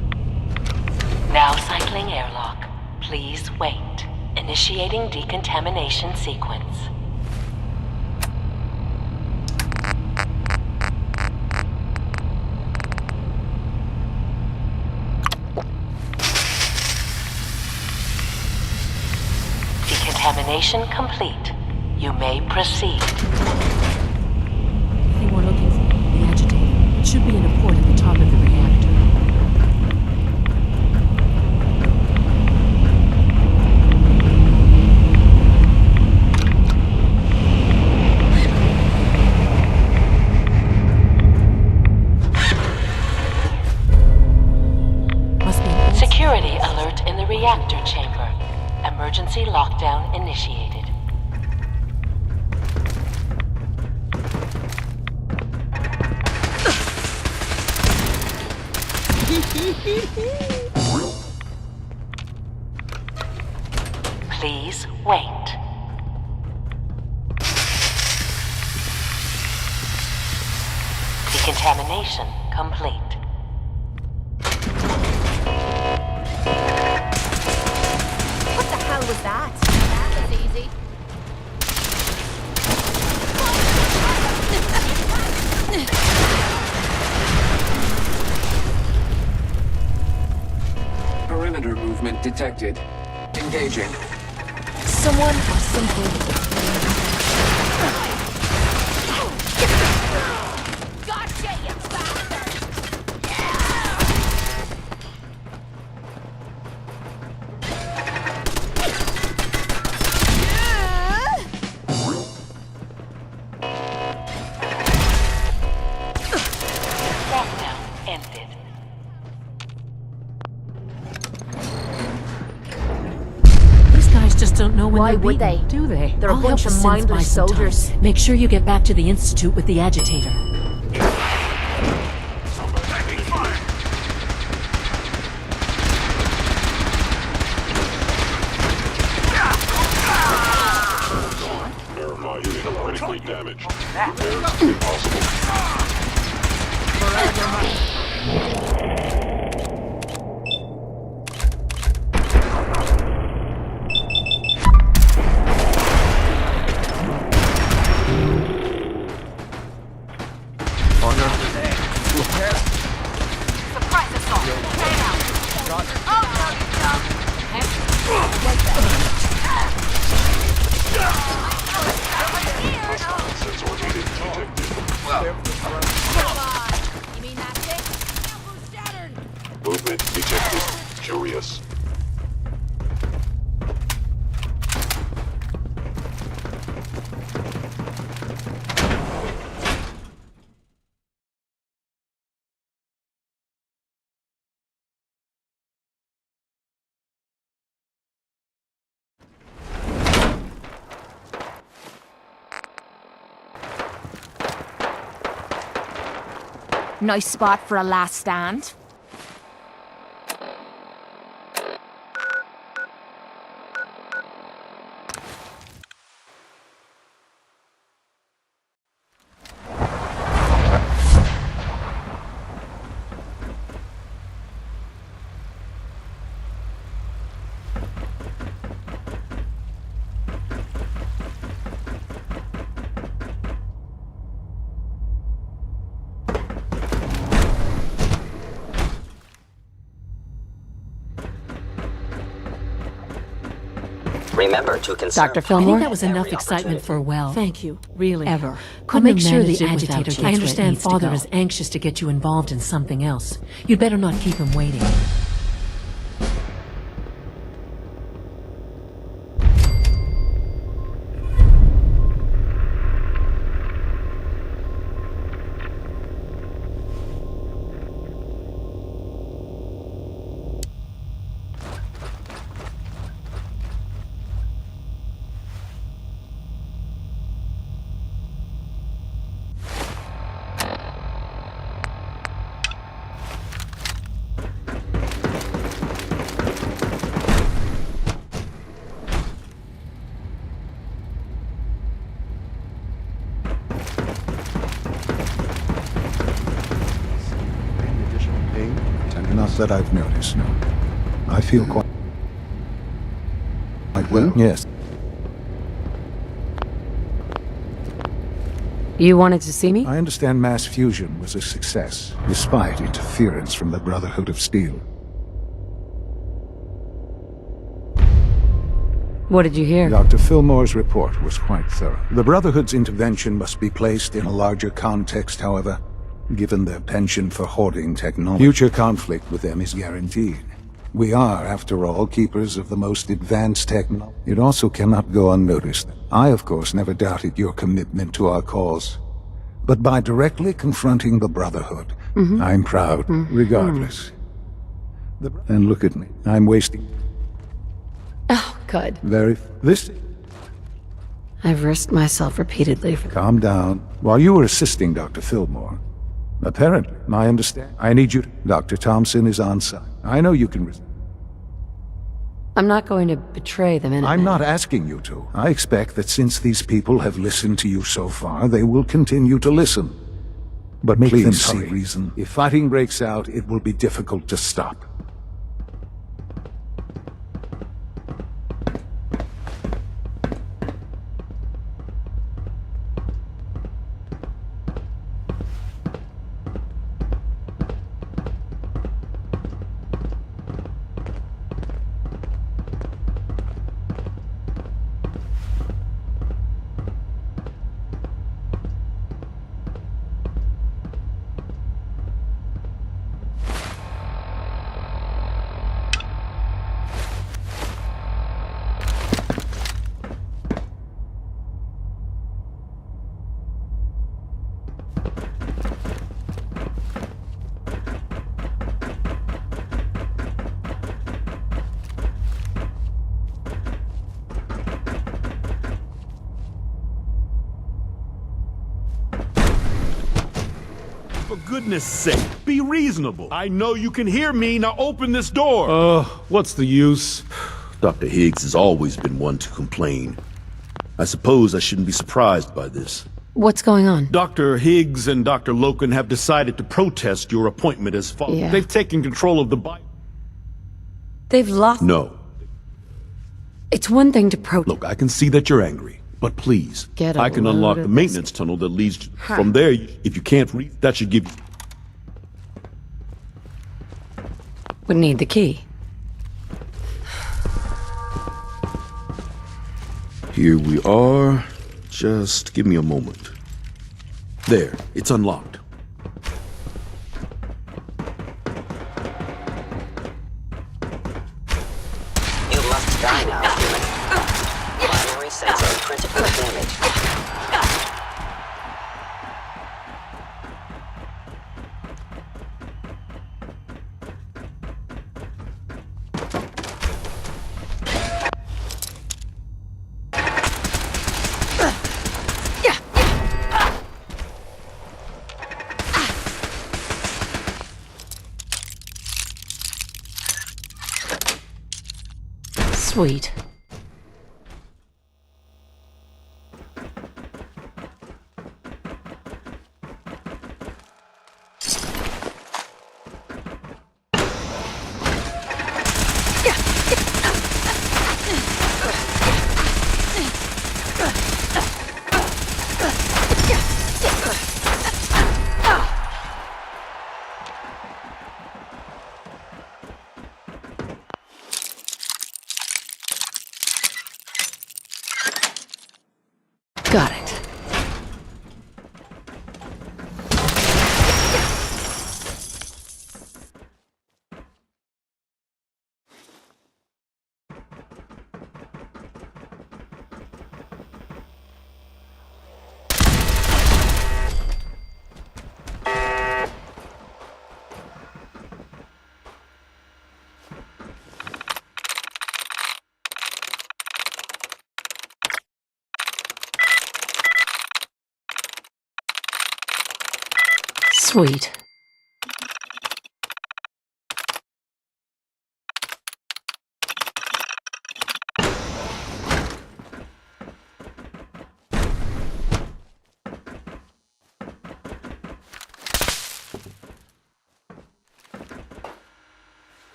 Now cycling airlock. Please wait. Initiating decontamination sequence. Decontamination complete. You may proceed. The thing we're looking for, the agitator. It should be in a port at the top of the reactor. Must be an old— Security alert in the reactor chamber. Emergency lockdown initiated. Please wait. Decontamination complete. What the hell was that? That was easy. Movement detected. Engaging. Someone or something. Gotcha, you bastard! Lockdown ended. These guys just don't know when Why they're would beaten, they? do they? They're a I'll bunch help of the Sins buy mindless some time. soldiers. Make sure you get back to the Institute with the agitator. Verify unit critically damaged. Repairs impossible. Surprise assault. Fan out. Oh, no, you Sensor needed detected. Come on. You mean that's it? Movement detected. Curious. Nice spot for a last stand. Remember to conserve. Dr. I Fillmore? think that was enough excitement for a while. Thank you, really. Ever. I'll make sure the agitator gets I I understand understand Father is anxious to get you involved in something else. You'd better not keep him waiting. Not that I've noticed, no. I feel quite well. Yes. You wanted to see me? I understand mass fusion was a success, despite interference from the Brotherhood of Steel. What did you hear? Dr. Fillmore's report was quite thorough. The Brotherhood's intervention must be placed in a larger context, however, given their penchant for hoarding technology. Future conflict with them is guaranteed. We are, after all, keepers of the most advanced technology. It also cannot go unnoticed. I, of course, never doubted your commitment to our cause. But by directly confronting the Brotherhood, I'm proud, regardless. And look at me. I'm wasting... Oh, good. This... I've risked myself repeatedly for... Calm down. While you were assisting Dr. Fillmore, apparently, I understand. I need you to... Dr. Thompson is on site. I know you can... I'm not going to betray the Minutemen. I'm not asking you to. I expect that since these people have listened to you so far, they will continue to listen. But make them see reason. If fighting breaks out, it will be difficult to stop. For goodness sake, be reasonable. I know you can hear me. Now open this door. What's the use? Dr. Higgs has always been one to complain. I suppose I shouldn't be surprised by this. What's going on? Dr. Higgs and Dr. Loken have decided to protest your appointment as father. Yeah. They've taken control of the Bible. They've lost... No. It's one thing to protest. Look, I can see that you're angry, but please, I can unlock the maintenance tunnel that leads from there. If you can't read, that should give you... Would need the key. Here we are. Just give me a moment. There, it's unlocked. You must die now, human. Primary sensor critical damage. Sweet. Got it. Sweet.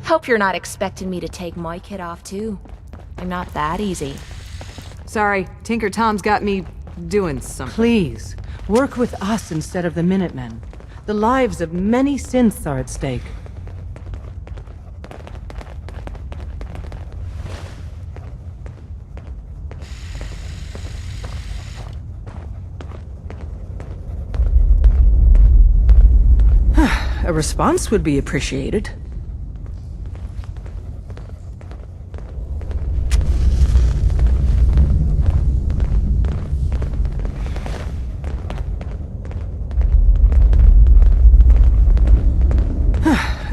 Hope you're not expecting me to take my kid off too. I'm not that easy. Sorry, Tinker Tom's got me doing something. Please, work with us instead of the Minutemen. The lives of many synths are at stake. A response would be appreciated.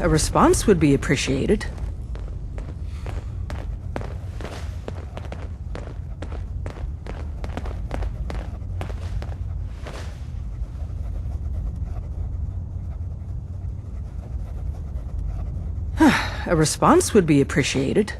A response would be appreciated. A response would be appreciated.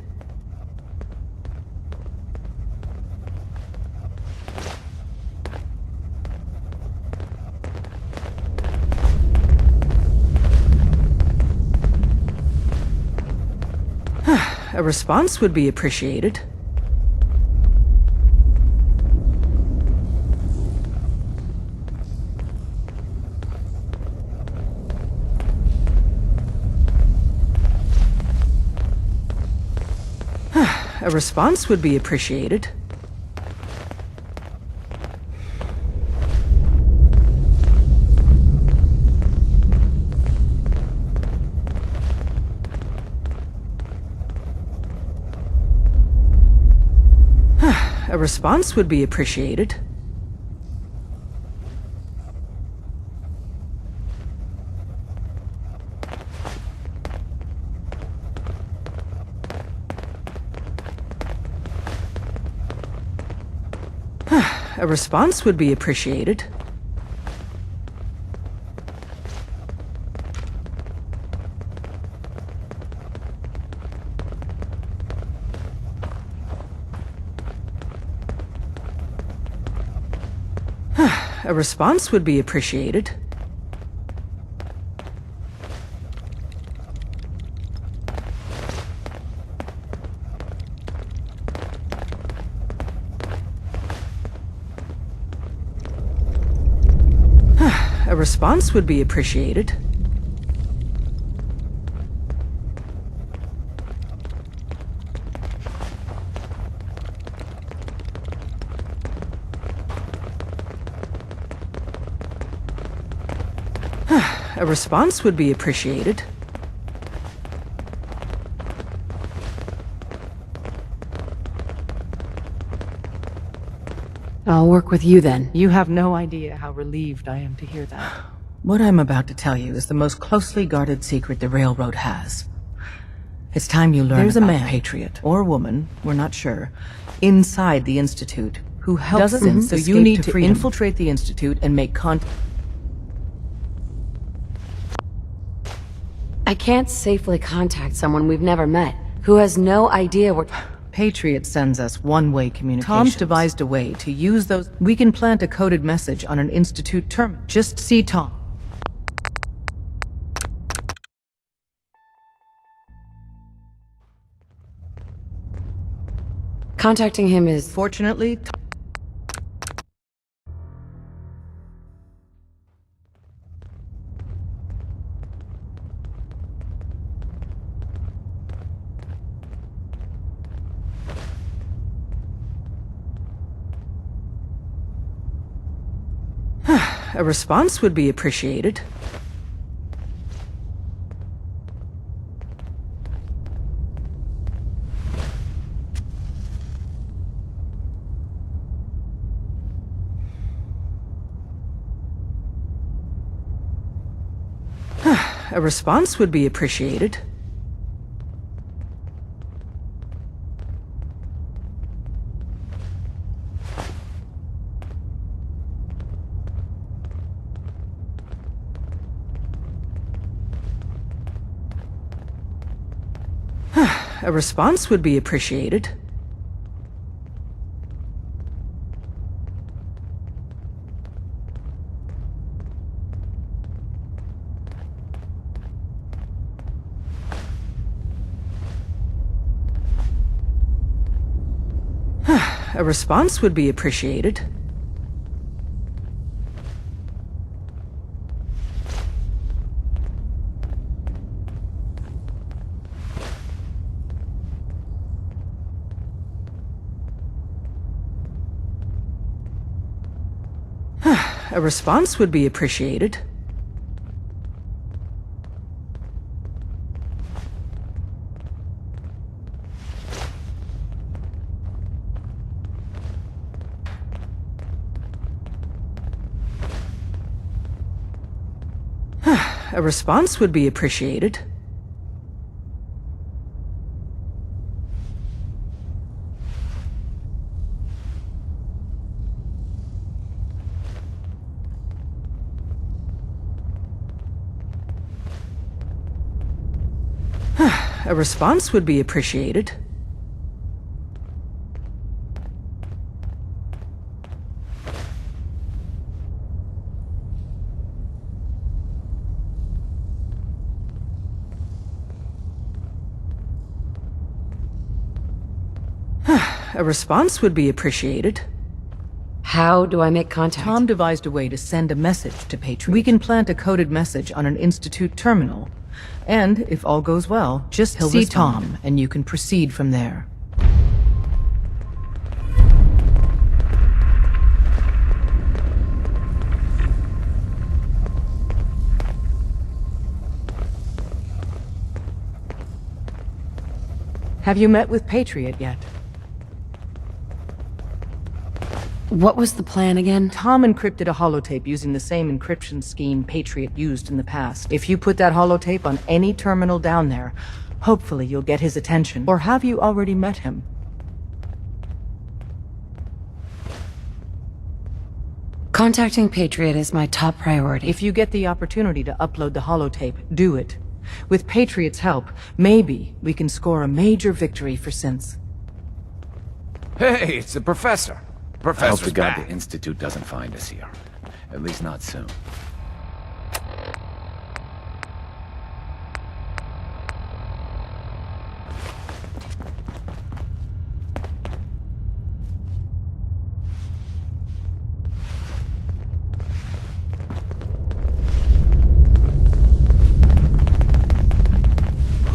A response would be appreciated. A response would be appreciated. A response would be appreciated. A response would be appreciated. A response would be appreciated. A response would be appreciated. A response would be appreciated. I'll work with you then. You have no idea how relieved I am to hear that. What I'm about to tell you is the most closely guarded secret the Railroad has. It's time you learn about a man, Patriot, or woman, we're not sure, inside the Institute, who helps them so you need to infiltrate the Institute and make contact. I can't safely contact someone we've never met, who has no idea what... Patriot sends us one-way communications. Tom's devised a way to use those... We can plant a coded message on an Institute terminal. Just see Tom. Contacting him is... Fortunately... A response would be appreciated. A response would be appreciated. A response would be appreciated. A response would be appreciated. A response would be appreciated. A response would be appreciated. A response would be appreciated. A response would be appreciated. How do I make contact? Tom devised a way to send a message to Patriot. We can plant a coded message on an Institute terminal. And, if all goes well, just see Tom, and you can proceed from there. Have you met with Patriot yet? What was the plan again? Tom encrypted a holotape using the same encryption scheme Patriot used in the past. If you put that holotape on any terminal down there, hopefully you'll get his attention. Or have you already met him? Contacting Patriot is my top priority. If you get the opportunity to upload the holotape, do it. With Patriot's help, maybe we can score a major victory for synths. Hey, it's the professor. I hope Professor's to God back. the Institute doesn't find us here. At least not soon.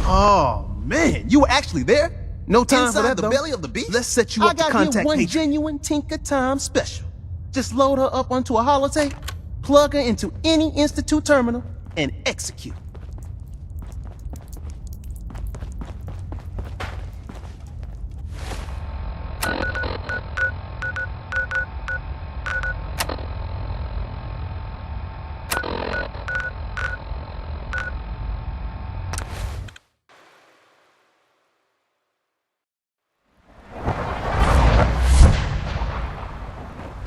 Oh, man, you were actually there? No time Inside for that, the though. belly of the beast? Let's set you up to I got contact here one Patriot. genuine Tinker Time special. Just load her up onto a holotape, plug her into any Institute terminal, and execute.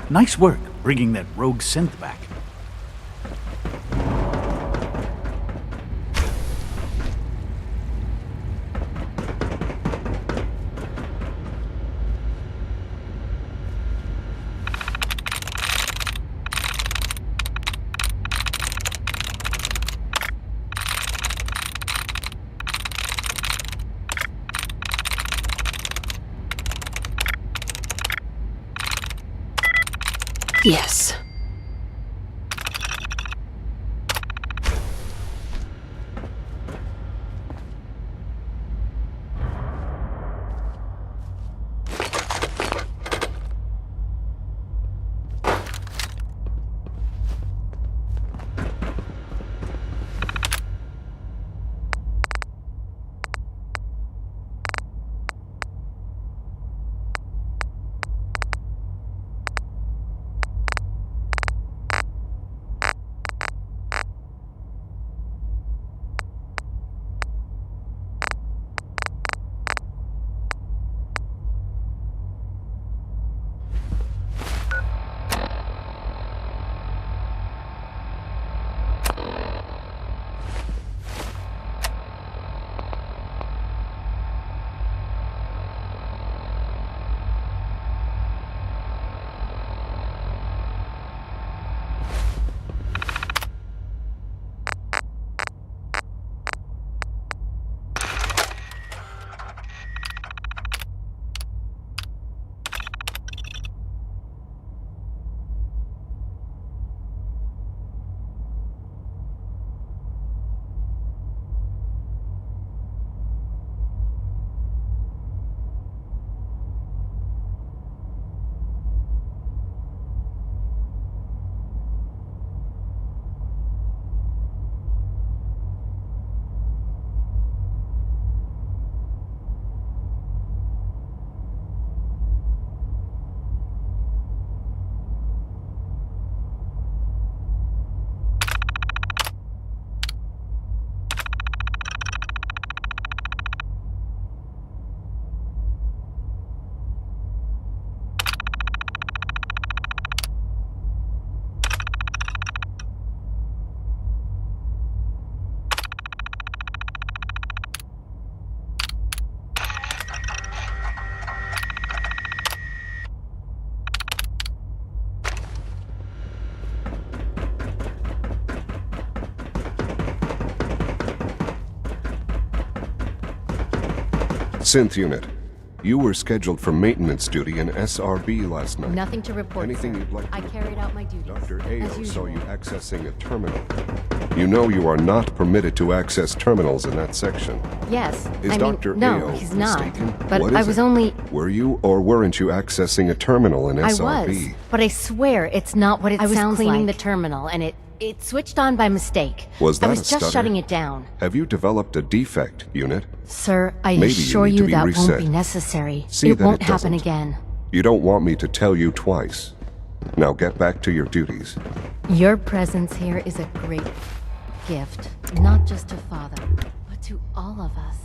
Nice work bringing that rogue synth back. Yes. Synth unit, you were scheduled for maintenance duty in SRB last night. Nothing to report, Anything sir. you'd like to I carried out my duties. Dr. as Ayo saw usual. you accessing a terminal. You know you are not permitted to access terminals in that section. Yes. Is Dr. no, Ayo he's not. mistaken? But What I is was it? only... Were you or weren't you accessing a terminal in I SRB? was, but I swear it's not what it sounds like. I was cleaning the terminal, and it switched on by mistake. Was that I was a just stutter? shutting it down. Have you developed a defect, unit? Sir, I Maybe assure you need you to be that reset. won't be necessary. See it that won't it happen doesn't. again. You don't want me to tell you twice. Now get back to your duties. Your presence here is a great gift, not just to Father, but to all of us.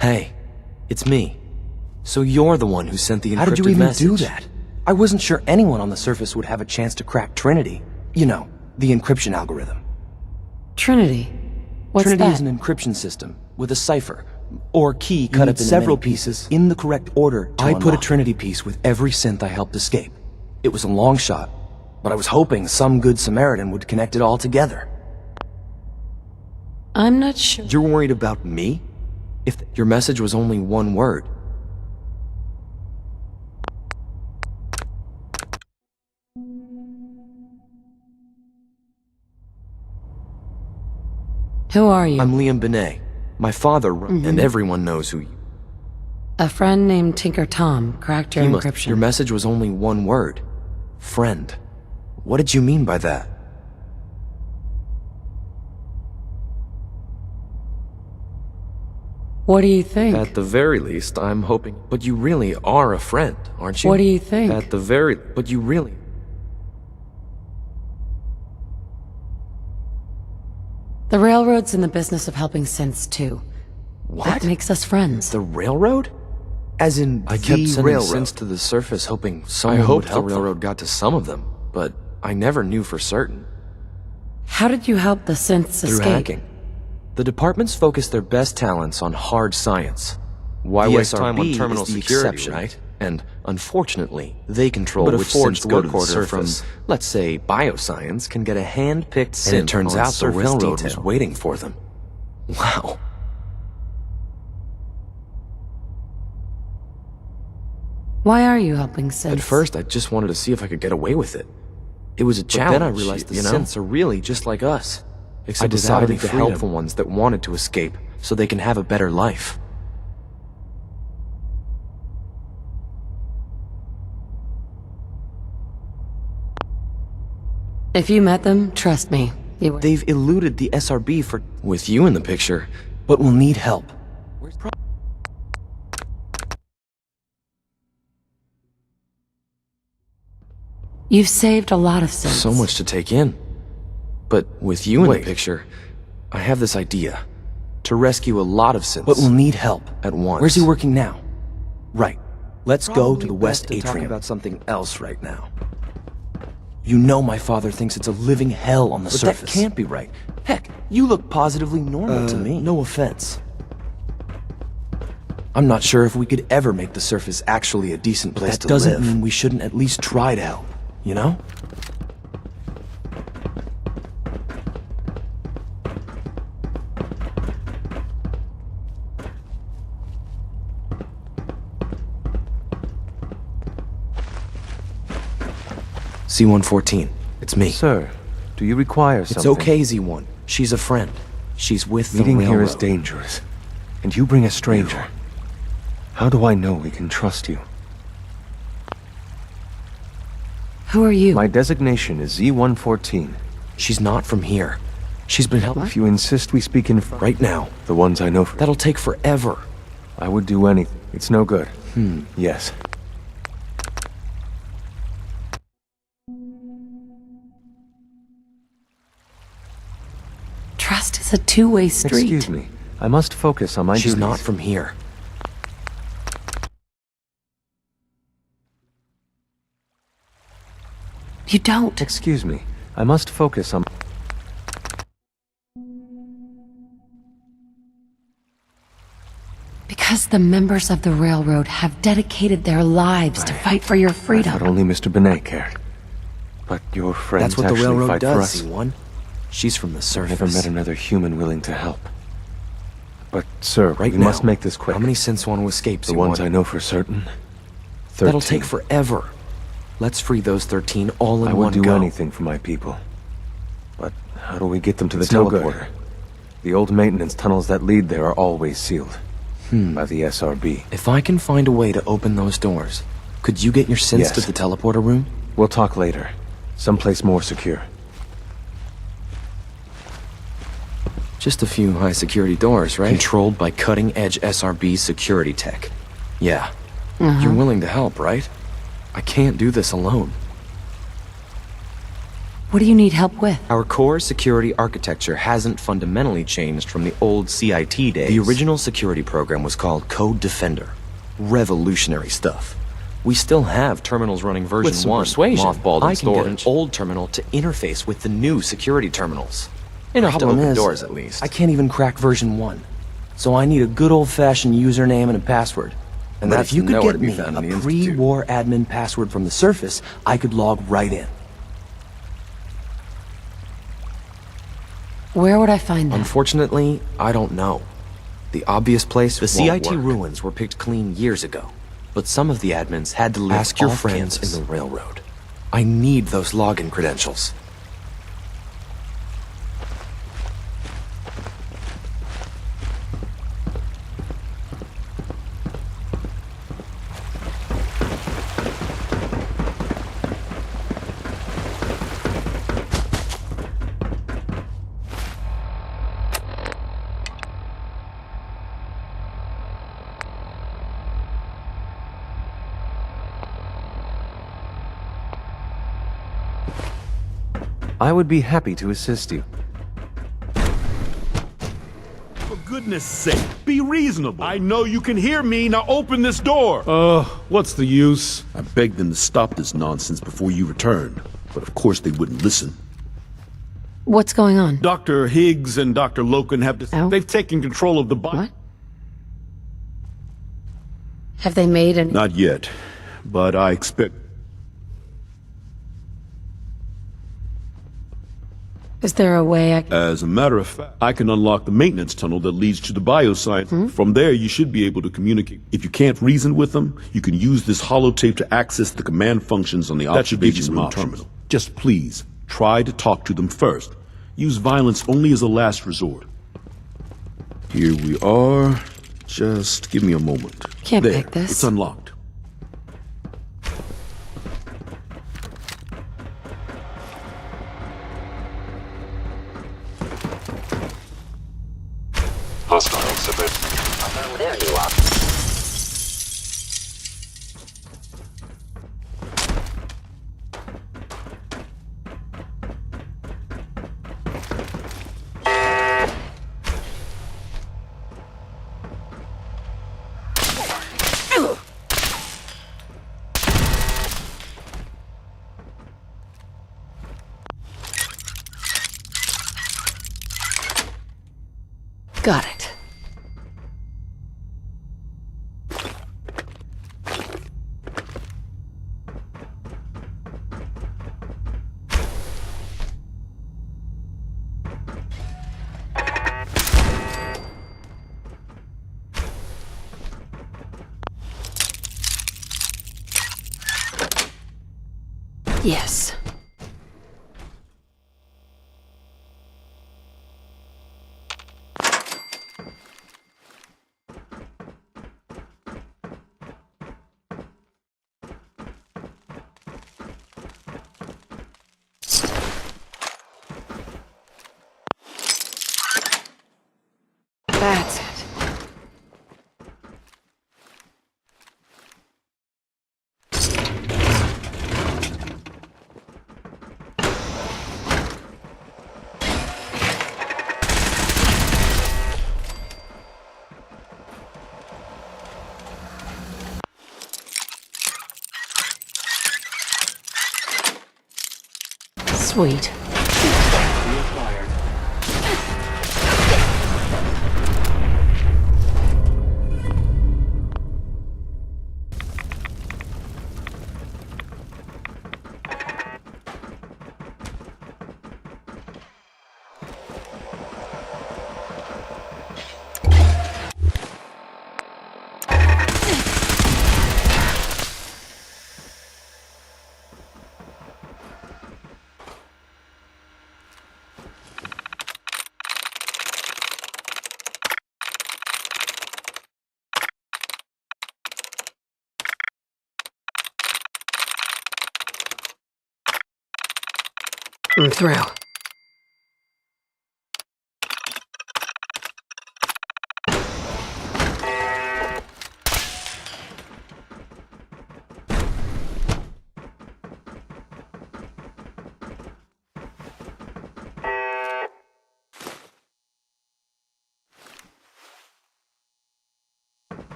Hey, it's me. So you're the one who sent the encrypted message. How did you even do that? I wasn't sure anyone on the surface would have a chance to crack Trinity. You know, the encryption algorithm. Trinity? What's Trinity that? is an encryption system with a cipher, or key cut up into several pieces in the correct order. I put a Trinity piece with every synth I helped escape. It was a long shot, but I was hoping some good Samaritan would connect it all together. I'm not sure. You're worried about me? If your message was only one word. Who are you? I'm Liam Benet. My father, and everyone knows who you. A friend named Tinker Tom cracked your encryption. Your message was only one word. Friend. What did you mean by that? What do you think? At the very least, I'm hoping. But you really are a friend, aren't you? What do you think? At the very... But you really... The railroad's in the business of helping synths, too. What? That makes us friends. The railroad? As in, I kept sending synths to the surface hoping someone would help. The railroad got to some of them, but I never knew for certain. How did you help the synths escape? Through hacking. The departments focus their best talents on hard science. Why waste time on terminal security, right? And unfortunately, they control which synths go to the surface. From, let's say, bioscience can get a hand-picked synth, and it turns out the railroad was waiting for them. Wow. Why are you helping synths? At first, I just wanted to see if I could get away with it. It was a challenge. But then I realized the synths are really just like us. I decided to help the ones that wanted to escape, so they can have a better life. If you met them, trust me, you would. They've eluded the SRB for... with you in the picture, but will need help. You've saved a lot of synths. So much to take in. But with you in the picture, I have this idea. To rescue a lot of synths. But we'll need help at once. Where's he working now? Right. Let's go to the West Atrium. Talk about something else right now. You know my father thinks it's a living hell on the surface. That can't be right. Heck, you look positively normal to me. No offense. I'm not sure if we could ever make the surface actually a decent place to live. That doesn't mean we shouldn't at least try to help, you know? C-114, it's me. Sir, do you require something? It's okay, Z-1. She's a friend. She's with the Meeting railroad. here is dangerous. And you bring a stranger. How do I know we can trust you? Who are you? My designation is Z-114. She's not from here. She's been helping. If you insist we speak in right now. The ones I know for... That'll take forever. I would do anything. It's no good. Yes. Trust is a two-way street. Excuse me. I must focus on my duties. She's not from here. You don't. Excuse me. I must focus on... Because the members of the railroad have dedicated their lives to fight for your freedom. I thought only Mr. Benet cared. But your friends That's what the actually railroad fight does, for us. C1. She's from the surface. I've never met another human willing to help. But, sir, right we now, must make this quick. How many synths want to escape, The C1? ones I know for certain. 13. That'll take forever. Let's free those 13 all in one go. I would do anything for my people. But how do we get them to the teleporter? The old maintenance tunnels that lead there are always sealed. By the SRB. If I can find a way to open those doors, could you get your synths to the teleporter room? We'll talk later. Someplace more secure. Just a few high-security doors, right? Controlled by cutting-edge SRB security tech. Yeah. You're willing to help, right? I can't do this alone. What do you need help with? Our core security architecture hasn't fundamentally changed from the old CIT days. The original security program was called Code Defender. Revolutionary stuff. We still have terminals running version 1, mothballed in storage. I can get an old terminal to interface with the new security terminals. Enough to open doors, at least. I can't even crack version 1. So I need a good old-fashioned username and a password. And if you could get me a pre-war admin password from the surface, I could log right in. Where would I find that? Unfortunately, I don't know. The obvious place won't work. The CIT ruins were picked clean years ago, but some of the admins had to live Ask your friends in the railroad. I need those login credentials. I would be happy to assist you. For goodness sake, be reasonable. I know you can hear me. Now open this door. What's the use? I begged them to stop this nonsense before you returned. But of course they wouldn't listen. What's going on? Dr. Higgs and Dr. Loken have they've taken control of the body. What? Have they made any... Not yet, but I expect... Is there a way I can... As a matter of fact, I can unlock the maintenance tunnel that leads to the bioscience. From there, you should be able to communicate. If you can't reason with them, you can use this holotape to access the command functions on the observation room terminal. Just please, try to talk to them first. Use violence only as a last resort. Here we are. Just give me a moment. Can't there, pick this. It's unlocked. Hostile exhibit. There you are. Yes. That's it. Sweet. I'm through.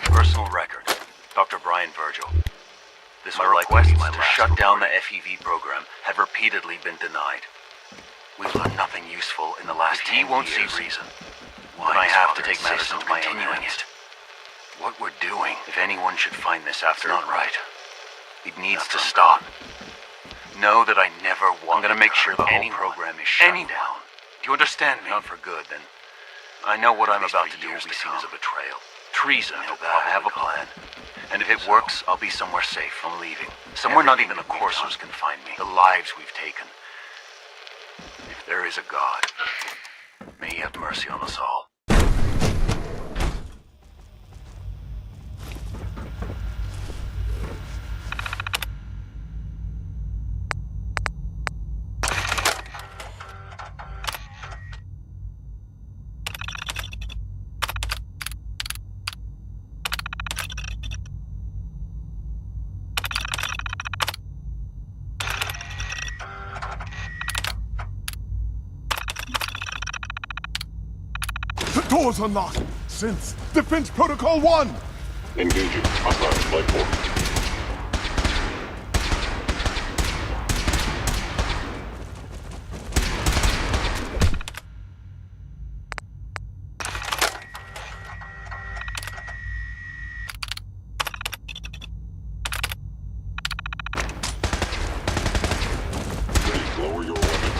Personal record. Dr. Brian Virgil. This request to shut down the FEV program had repeatedly been denied. We've learned nothing useful in the last 10 years. He won't see reason. Why I have to take matters into my own hands. What we're doing, if anyone should find this after, it's not right. It needs to stop. Know that I never want. I'm gonna make sure the whole program is shut down. Do you understand me? Not for good, then. I know what I'm about to do will be seen as a betrayal. Treason, I have a plan. And if it works, I'll be somewhere safe. I'm leaving. Somewhere not even the coursers can find me. The lives we've taken. If there is a God, may he have mercy on us all. Doors unlocked. Since Defense Protocol 1. Engaging hostile flight force. Lower your weapon.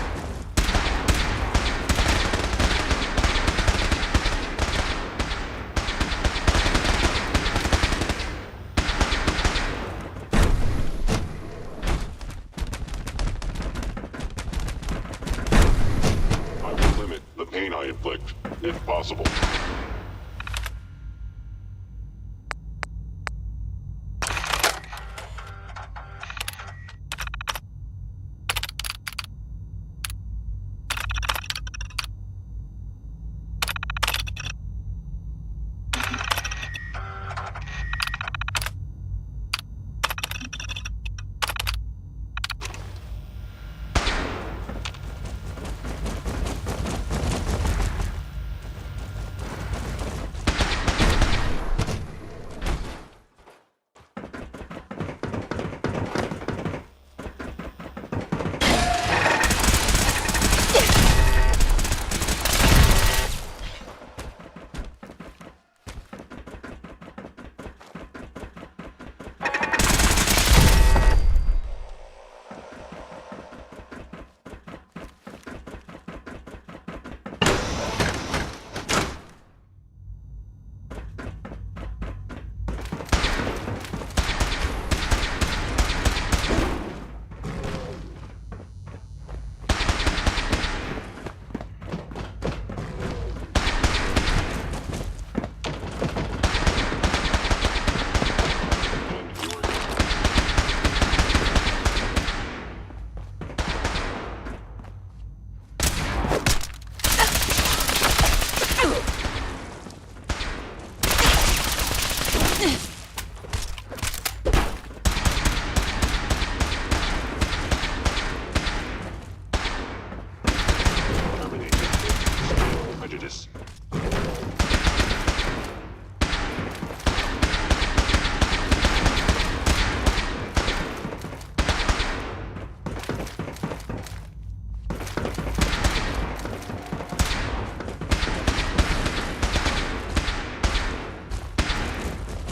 Prejudice.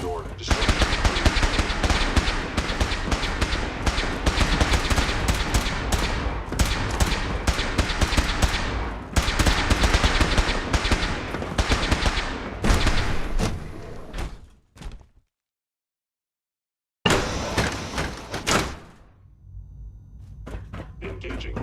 Door destruction. Engaging.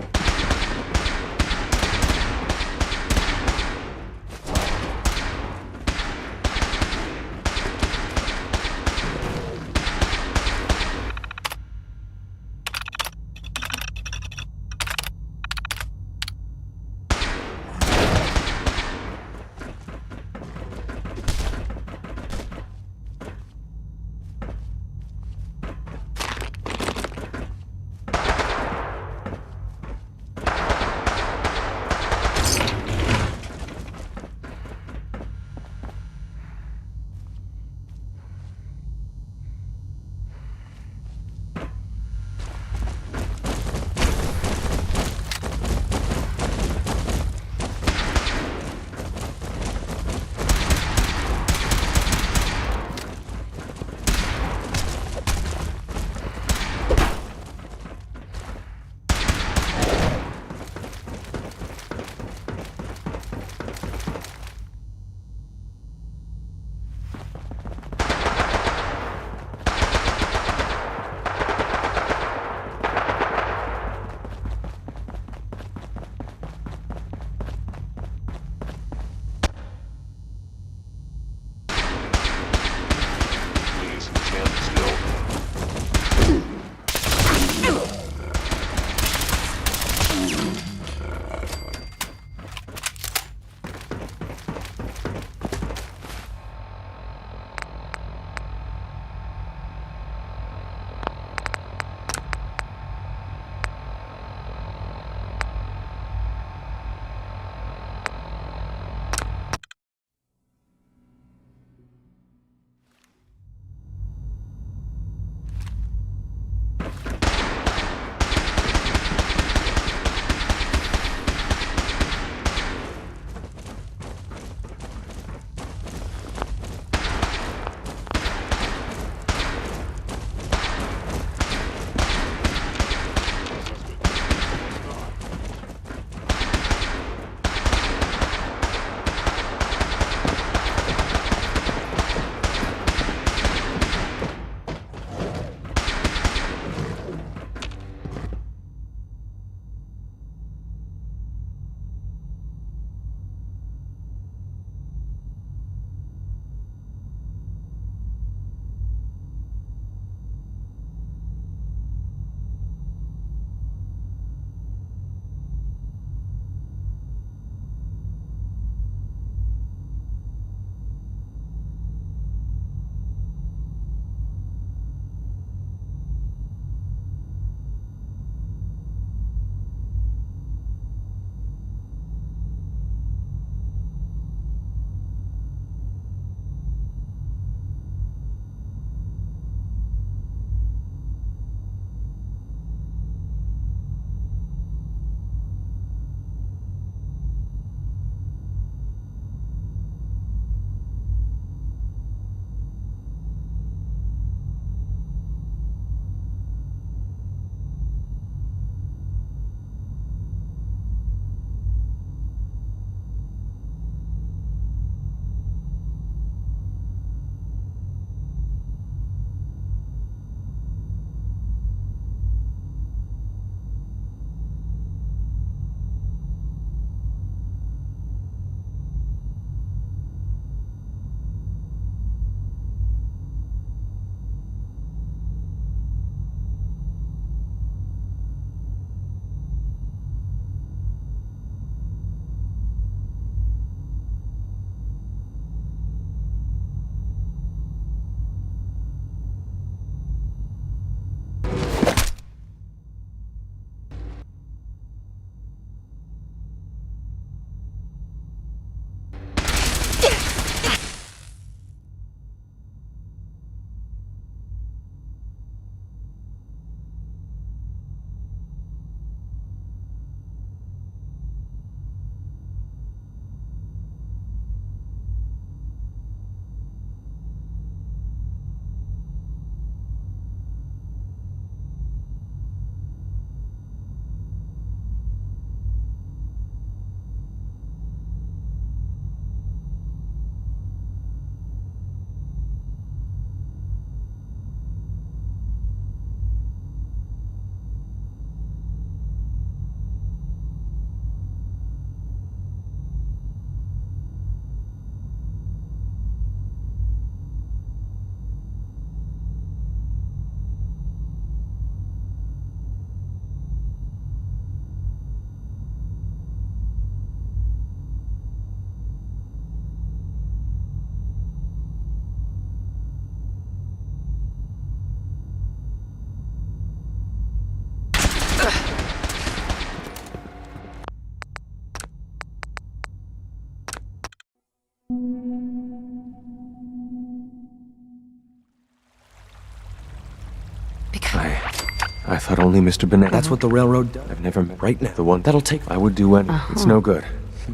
I thought only Mr. Benet. That's what the railroad does. I've never met right now. the one That'll take. I would do any. It's no good.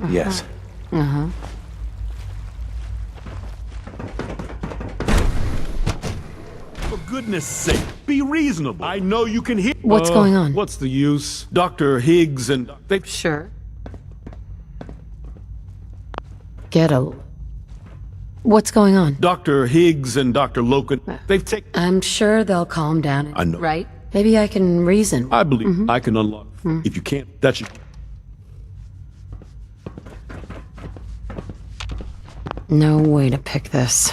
Yes. For goodness sake, be reasonable. I know you can hear. What's going on? What's the use? Dr. Higgs and they. Sure. What's going on? Dr. Higgs and Dr. Loken, they've taken. I'm sure they'll calm down. I know. Right? Maybe I can reason. I believe I can unlock. If you can't, that should. No way to pick this.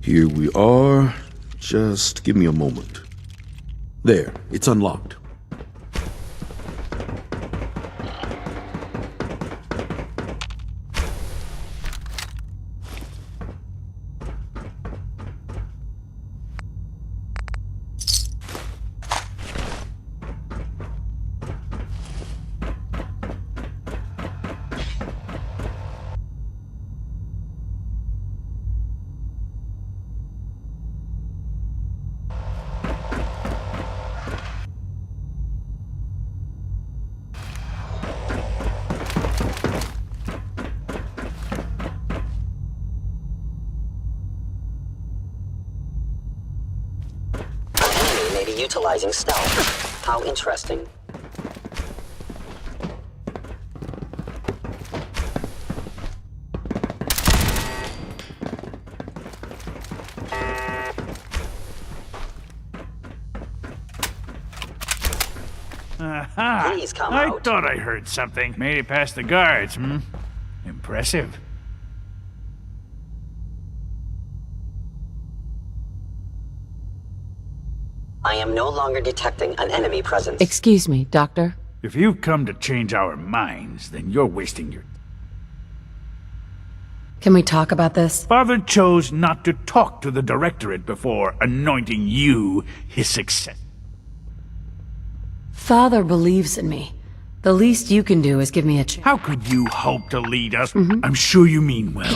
Here we are. Just give me a moment. There, it's unlocked. Utilizing stealth. How interesting. Aha! Please come I out. thought I heard something. Made it past the guards, Impressive. I am no longer detecting an enemy presence. Excuse me, Doctor. If you've come to change our minds, then you're wasting your... Can we talk about this? Father chose not to talk to the Directorate before anointing you his successor. Father believes in me. The least you can do is give me a chance. How could you hope to lead us? I'm sure you mean well.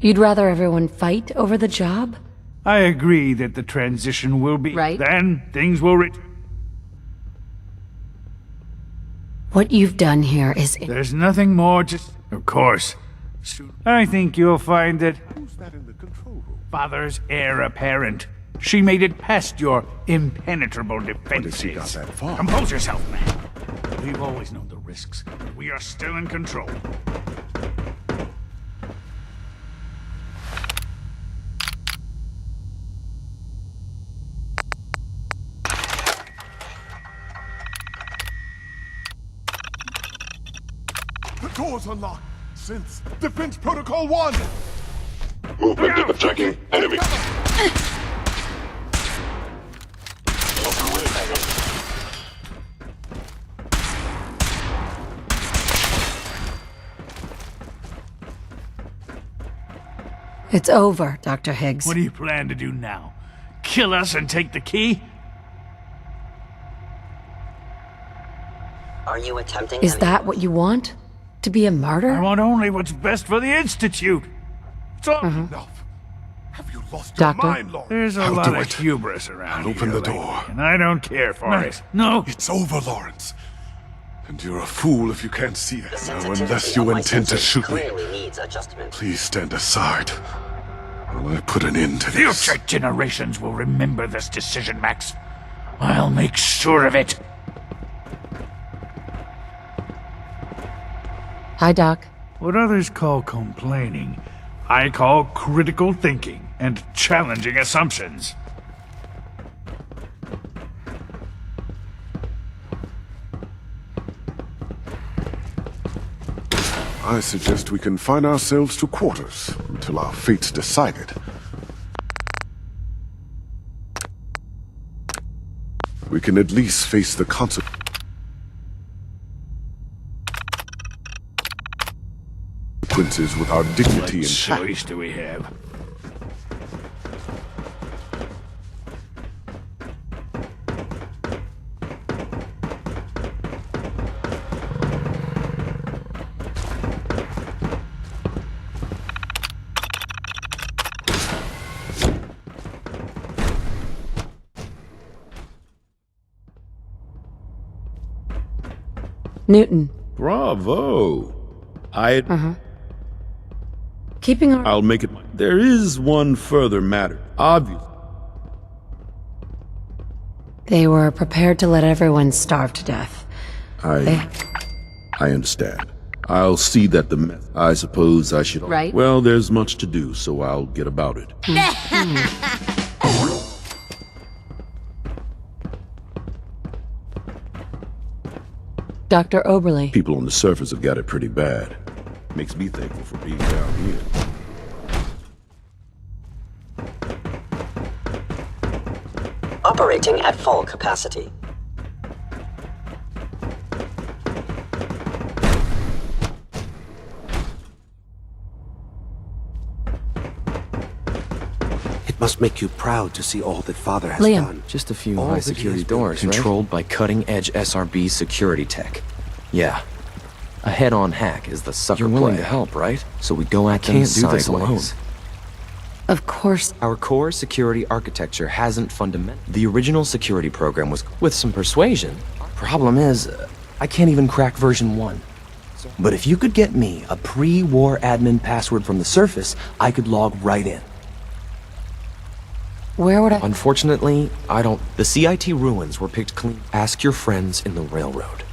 You'd rather everyone fight over the job? I agree that the transition will be... Right. Then things will What you've done here is... There's nothing more to... Of course. I think you'll find that... Who's that in the control room? Father's heir apparent. She made it past your impenetrable defenses. What if she got that far? Compose yourself, man. We've always known the risks, but we are still in control. The door's unlocked. Since Defense Protocol 1! Movement detecting enemy. It's over, Dr. Higgs. What do you plan to do now? Kill us and take the key? Are you attempting? Is that what you want? To be a martyr? I want only what's best for the Institute. It's all enough. Have you lost your mind, Lawrence? There's a lot of hubris around I'll open here the door. lately, and I don't care for it. No. It's over, Lawrence. And you're a fool if you can't see that. Now, unless you intend to shoot me, please stand aside while I put an end to this. Future generations will remember this decision, Max. I'll make sure of it. Hi, Doc. What others call complaining, I call critical thinking and challenging assumptions. I suggest we confine ourselves to quarters until our fate's decided. We can at least face the consequences. With our dignity What intact. choice do we have? Newton. Bravo. Keeping our... I'll make it. There is one further matter. Obviously. They were prepared to let everyone starve to death. I understand. I'll see that I suppose I should... Right. Well, there's much to do, so I'll get about it. Dr. Oberly. People on the surface have got it pretty bad. Makes me thankful for being down here. Operating at full capacity. It must make you proud to see all that Father has Liam. done. Just a few All high that he security has been doors, controlled by cutting-edge SRB security tech. Yeah. A head-on hack is the sucker play. You're willing to help, right? So we go at them Can't do this sideways. alone. Of course. Our core security architecture hasn't fundamental. The original security program was with some persuasion. Problem is, I can't even crack version 1. But if you could get me a pre-war admin password from the surface, I could log right in. Where would I... Unfortunately, I don't... The CIT ruins were picked clean. Ask your friends in the railroad.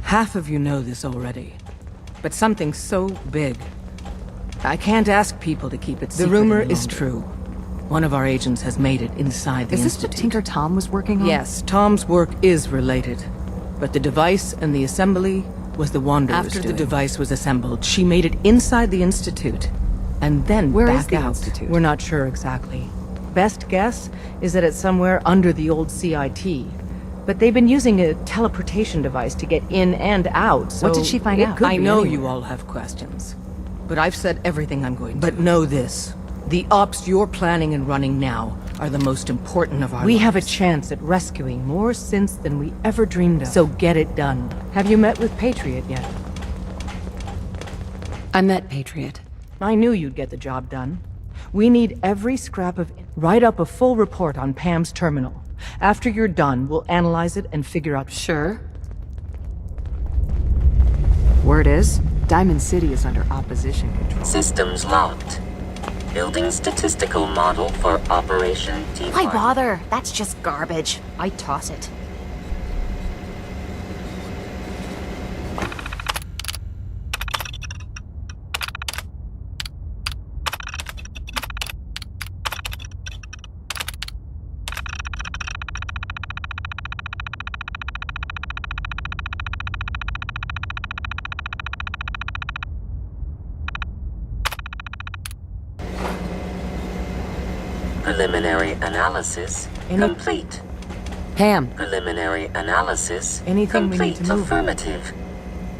Half of you know this already, but something so big, I can't ask people to keep it secret. The rumor is true. One of our agents has made it inside the Is this what Tinker Tom was working on? Yes, Tom's work is related, but the device and the assembly was the Wanderer's After the device was assembled, she made it inside the Institute, and then Where back is the out. Institute? We're not sure exactly. Best guess is that it's somewhere under the old CIT. But they've been using a teleportation device to get in and out, so... What did she find out? I know you all have questions, but I've said everything I'm going to. But know this. The ops you're planning and running now are the most important of our lives. We have a chance at rescuing more synths than we ever dreamed of. So get it done. Have you met with Patriot yet? I met Patriot. I knew you'd get the job done. We need every scrap of... Write up a full report on Pam's terminal. After you're done, we'll analyze it and figure out... Sure. Word is, Diamond City is under opposition control. Systems locked. Building statistical model for Operation T. Why bother? That's just garbage. I toss it. Preliminary analysis complete. Pam. Preliminary analysis Anything complete. We need to move. Affirmative.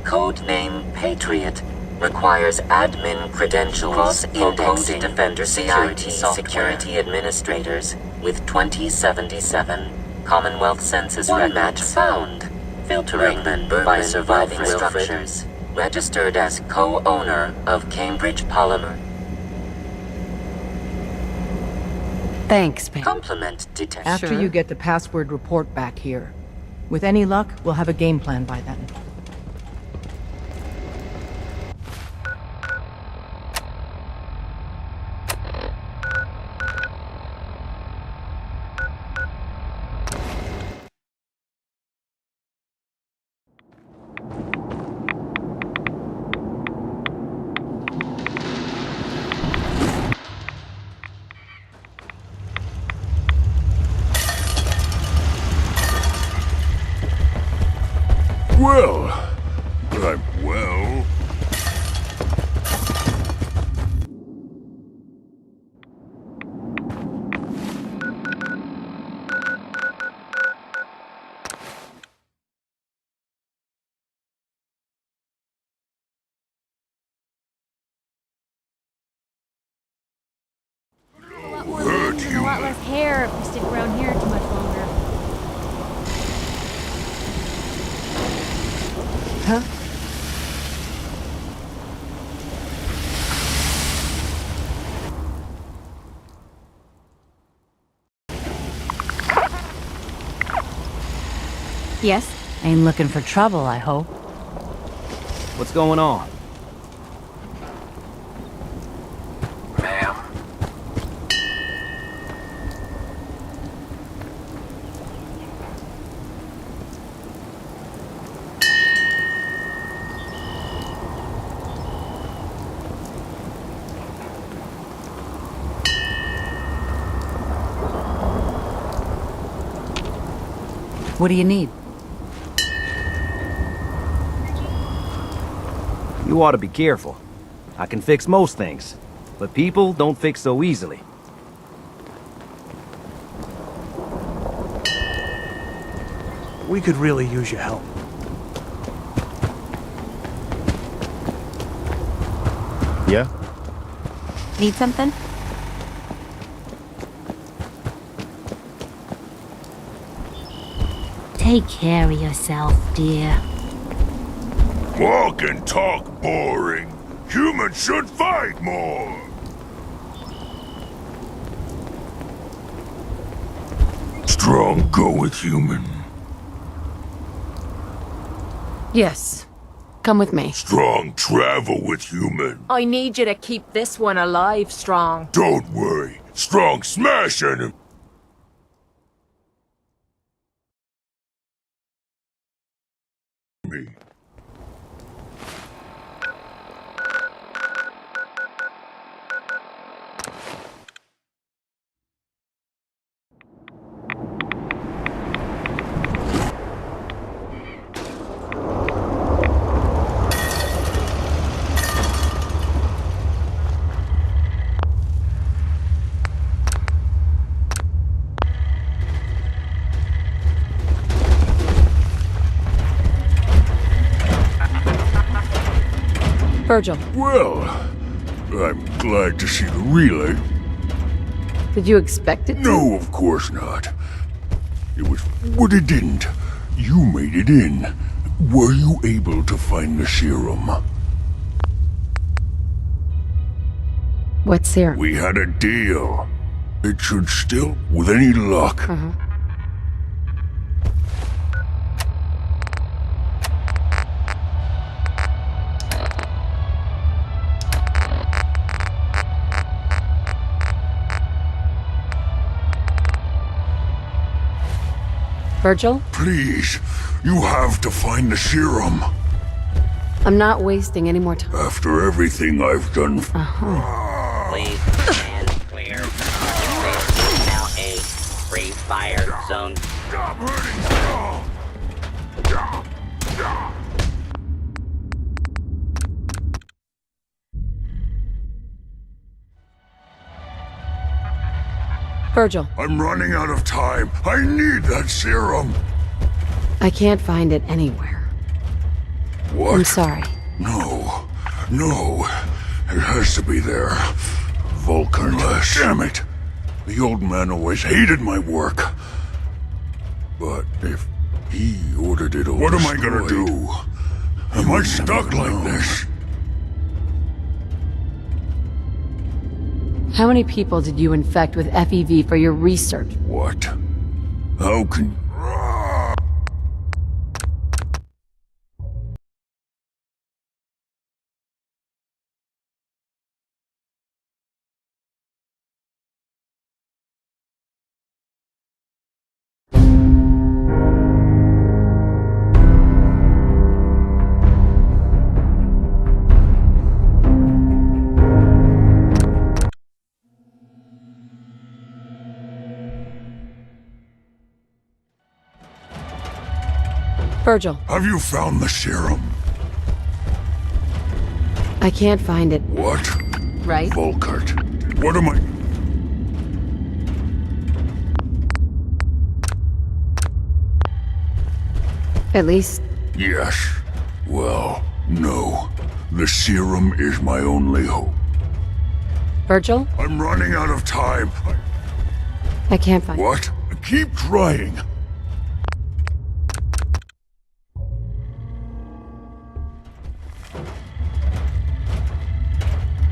Codename Patriot requires admin credentials. Cross-indexing Defender security administrators with 2077 Commonwealth Census record. Match found. Filtering by surviving structures. Registered as co-owner of Cambridge Polymer. Thanks, Pam. Complement detected. After you get the password report back here. With any luck, we'll have a game plan by then. Well, I'm well. Huh? Yes? Ain't looking for trouble, I hope. What's going on? Ma'am. What do you need? You ought to be careful. I can fix most things, but people don't fix so easily. We could really use your help. Yeah? Need something? Take care of yourself, dear. Walk and talk boring. Humans should fight more. Strong go with human. Yes. Come with me. Strong travel with human. I need you to keep this one alive, Strong. Don't worry. Strong smash enemy. Virgil. Well, I'm glad to see the relay. Did you expect it to? No, of course not. It was what it didn't. You made it in. Were you able to find the serum? What serum? We had a deal. It should still, with any luck. Virgil? Please, you have to find the serum. I'm not wasting any more time. After everything I've done. Please stand clear. This is now a free fire zone. Stop hurting Strong! Virgil. I'm running out of time. I need that serum. I can't find it anywhere. What? I'm sorry. No. No. It has to be there. Vulcan. Damn it. The old man always hated my work. But if he ordered it all what am I gonna do? Am I stuck like this? How many people did you infect with FEV for your research? What? How can... Virgil. Have you found the serum? I can't find it. What? Right? Volkart. What am I... At least... Yes. Well, no. The serum is my only hope. Virgil? I'm running out of time. I can't find it. What? Keep trying.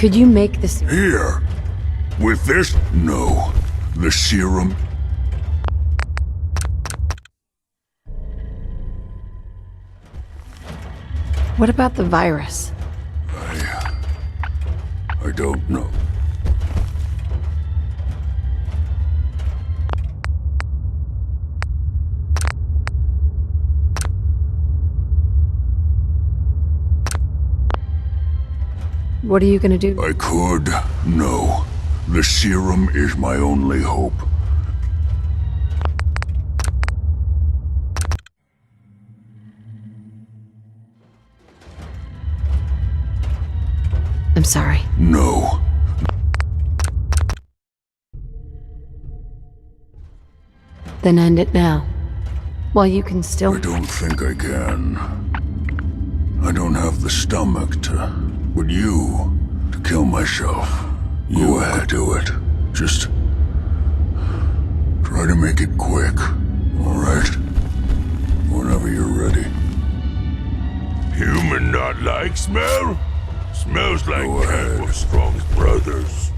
Could you make this... Here. With this? No. The serum. What about the virus? I don't know. What are you gonna do? I could. No. The serum is my only hope. I'm sorry. No. Then end it now. While you can still... I don't think I can. I don't have the stomach to... Would you... to kill myself. Go ahead, do it. Just... try to make it quick. Alright? Whenever you're ready. Human not like smell? Smells like half of Strong's brothers.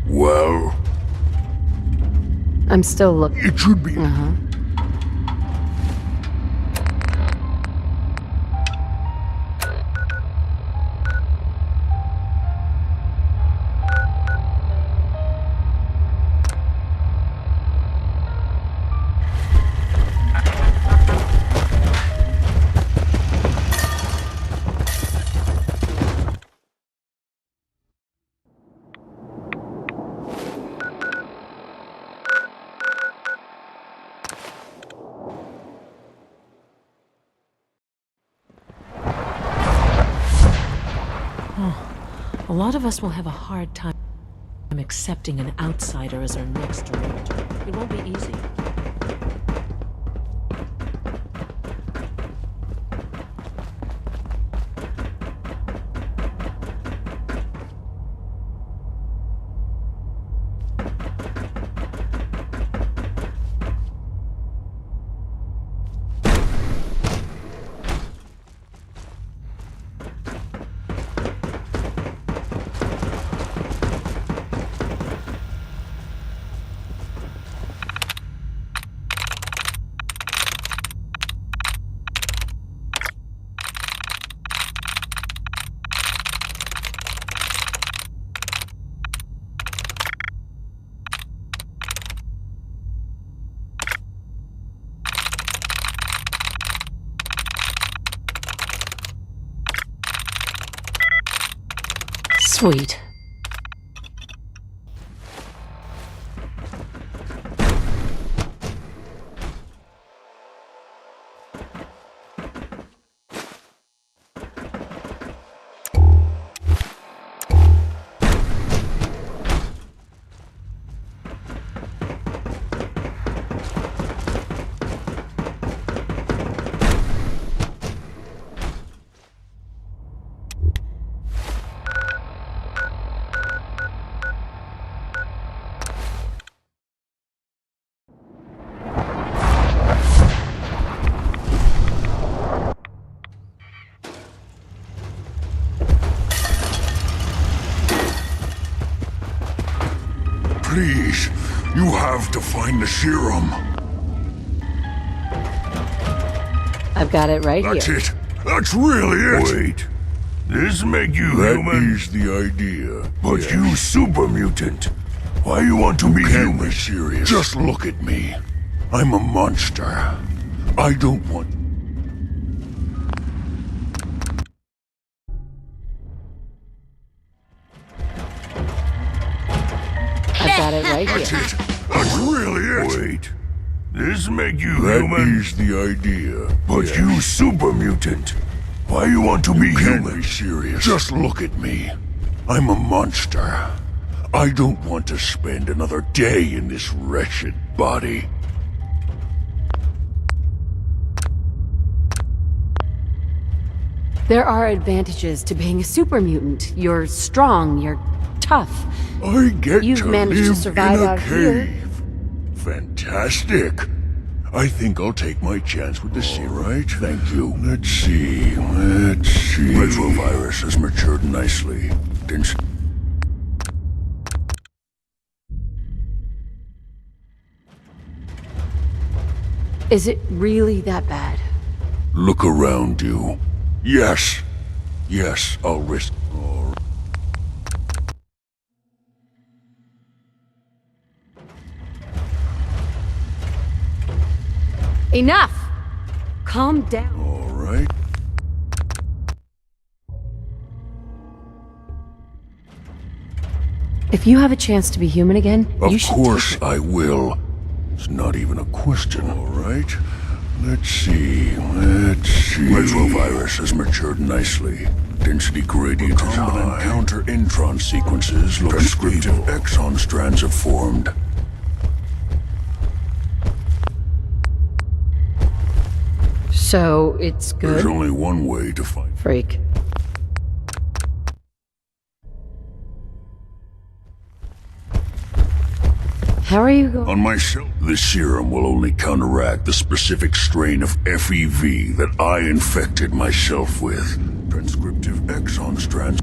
Well... I'm still looking. It should be... A lot of us will have a hard time accepting an outsider as our next director. It won't be easy. Sweet. Please, you have to find the serum. I've got it right That's here. it. That's really it. Wait. This make you That human? is the idea. But Yes. you super mutant. Why you want to be Can't human? be serious. Just look at me. I'm a monster. I don't want... right That's here. it. That's really it. Wait. This make you That human? is the idea. But Yes. you super mutant. Why you want to be Can't human? be serious. Just look at me. I'm a monster. I don't want to spend another day in this wretched body. There are advantages to being a super mutant. You're strong, you're tough. I get You've to managed to live survive in a out cave. here. Fantastic. I think I'll take my chance with the serum. Right, thank you. Let's see. Retrovirus has matured nicely. Is it really that bad? Look around you. Yes. Yes, I'll risk. Enough! Calm down. All right. If you have a chance to be human again, you Of should course take it. I will. It's not even a question. All right. Let's see. Retrovirus has matured nicely. Density gradient is high. Counter intron sequences look descriptive exon strands have formed. So, it's good? There's only one way to find. Freak. How are you going? On myself, this serum will only counteract the specific strain of FEV that I infected myself with. Transcriptive exon strands.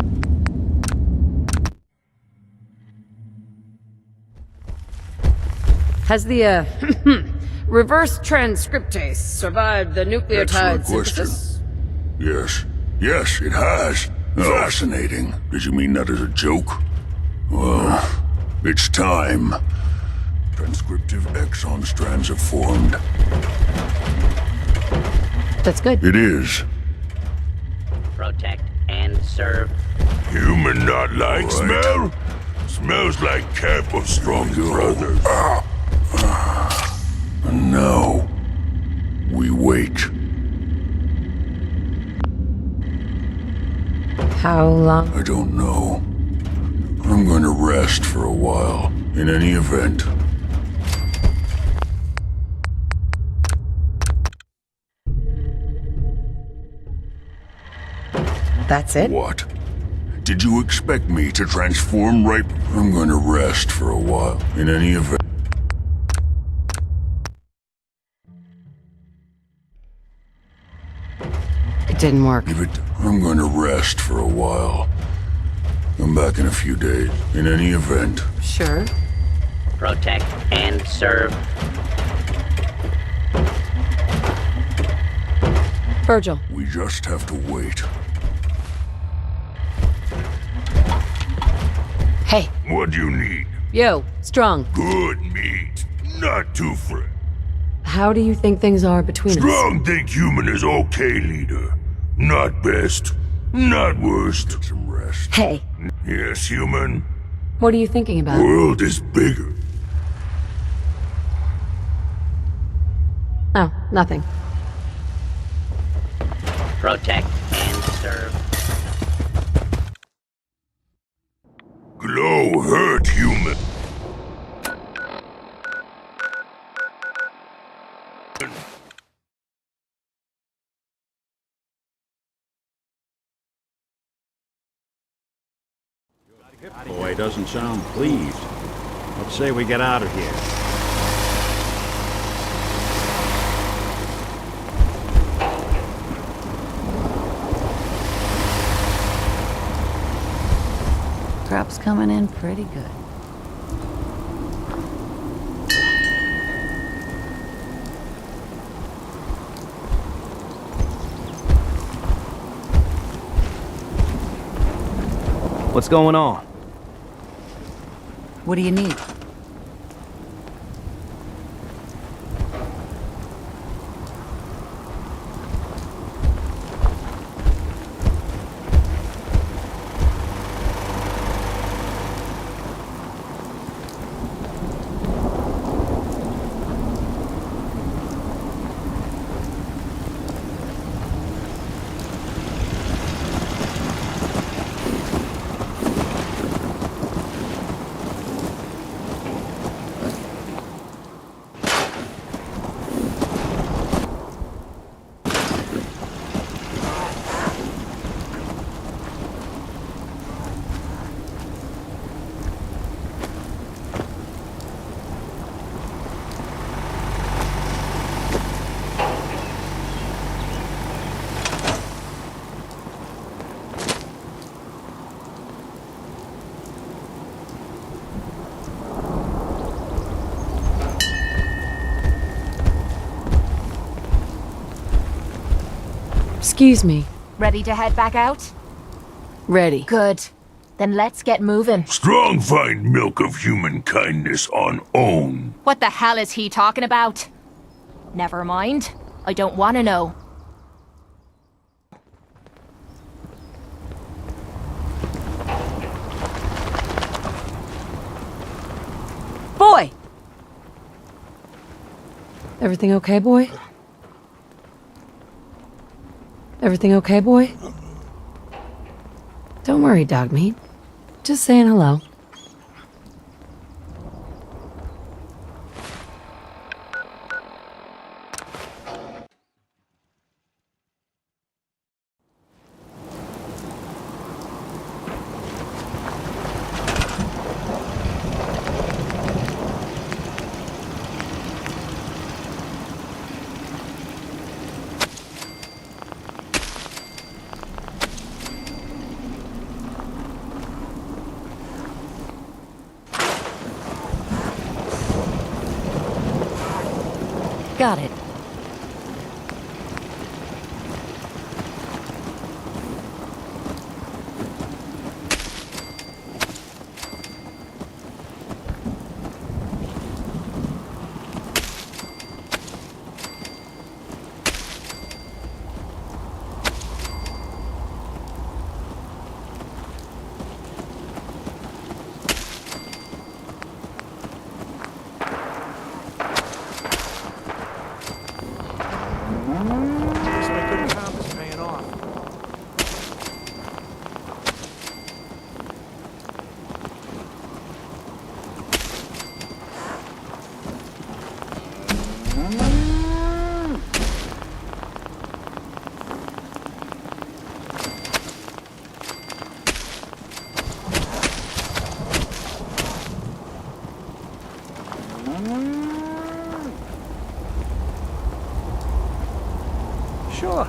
Has the, reverse transcriptase survived the nucleotide Excellent question. synthesis? Yes. Yes, it has. Fascinating. Did you mean that as a joke? Well, it's time. Transcriptive exon strands have formed. That's good. It is. Protect and serve. Human not like smell? Smells like camp of strong brothers. And now, we wait. How long? I don't know. I'm going to rest for a while. In any event. That's it? What? Did you expect me to transform right? I'm going to rest for a while. In any event. It didn't work. I'm going to rest for a while. Come back in a few days. In any event. Sure. Protect and serve. Virgil. We just have to wait. Hey. What do you need? Yo, strong. Good meat. Not too fresh. How do you think things are between us? Strong think human is okay, leader. Not best. Not worst. Some rest. Hey. Yes, human. What are you thinking about? World is bigger. Oh, nothing. Protect and serve. Glow hurt, human. Boy doesn't sound pleased. Let's say we get out of here. Crop's coming in pretty good. What's going on? What do you need? Excuse me. Ready to head back out? Ready. Good. Then let's get moving. Strong find milk of human kindness on own. What the hell is he talking about? Never mind. I don't want to know. Boy! Everything okay, boy? Everything okay, boy? Don't worry, dog meat. Just saying hello. Got it. Looks like good comp is paying off. Sure.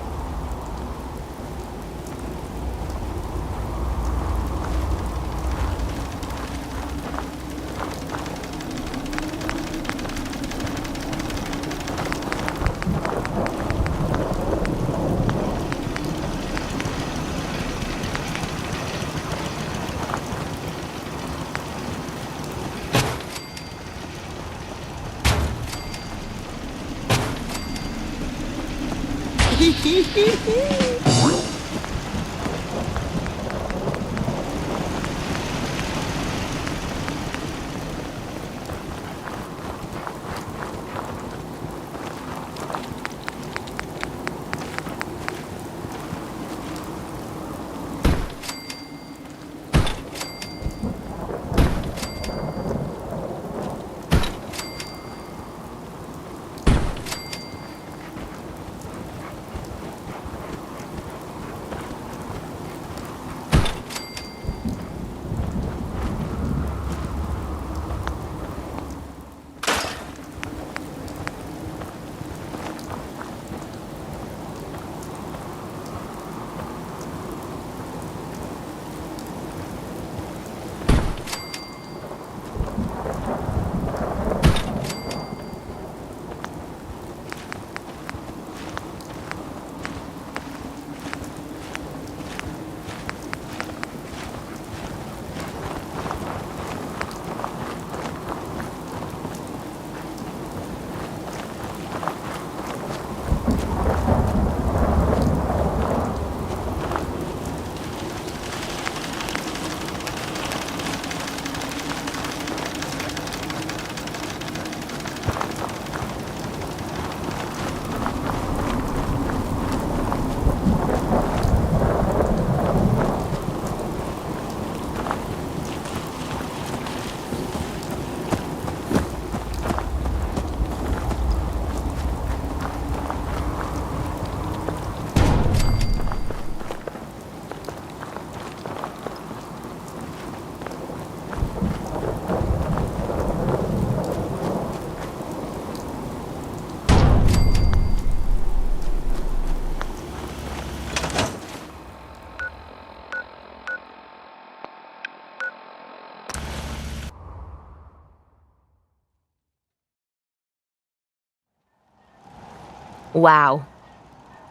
Wow.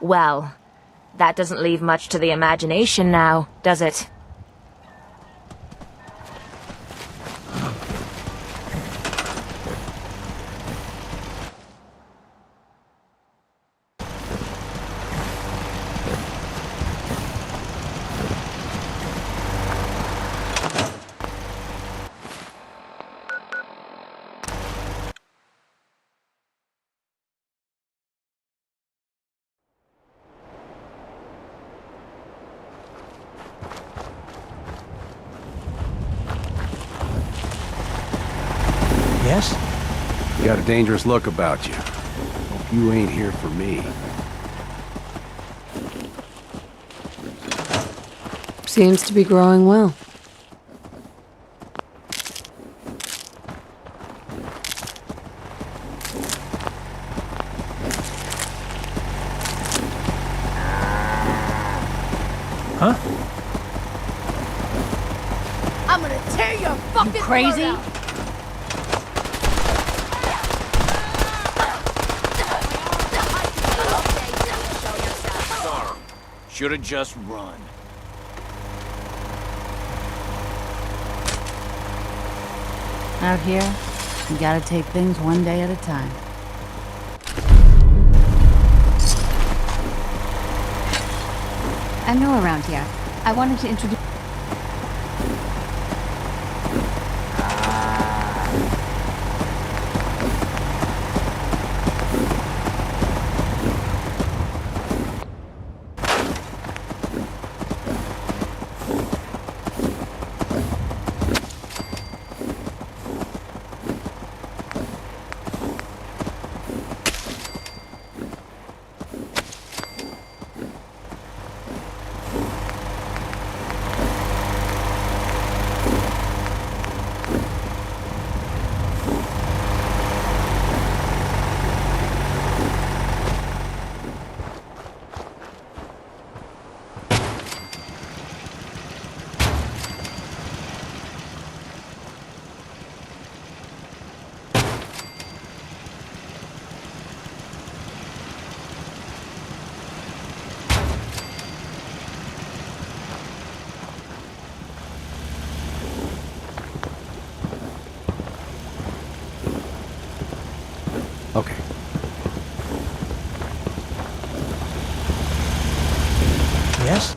Well, That doesn't leave much to the imagination now, does it? Yes? You got a dangerous look about you. Hope you ain't here for me. Seems to be growing well. Huh? I'm gonna tear your fucking You crazy? throat out. Should've just run. Out here, you gotta take things one day at a time. I'm new around here. I wanted to introduce... Okay. Yes?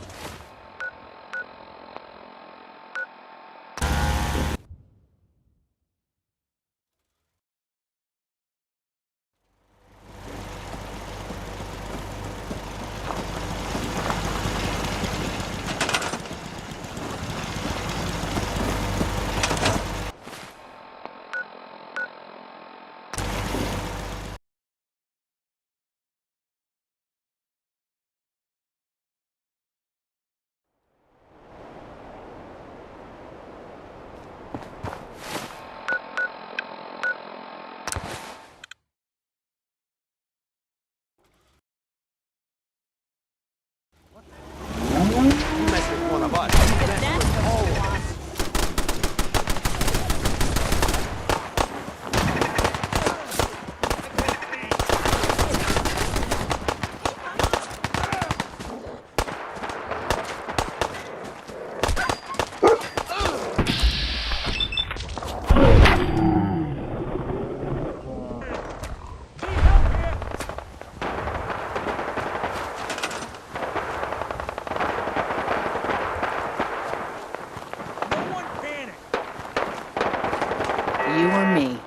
You or me.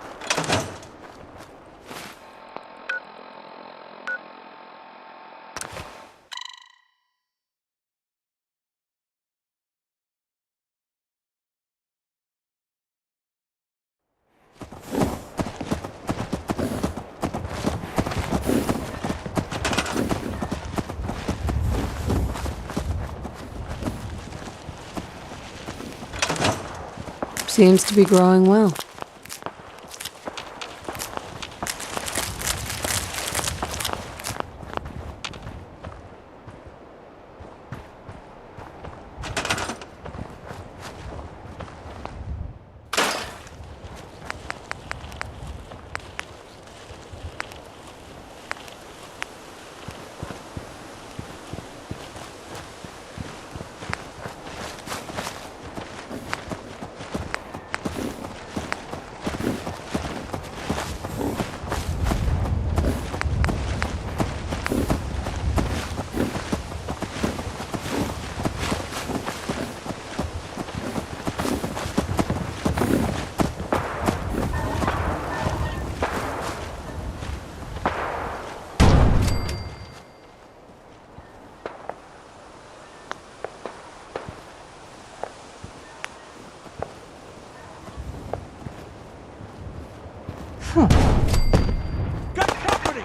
Seems to be growing well. Got company!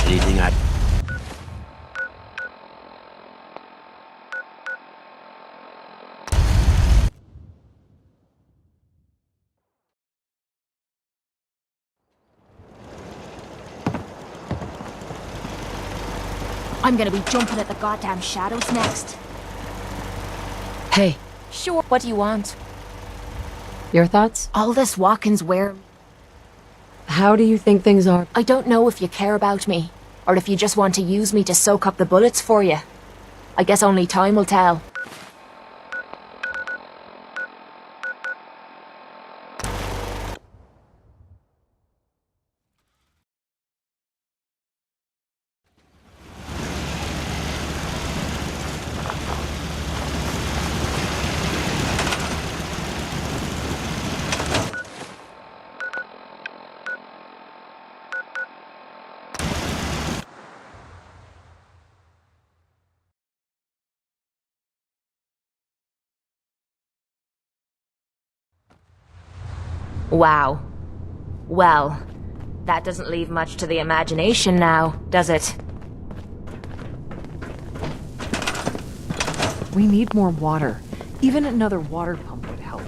Anything I... I'm gonna be jumping at the goddamn shadows next. Hey, Sure, what do you want? your thoughts? All this walking's wearing. How do you think things are? I don't know if you care about me, or if you just want to use me to soak up the bullets for you. I guess only time will tell. Wow. Well, that doesn't leave much to the imagination now, does it? We need more water. Even another water pump would help.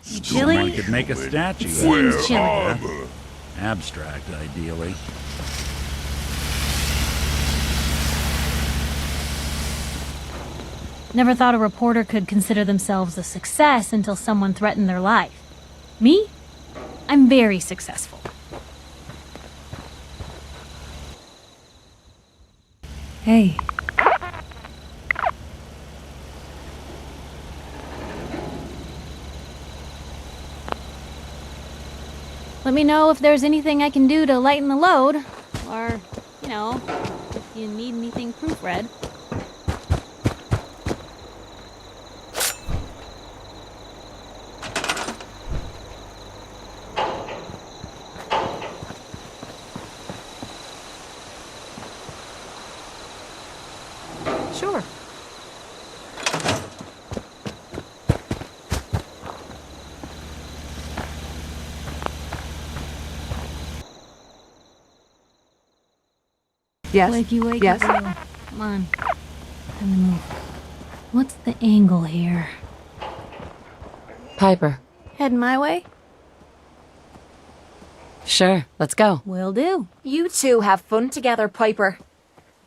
Someone could make a statue. Where armor? Abstract, ideally. Never thought a reporter could consider themselves a success until someone threatened their life. Me? I'm very successful. Hey. Let me know if there's anything I can do to lighten the load. Or, you know, if you need anything proofread. Sure. Yes. Wakey, Yes. Bill. Come on. Time to move. What's the angle here? Piper. Heading my way? Sure, let's go. Will do. You two have fun together, Piper.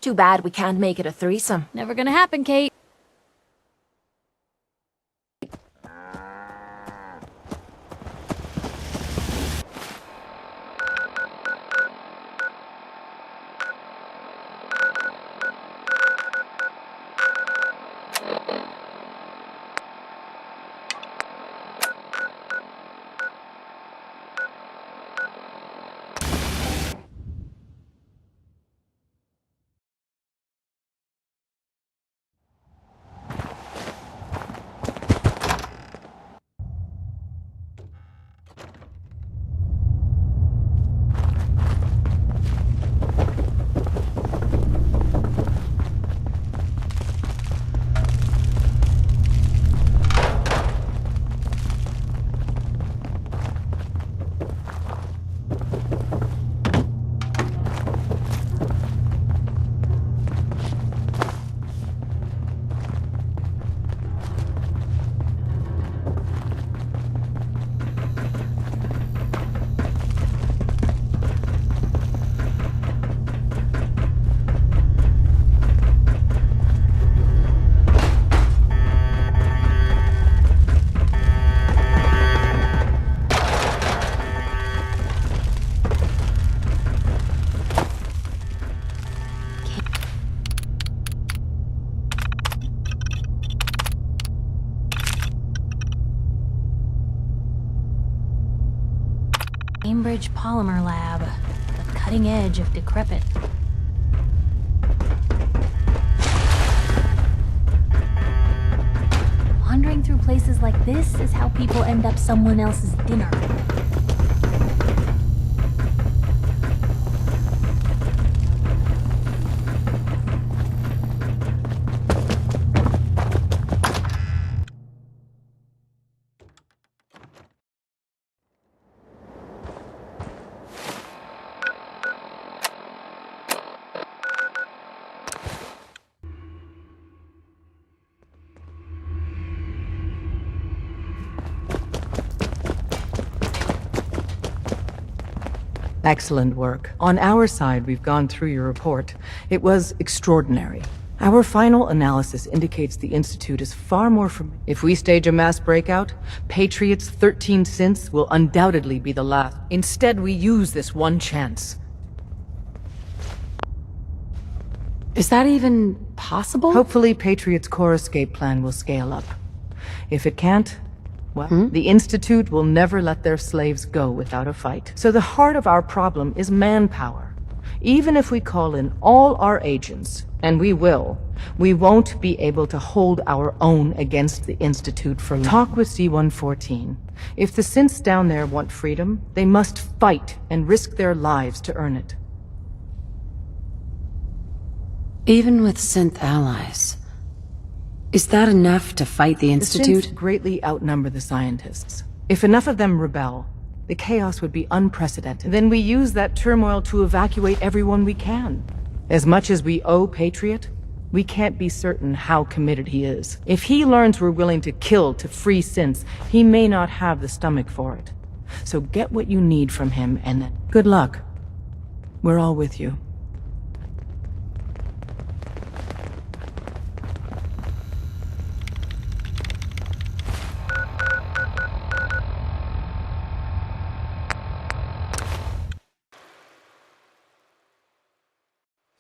Too bad we can't make it a threesome. Never gonna happen, Kate. Cambridge Polymer Lab. The cutting edge of decrepit. Wandering through places like this is how people end up someone else's dinner. Excellent work. On our side, we've gone through your report. It was extraordinary. Our final analysis indicates the Institute is far more from... If we stage a mass breakout, Patriot's 13 synths will undoubtedly be the last. Instead, we use this one chance. Is that even possible? Hopefully, Patriot's core escape plan will scale up. If it can't, well, the Institute will never let their slaves go without a fight. So the heart of our problem is manpower. Even if we call in all our agents, and we will, we won't be able to hold our own against the Institute for long. Talk with C-114. If the synths down there want freedom, they must fight and risk their lives to earn it. Even with synth allies, is that enough to fight the Institute? The synths greatly outnumber the scientists. If enough of them rebel, the chaos would be unprecedented. Then we use that turmoil to evacuate everyone we can. As much as we owe Patriot, we can't be certain how committed he is. If he learns we're willing to kill to free synths, he may not have the stomach for it. So get what you need from him and then good luck. We're all with you.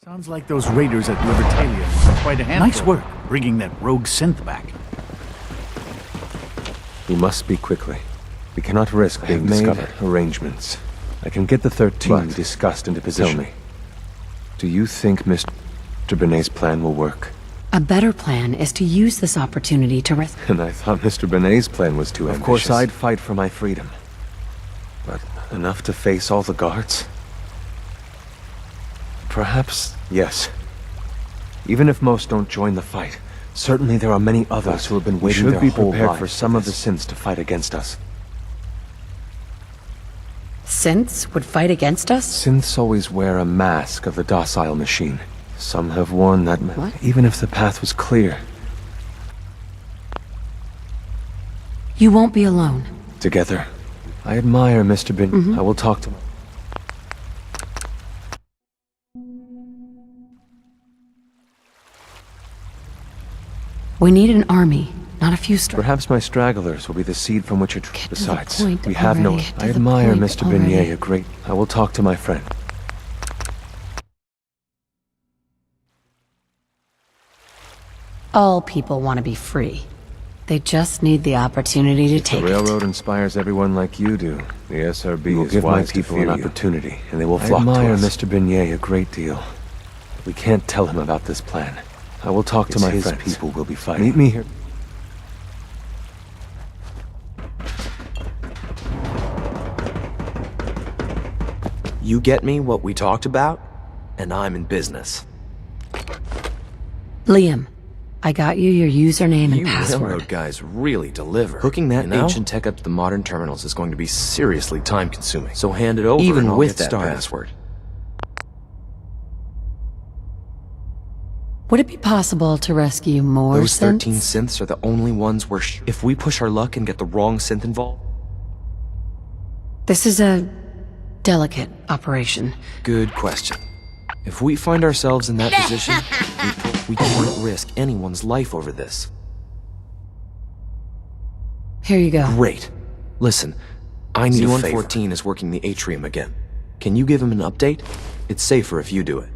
Sounds like those raiders at Libertalia were quite a handful. Nice work bringing that rogue synth back. We must speak quickly. We cannot risk being discovered. Arrangements. I can get the 13 discussed into position. Tell me, do you think Mr. Benet's plan will work? A better plan is to use this opportunity to rescue. And I thought Mr. Benet's plan was too ambitious. Of course, I'd fight for my freedom. But enough to face all the guards? Perhaps, yes. Even if most don't join the fight, certainly there are many others who have been waiting their whole lives. We should be prepared for some of the synths to fight against us. Synths would fight against us? Synths always wear a mask of the docile machine. Some have worn that mask, even if the path was clear. You won't be alone. Together. I admire Mr. Bin. I will talk to him. We need an army, not a few Perhaps my stragglers will be the seed from which it... Besides, we have no... I admire Mr. Beignet a great... I will talk to my friend. All people want to be free. They just need the opportunity to take it. The railroad inspires everyone like you do. The SRB will give my people an opportunity, and they will flock to us. I admire Mr. Beignet a great deal. We can't tell him about this plan. I will talk to my friends. People will be fighting. Meet me here. You get me what we talked about, and I'm in business. Liam, I got you your username and password. You railroad guys really deliver. Hooking that ancient tech up to the modern terminals is going to be seriously time-consuming. So hand it over even with that password. Would it be possible to rescue more Those synths? 13 synths are the only ones we're if we push our luck and get the wrong synth involved? This is a delicate operation. Good question. If we find ourselves in that position, we can't risk anyone's life over this. Here you go. Great. Listen, I need a favor. C-114 is working the atrium again. Can you give him an update? It's safer if you do it.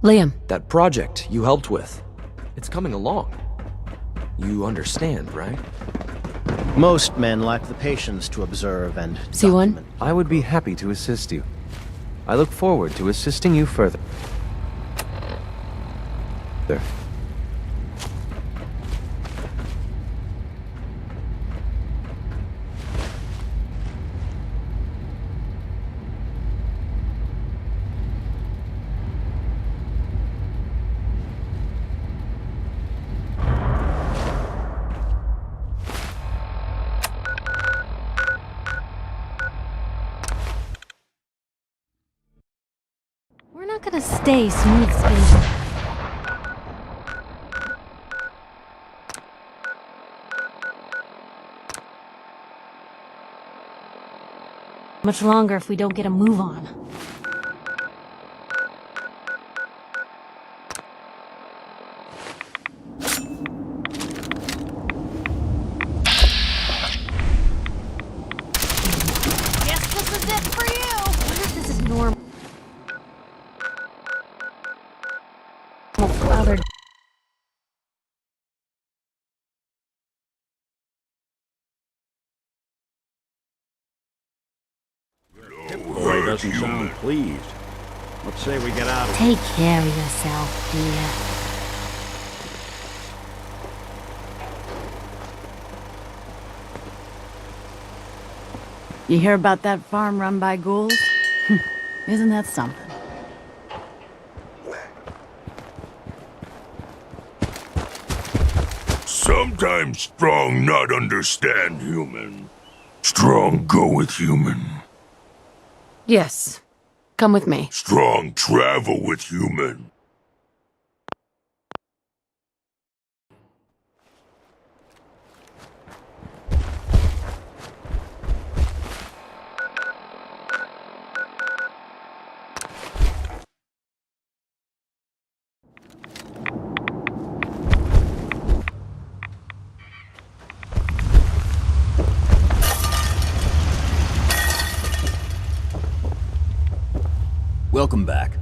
Liam. That project you helped with, it's coming along. You understand, right? Most men lack the patience to observe and C1? I would be happy to assist you. I look forward to assisting you further. There. We're not gonna stay smooth sailing. Much longer if we don't get a move on. Guess this is it for you. I wonder if this is normal. Father. Boy doesn't sound pleased. Let's say we get out of Take care of yourself, dear. You hear about that farm run by ghouls? Isn't that something? Sometimes strong not understand human. Strong go with human. Yes. Come with me. Strong travel with human. Welcome back.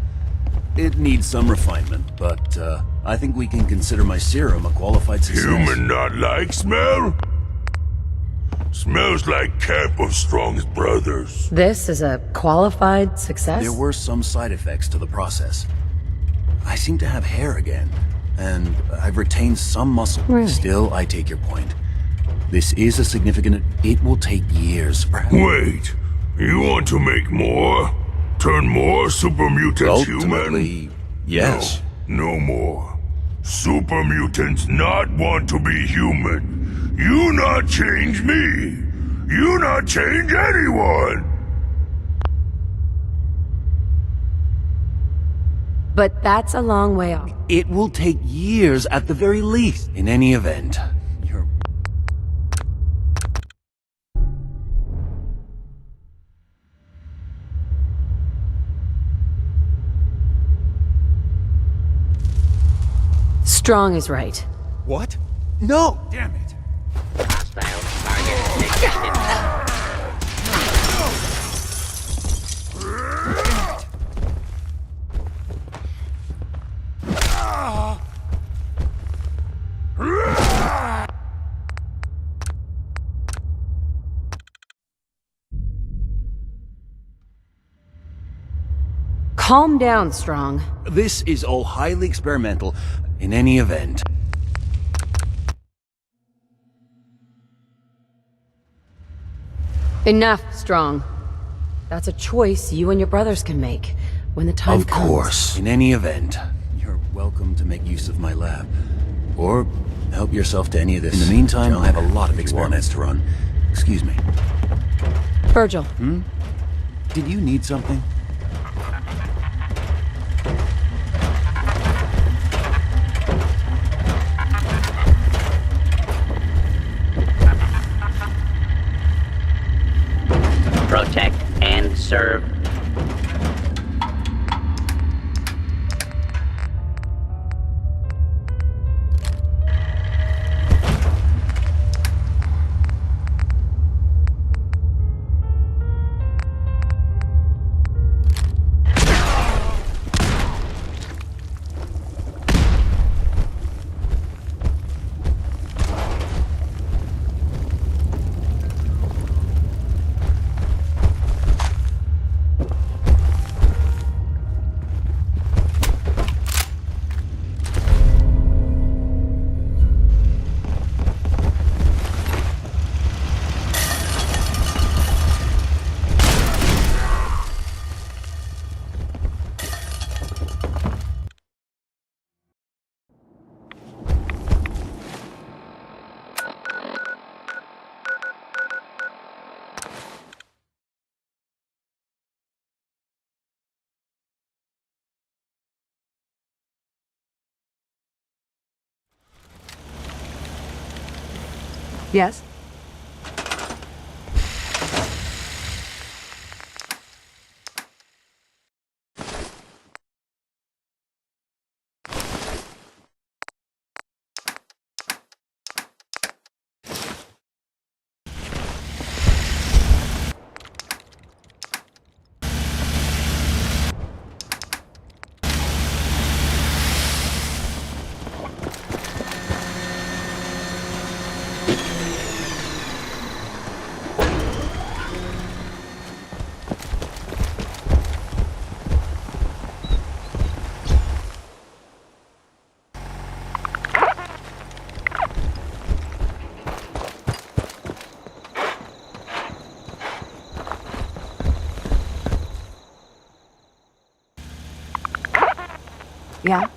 It needs some refinement, but I think we can consider my serum a qualified success. Human not like smell? Smells like camp of Strong's brothers. This is a qualified success? There were some side effects to the process. I seem to have hair again, and I've retained some muscle. Really? Still, I take your point. This is a significant... It will take years, perhaps. Wait, you want to make more? Turn more super mutants Ultimately, human? yes. No more. Super mutants not want to be human. You not change me. You not change anyone. But that's a long way off. It will take years at the very least. In any event, you're... Strong is right. What? No! Damn it. Hostile target detected. Calm down, Strong. This is all highly experimental. In any event... Enough, Strong. That's a choice you and your brothers can make when the time comes. Of course. In any event, you're welcome to make use of my lab. Or help yourself to any of this. In the meantime, I have a lot of experiments to run. Excuse me. Virgil. Did you need something? Protect and serve. Yes? Yeah?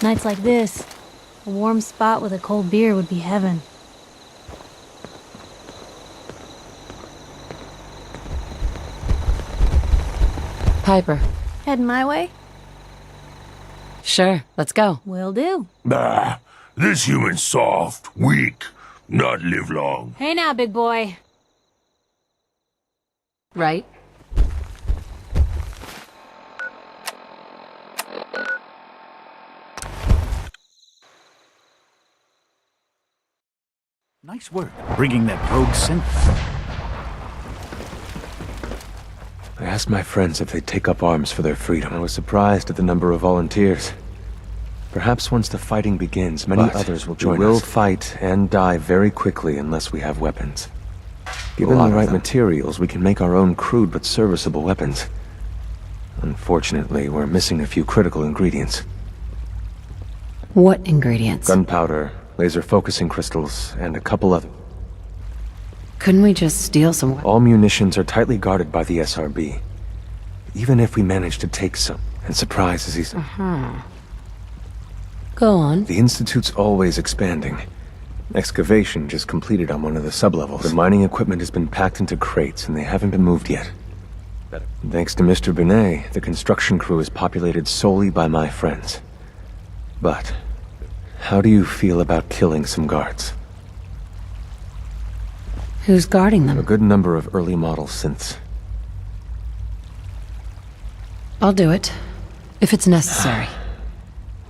Nights like this, A warm spot with a cold beer would be heaven. Piper. Heading my way? Sure, let's go. Will do. Bah, this human's soft, weak, not live long. Hey now, big boy. Right? Nice work bringing that rogue synth back. I asked my friends if they'd take up arms for their freedom. I was surprised at the number of volunteers. Perhaps once the fighting begins, many others will join us. We will fight and die very quickly unless we have weapons. Given the right materials, we can make our own crude but serviceable weapons. Unfortunately, we're missing a few critical ingredients. What ingredients? Gunpowder, laser focusing crystals, and a couple other. Couldn't we just steal some weapons? All munitions are tightly guarded by the SRB. Even if we manage to take some, and surprise is easy. Go on. The Institute's always expanding. Excavation just completed on one of the sublevels. The mining equipment has been packed into crates, and they haven't been moved yet. Thanks to Mr. Binet, the construction crew is populated solely by my friends. But how do you feel about killing some guards? Who's guarding them? A good number of early model synths. I'll do it, if it's necessary.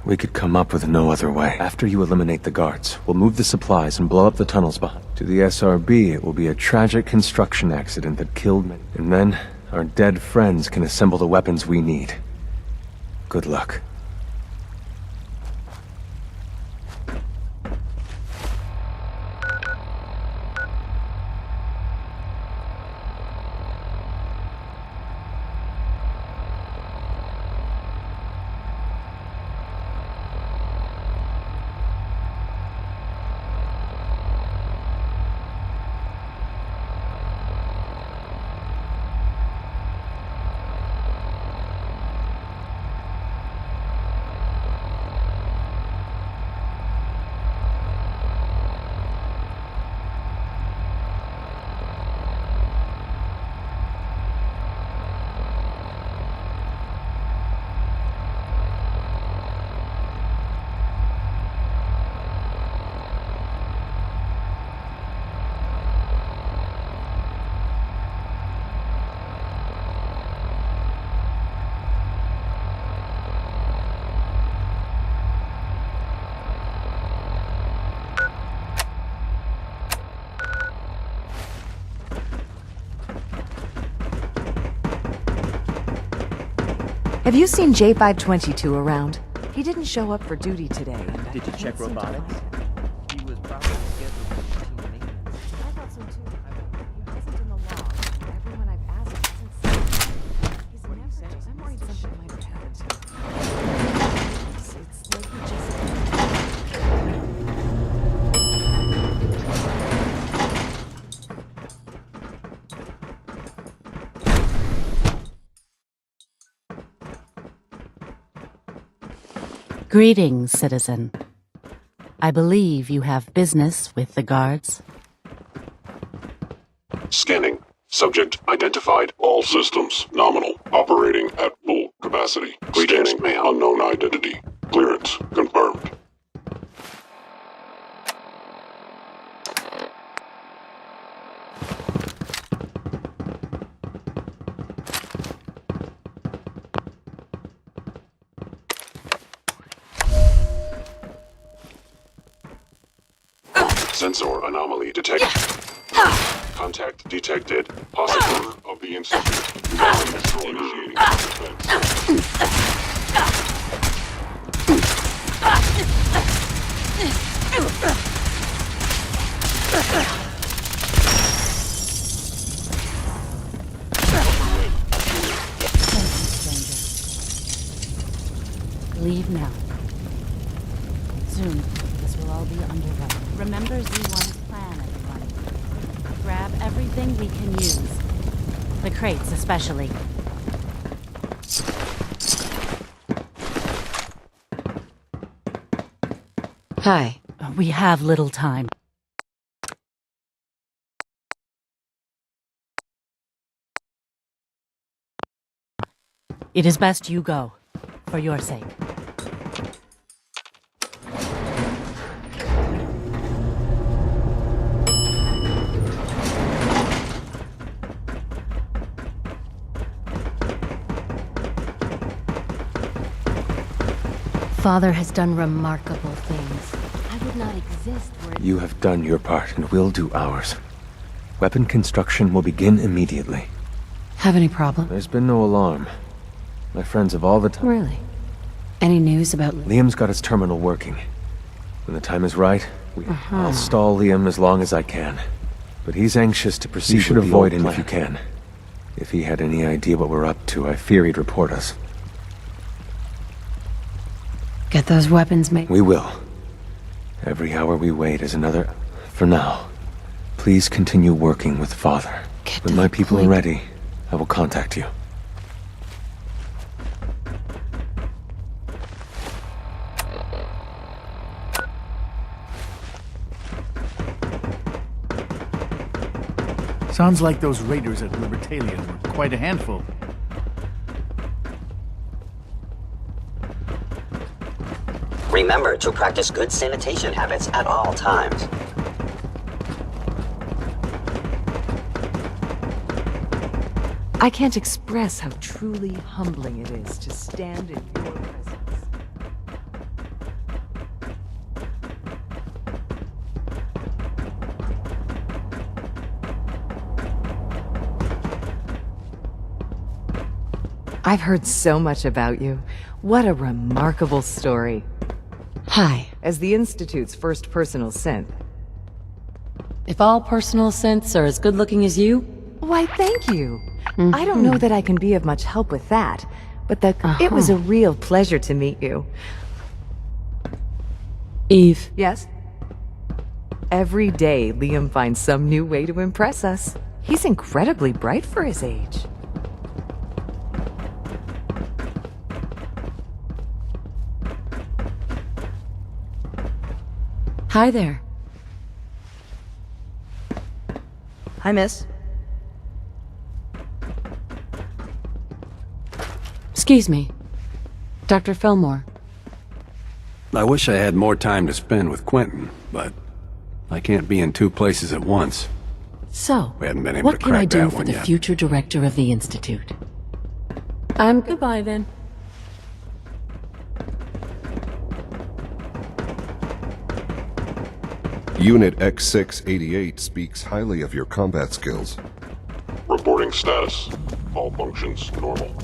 We could come up with no other way. After you eliminate the guards, we'll move the supplies and blow up the tunnels behind. To the SRB, it will be a tragic construction accident that killed many. And then, our dead friends can assemble the weapons we need. Good luck. Have you seen J522 around? He didn't show up for duty today. And Did you check robotics? He was probably scheduled for routine maintenance. I thought so too. He wasn't in the log. Everyone I've asked hasn't seen him. He's never just... I'm worried something might have happened to him. It's like he just... Greetings, citizen. I believe you have business with the guards. Scanning. Subject identified. All systems nominal. Operating at full capacity. Scanning. Unknown identity. Clearance confirmed. Sensor anomaly detected. Contact detected. Possible of the Institute. Initiating defense. Leave now. Soon, this will all be underway. Remember Z1's plan, everyone. Grab everything we can use. The crates, especially. Hi. We have little time. It is best you go, for your sake. Father has done remarkable things. I would not exist were it... You have done your part, and we'll do ours. Weapon construction will begin immediately. Have any problem? There's been no alarm. My friends have all the time. Really? Any news about... Liam's got his terminal working. When the time is right, I'll stall Liam as long as I can. But he's anxious to proceed. You should avoid him if you can. If he had any idea what we're up to, I fear he'd report us. Get those weapons made. We will. Every hour we wait is another... For now, please continue working with Father. When my people are ready, I will contact you. Sounds like those raiders at Libertalia were quite a handful. Remember to practice good sanitation habits at all times. I can't express how truly humbling it is to stand in your presence. I've heard so much about you. What a remarkable story. Hi. As the Institute's first personal synth. If all personal synths are as good looking as you... Why, thank you. I don't know that I can be of much help with that, but it was a real pleasure to meet you. Eve. Yes? Every day, Liam finds some new way to impress us. He's incredibly bright for his age. Hi there. Hi, miss. Excuse me. Dr. Fillmore. I wish I had more time to spend with Quentin, but I can't be in two places at once. So, We haven't been able what to can I crack do that for one the yet. future director of the Institute? Goodbye then. Unit X688 speaks highly of your combat skills. Reporting status. All functions normal.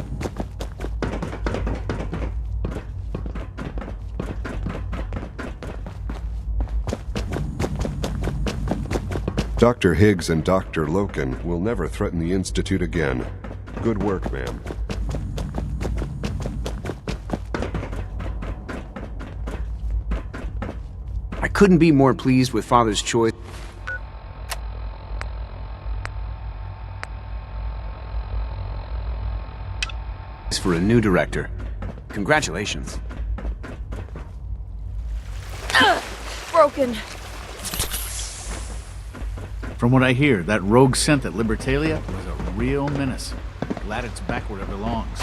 Dr. Higgs and Dr. Loken will never threaten the Institute again. Good work, ma'am. I couldn't be more pleased with Father's choice. For a new director. Congratulations. Broken. From what I hear, that rogue synth at Libertalia was a real menace. Glad it's back where it belongs.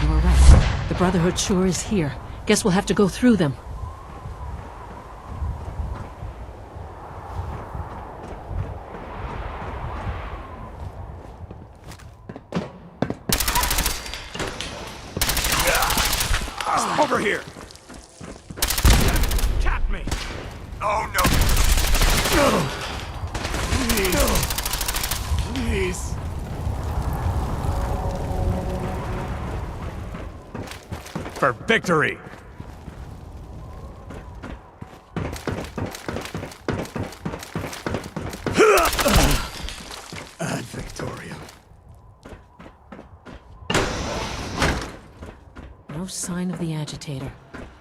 You were right. The Brotherhood sure is here. Guess we'll have to go through them. Over here! Tap me! Oh no! Please! For victory! Ad Victoria. No sign of the agitator.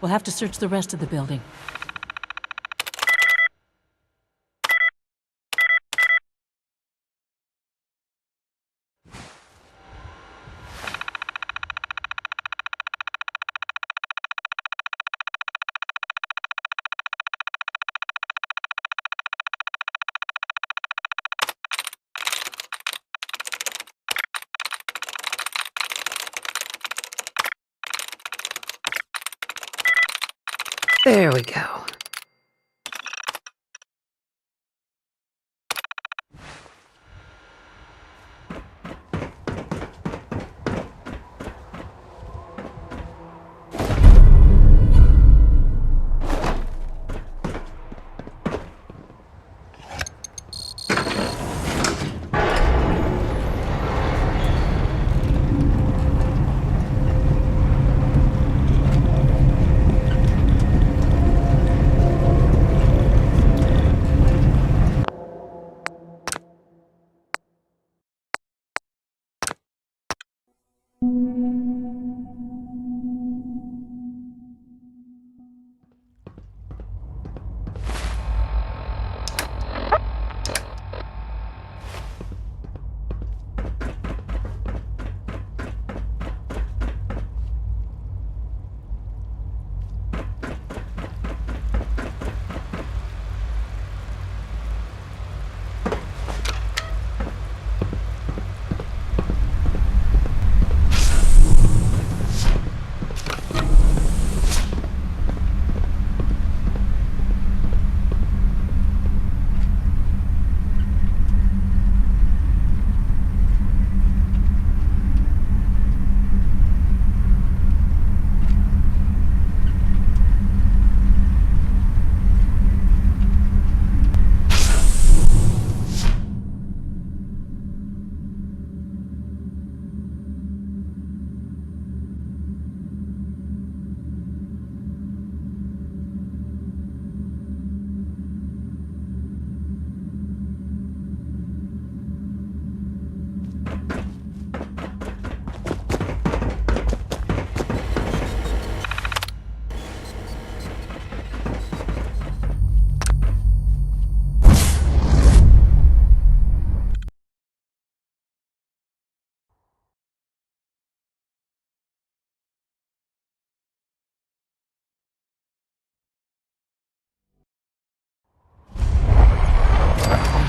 We'll have to search the rest of the building. There we go.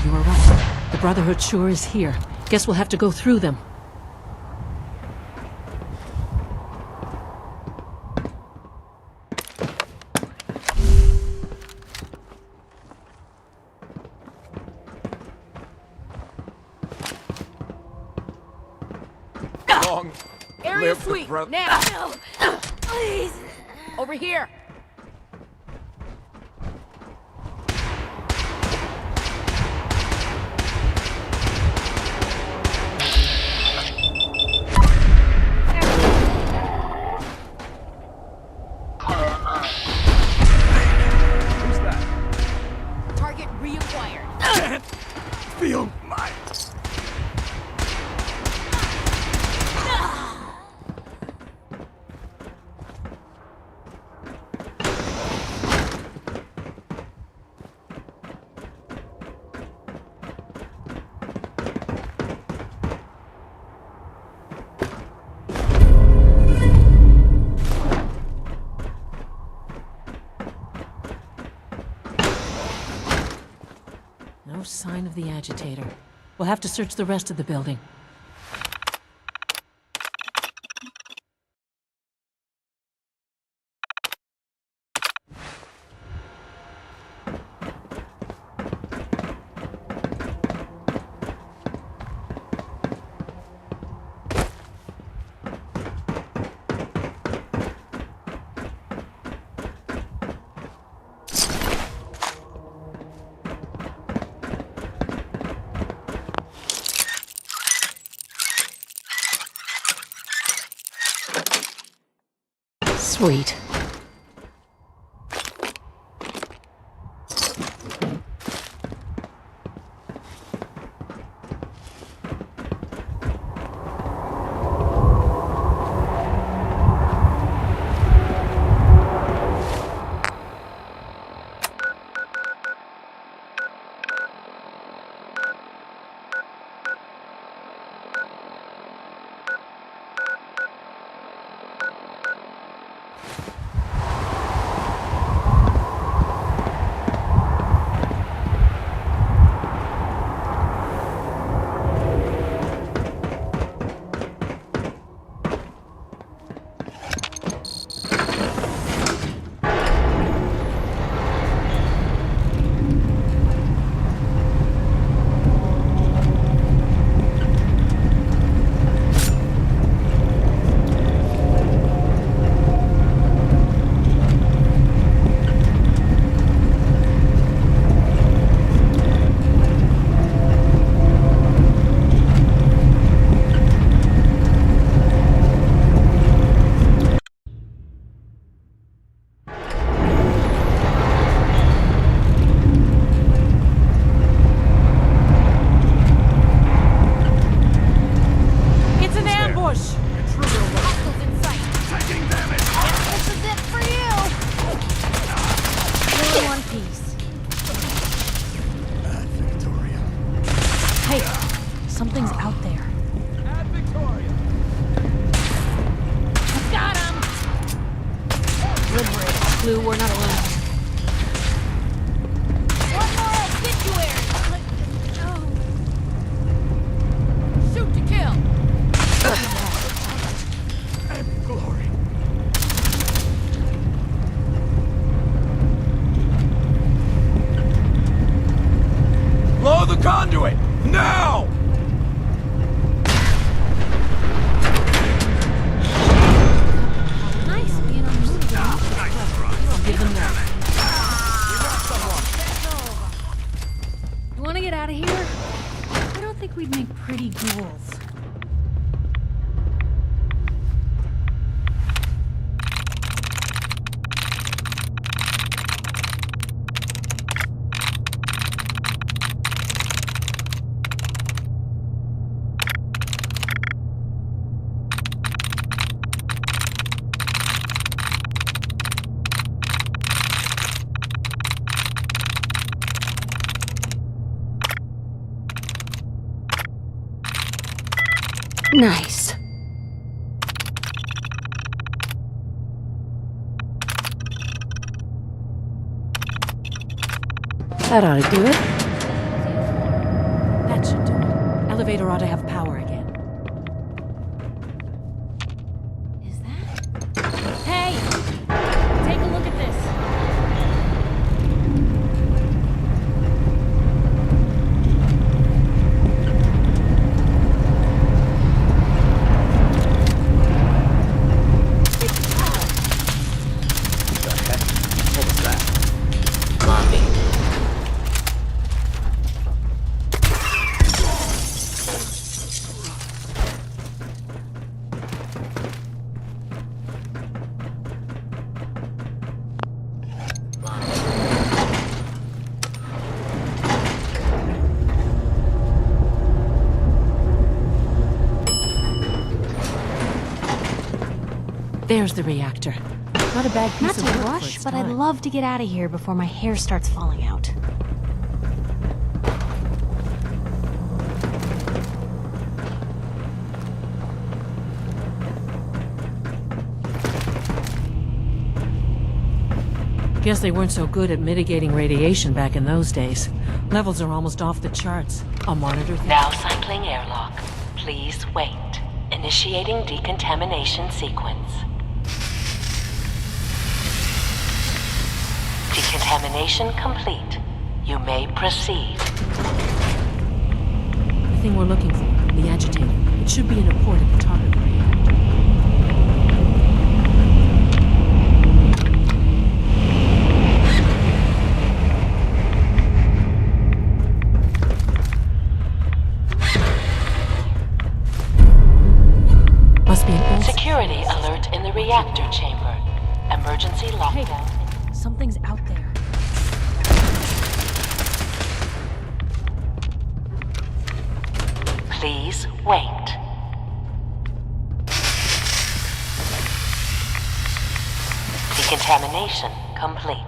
You were right. The Brotherhood sure is here. Guess we'll have to go through them. Long Area live the sweep, brother- now! Please! Over here! Who's that? Target reacquired. Can't feel my... No sign of the agitator. We'll have to search the rest of the building. Sweet. It's an ambush! Hostiles in sight. Taking damage. This is it for you! You're in one piece. Victoria. Hey, something's out there. Add Victoria. Got him! Good break. Blue, we're not alone. One more obituary! Shoot to kill! And glory. Blow the conduit! Now! Nice being on your side. I'll give them that. You want to get out of here? I don't think we'd make pretty ghouls. Nice. That ought to do it. That should do it. Elevator ought to have power again. Hey! Take a look at this. What was that? Coffee. There's the reactor. Not a bad piece Not of to work for rush, its but I'd time. love to get out of here before my hair starts falling out. Guess they weren't so good at mitigating radiation back in those days. Levels are almost off the charts. I'll monitor things. Now cycling airlock. Please wait. Initiating decontamination sequence. Decontamination complete. You may proceed. The thing we're looking for, the agitator. It should be in a port at the top of the reactor. Must be an old... Security alert in the reactor chamber. emergency lockdown. Hey, something's out there. Please wait. Decontamination complete.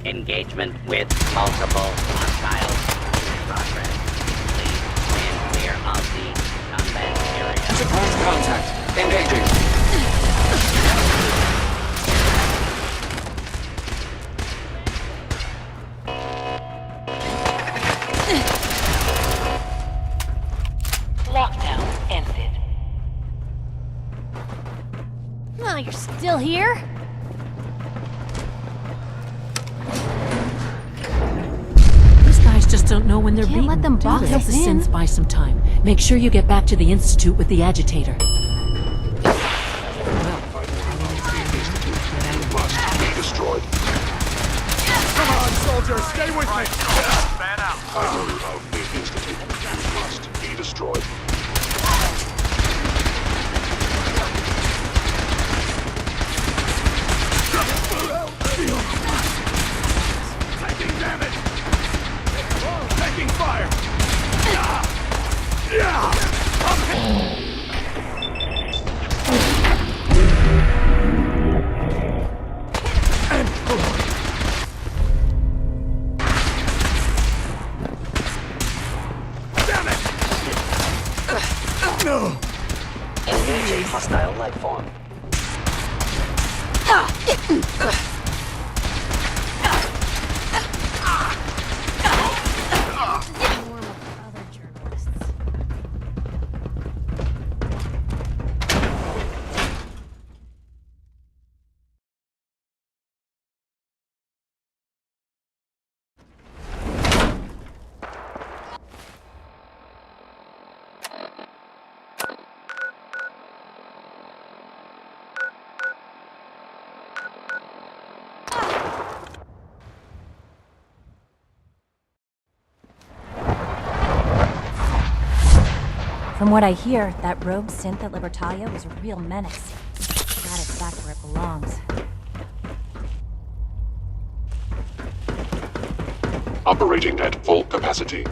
Engagement with multiple hostiles in progress. Please stand clear of the combat area. Suppressed contact. Engaging. Lockdown ended. Oh, you're still here? Just don't know when they're Can't beaten. let them box Help us the in. synths buy some time. Make sure you get back to the Institute with the agitator. Be destroyed. Come on, soldier, stay with me! Fan out. Of the Institute. You must be destroyed. Taking damage! Taking fire! Damn it! No! Engaging hostile life form. From what I hear, that rogue synth at Libertalia was a real menace. Glad it's back where it belongs. Operating at full capacity.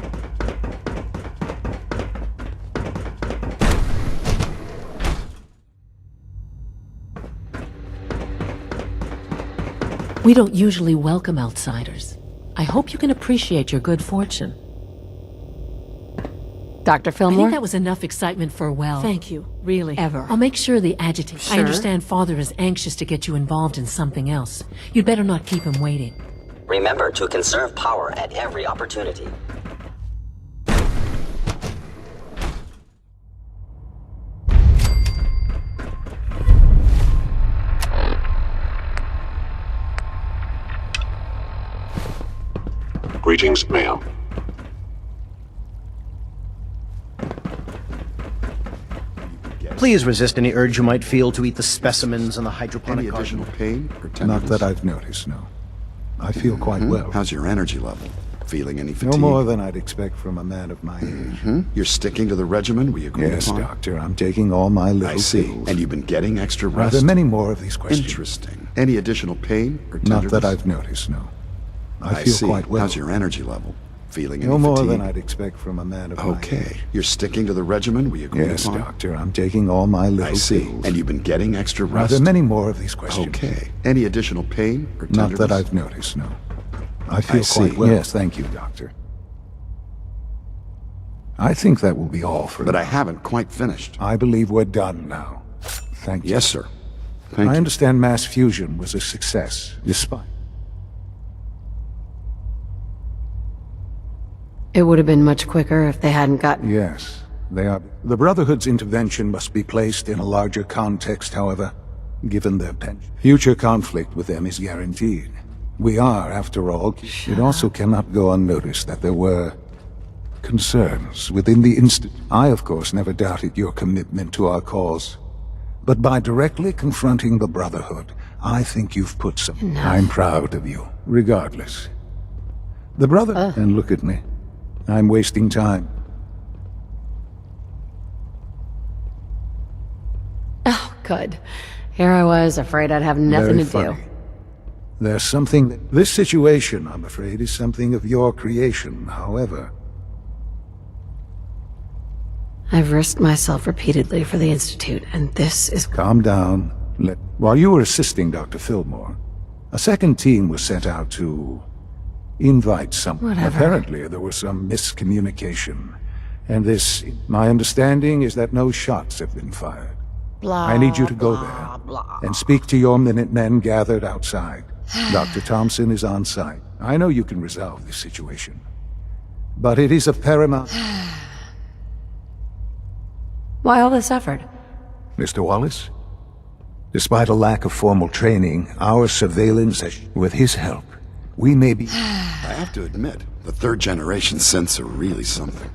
We don't usually welcome outsiders. I hope you can appreciate your good fortune. Dr. I Fillmore? think that was enough excitement for a while. Thank you. Really. Ever. I'll make sure the agitator. Sure. I understand Father is anxious to get you involved in something else. You'd better not keep him waiting. Remember to conserve power at every opportunity. Greetings, ma'am. Please resist any urge you might feel to eat the specimens in the hydroponic Any additional garden. pain or tenderness? Not that I've noticed, no. I feel quite well. How's your energy level? Feeling any fatigue? No more than I'd expect from a man of my age. You're sticking to the regimen we agreed Yes, upon? Doctor, I'm taking all my little I see. pills. And you've been getting extra Are rest? there many more of these questions? Interesting. Any additional pain or Not tenderness? that I've noticed, no. I feel see. quite well. How's your energy level? Feeling any No more fatigue? than I'd expect from a man of my age. Okay. You're sticking to the regimen we agreed Yes, upon? Doctor, I'm taking all my little I see. pills. And you've been getting extra Are rest? there many more of these questions? Okay. Any additional pain or Not tenderness? that I've noticed, no. I feel see. quite well. Yes, thank you, Doctor. I think that will be all for But now. I haven't quite finished. I believe we're done now. Thank you. Yes, sir. Thank I you. understand mass fusion was a success, despite... It would have been much quicker if they hadn't gotten... Yes, they are. The Brotherhood's intervention must be placed in a larger context, however, given their penchant. Future conflict with them is guaranteed. We are, after all, it also cannot go unnoticed that there were concerns within the Institute. I, of course, never doubted your commitment to our cause, But by directly confronting the Brotherhood, I think you've put some... Enough. I'm proud of you, regardless. The Brother... And look at me. I'm wasting time. Oh, good. Here I was, afraid I'd have nothing Very to funny. do. There's something... This situation, I'm afraid, is something of your creation, however. I've risked myself repeatedly for the Institute, and this is... Calm down. While you were assisting Dr. Fillmore, a second team was sent out to invite someone. Whatever. Apparently, there was some miscommunication. And this... My understanding is that no shots have been fired. Blah, I need you to go blah, blah. there and speak to your Minutemen gathered outside. Dr. Thompson is on site. I know you can resolve this situation. But it is of paramount... Why all this effort? Mr. Wallace? Despite a lack of formal training, our surveillance, with his help, we may be... I have to admit, the third-generation synths are really something.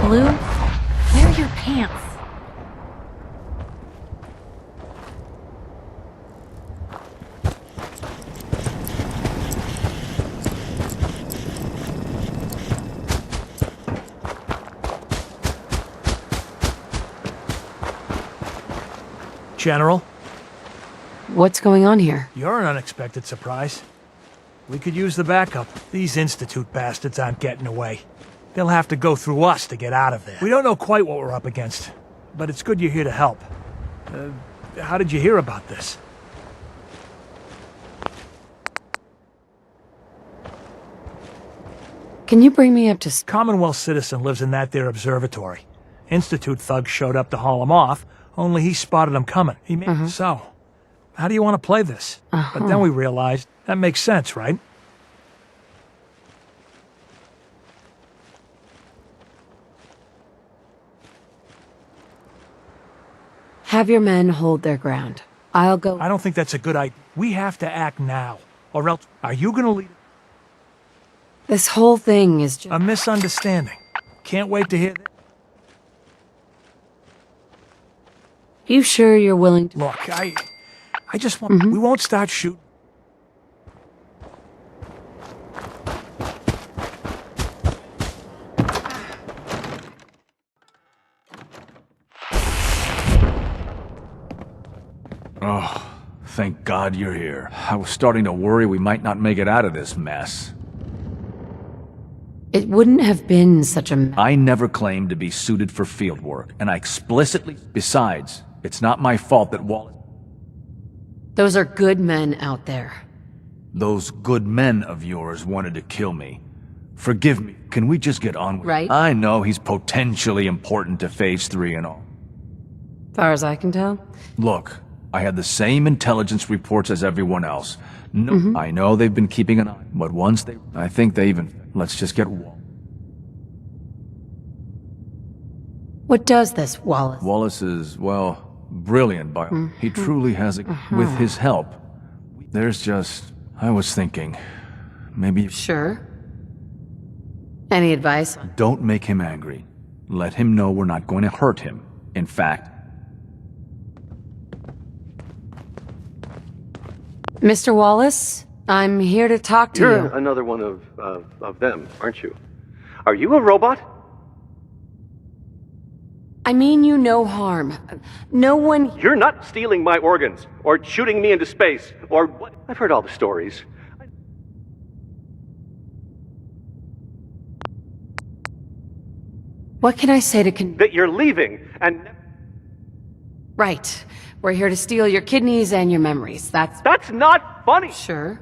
Blue? Where are your pants? General, What's going on here? you're an unexpected surprise. We could use the backup. These Institute bastards aren't getting away. They'll have to go through us to get out of there. We don't know quite what we're up against, but it's good you're here to help. How did you hear about this? Can you bring me up to... Commonwealth citizen lives in that there observatory. Institute thugs showed up to haul him off, only he spotted them coming. He made So, how do you want to play this? But then we realized, that makes sense, right? Have your men hold their ground. I'll go... I don't think that's a good idea. We have to act now, or else... Are you gonna lead... This whole thing is just... A misunderstanding. Can't wait to hear... You sure you're willing to... Look, I just want... We won't start shooting. Oh, thank God you're here. I was starting to worry we might not make it out of this mess. It wouldn't have been such a... I never claimed to be suited for field work, and I explicitly... Besides, it's not my fault that Wallace... Those are good men out there. Those good men of yours wanted to kill me. Forgive me, can we just get on with it? Right. I know he's potentially important to Phase 3 and all. Far as I can tell. Look, I had the same intelligence reports as everyone else. No, I know they've been keeping an eye, but once they... I think they even... Let's just get... What does this, Wallace? Wallace is, well, brilliant, but he truly has it. With his help. There's just... I was thinking... Maybe... Sure. Any advice? Don't make him angry. Let him know we're not going to hurt him. In fact... Mr. Wallace, I'm here to talk to You're you. another one of them, aren't you? Are you a robot? I mean you no harm. No one... You're not stealing my organs, or shooting me into space, or what? I've heard all the stories. What can I say to That you're leaving, and... Right. We're here to steal your kidneys and your memories. That's not funny! Sure.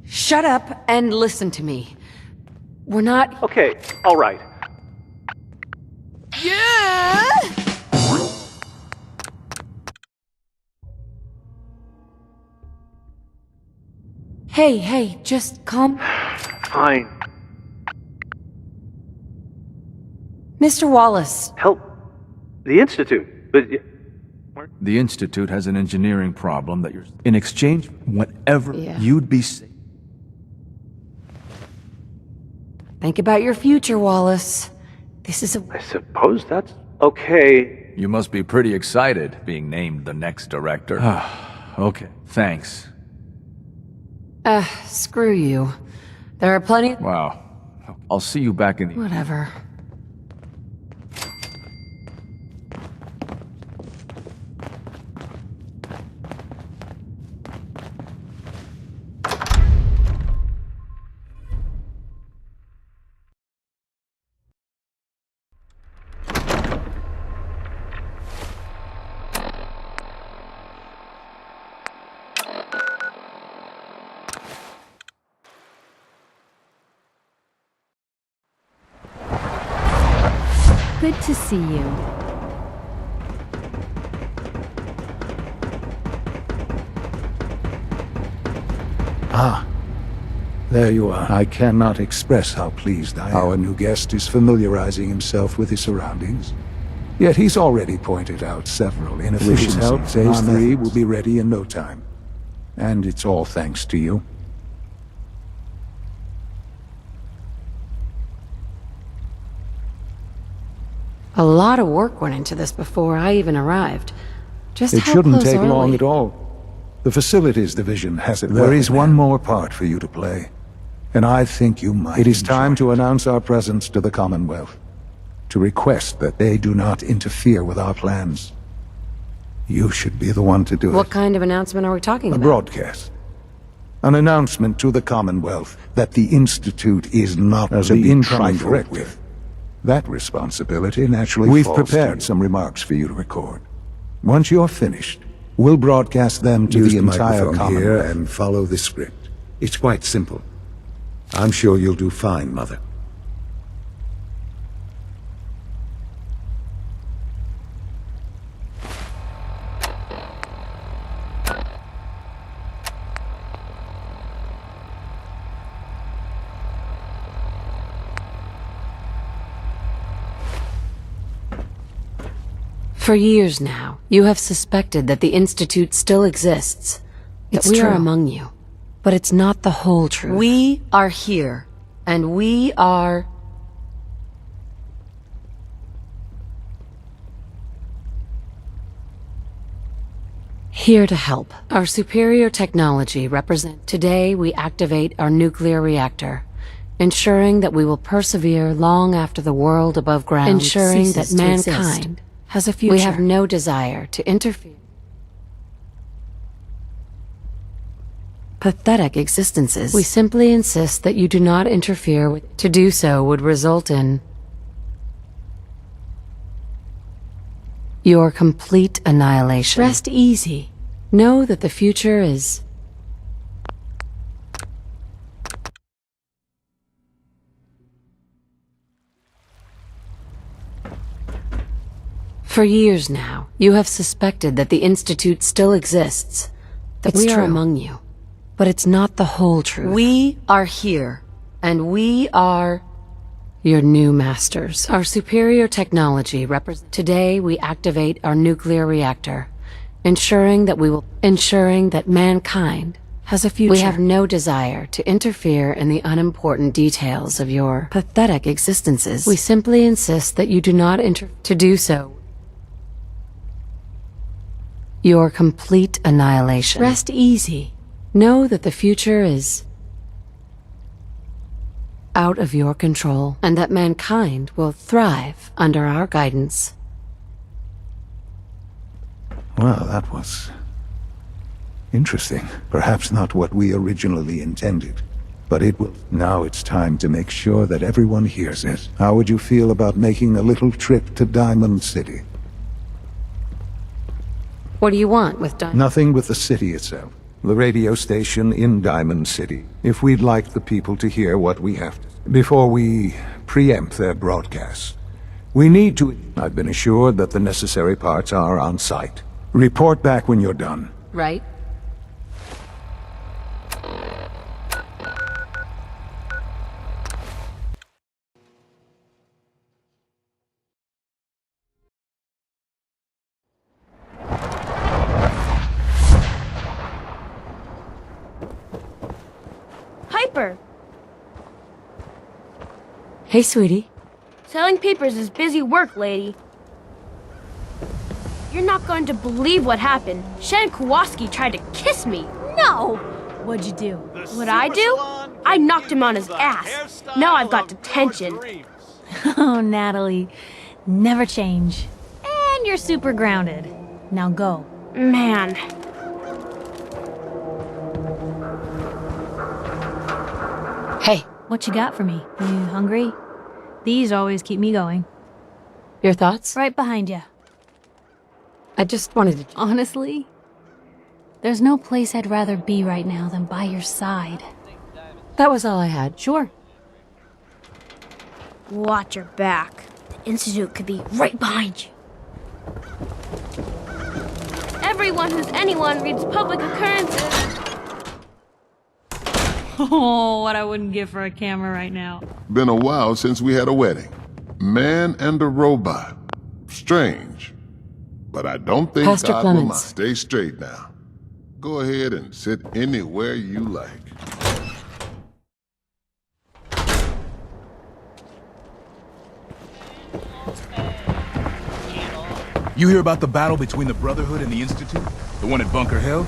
Shut up and listen to me. We're not... Okay, all right. Yeah! Hey, just calm... Fine. Mr. Wallace. Help the Institute. But The Institute has an engineering problem that you're... In exchange, whenever you'd be... Think about your future, Wallace. This is I suppose that's okay. You must be pretty excited being named the next director. Okay, thanks. Screw you. There are plenty... Wow. I'll see you back in the... Whatever. Good to see you. Ah, there you are. I cannot express how pleased I am. Our new guest is familiarizing himself with his surroundings. Yet he's already pointed out several inefficiencies. With his help, Phase 3 will be ready in no time. And it's all thanks to you. A lot of work went into this before I even arrived. Just It how shouldn't close take are long we? at all. The Facilities Division has it. There is one more part for you to play, and I think you might. It is time to announce our presence to the Commonwealth, to request that they do not interfere with our plans. You should be the one to do it. What kind of announcement are we talking A about? broadcast. An announcement to the Commonwealth that the Institute is not to be trifled with. That responsibility naturally We've prepared some remarks for you to record. Once you're finished, we'll broadcast them to the entire Commonwealth. Here and follow the script. It's quite simple. I'm sure you'll do fine, Mother. For years now, you have suspected that the Institute still exists. That we are among you. But it's not the whole truth. We are here. And we are... here to help. Our superior technology represents... Today, we activate our nuclear reactor, ensuring that we will persevere long after the world above ground ensuring that mankind has a future. We have no desire to interfere. Pathetic existences. We simply insist that you do not interfere with... To do so would result in... your complete annihilation. Rest easy. Know that the future is... For years now, you have suspected that the Institute still exists. That we are among you. But it's not the whole truth. We are here. And we are... your new masters. Our superior technology represents... Today, we activate our nuclear reactor, ensuring that mankind has a future. We have no desire to interfere in the unimportant details of your pathetic existences. We simply insist that you do not To do so, your complete annihilation. Rest easy. Know that the future is out of your control, and that mankind will thrive under our guidance. Well, that was... interesting. Perhaps not what we originally intended, but it will. Now it's time to make sure that everyone hears it. How would you feel about making a little trip to Diamond City? What do you want with Diamond? Nothing with the city itself. The radio station in Diamond City. If we'd like the people to hear what we have to... Before we preempt their broadcast, we need to... I've been assured that the necessary parts are on site. Report back when you're done. Right? Hey, sweetie. Selling papers is busy work, lady. You're not going to believe what happened. Shen Kowalski tried to kiss me. No! What'd you do? What'd I do? I knocked him on his ass. Now I've got detention. Oh, Natalie. Never change. And you're super grounded. Now go. Man. Hey. What you got for me? You hungry? These always keep me going. Your thoughts? Right behind you. I just wanted to... Honestly, there's no place I'd rather be right now than by your side. That was all I had. Sure. Watch your back. The Institute could be right behind you. Everyone who's anyone reads public occurrences. Oh, what I wouldn't give for a camera right now. Been a while since we had a wedding. Man and a robot. Strange. But I don't think Pastor God will mind. Clemens. Stay straight now. Go ahead and sit anywhere you like. You hear about the battle between the Brotherhood and the Institute? The one at Bunker Hill?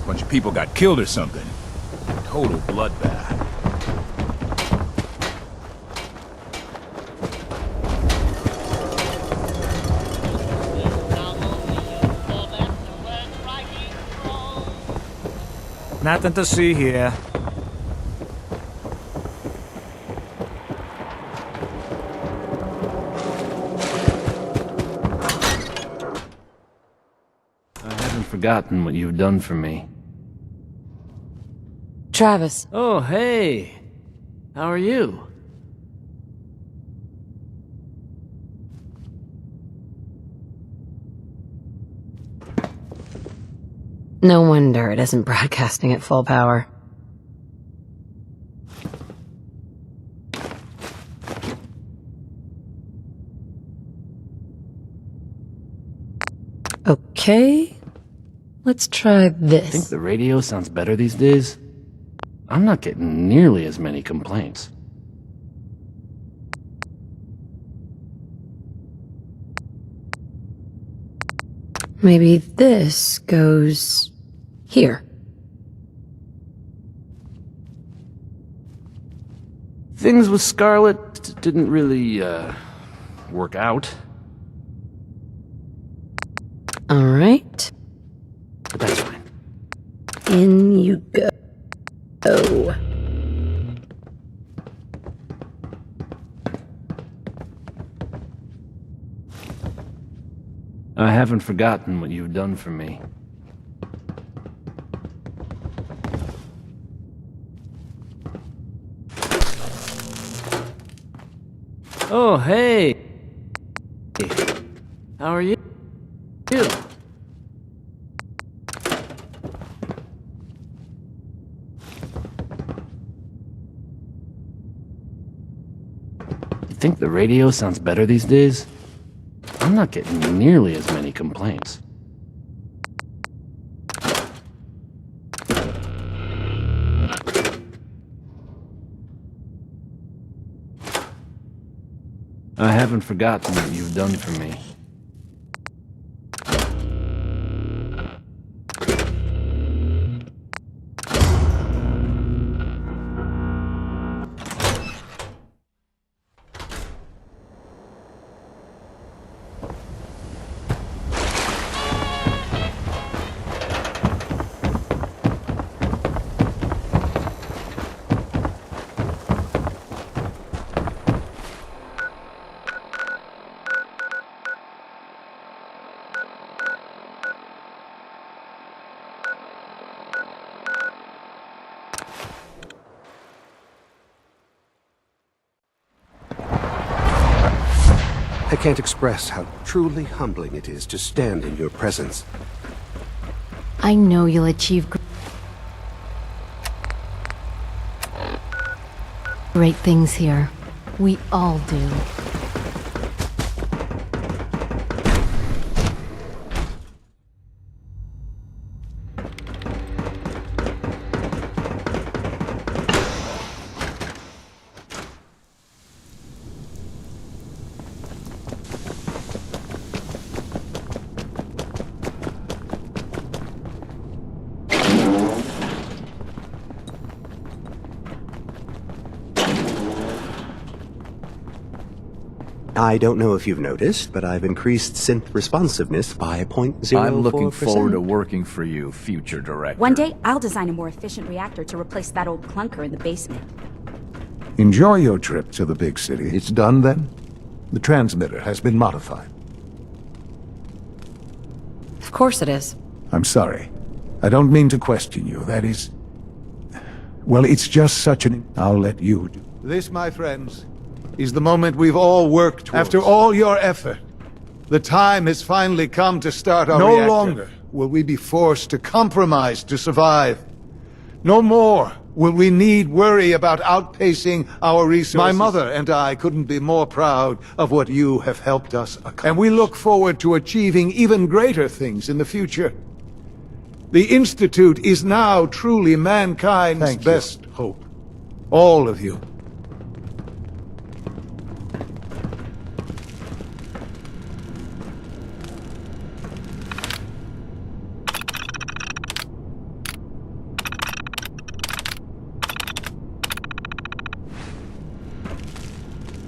A bunch of people got killed or something. Total bloodbath. Nothing to see here. I haven't forgotten what you've done for me. Travis. Oh, hey. How are you? No wonder it isn't broadcasting at full power. Okay. Let's try this. Think the radio sounds better these days? I'm not getting nearly as many complaints. Maybe this goes here. Things with Scarlet didn't really, work out. All right. But that's fine. In you go. I haven't forgotten what you've done for me. Oh, hey! How are you? You think the radio sounds better these days? I'm not getting nearly as many complaints. I haven't forgotten what you've done for me. I can't express how truly humbling it is to stand in your presence. I know you'll achieve great things here. We all do. I don't know if you've noticed, but I've increased synth responsiveness by 0.04%. I'm looking forward to working for you, future director. One day, I'll design a more efficient reactor to replace that old clunker in the basement. Enjoy your trip to the big city. It's done then? The transmitter has been modified. Of course it is. I'm sorry. I don't mean to question you. That is... Well, it's just such an... I'll let you do. This, my friends, is the moment we've all worked towards. After all your effort, the time has finally come to start our reactor. No longer will we be forced to compromise to survive. No more will we need worry about outpacing our resources. My mother and I couldn't be more proud of what you have helped us accomplish. And we look forward to achieving even greater things in the future. The Institute is now truly mankind's best hope. All of you.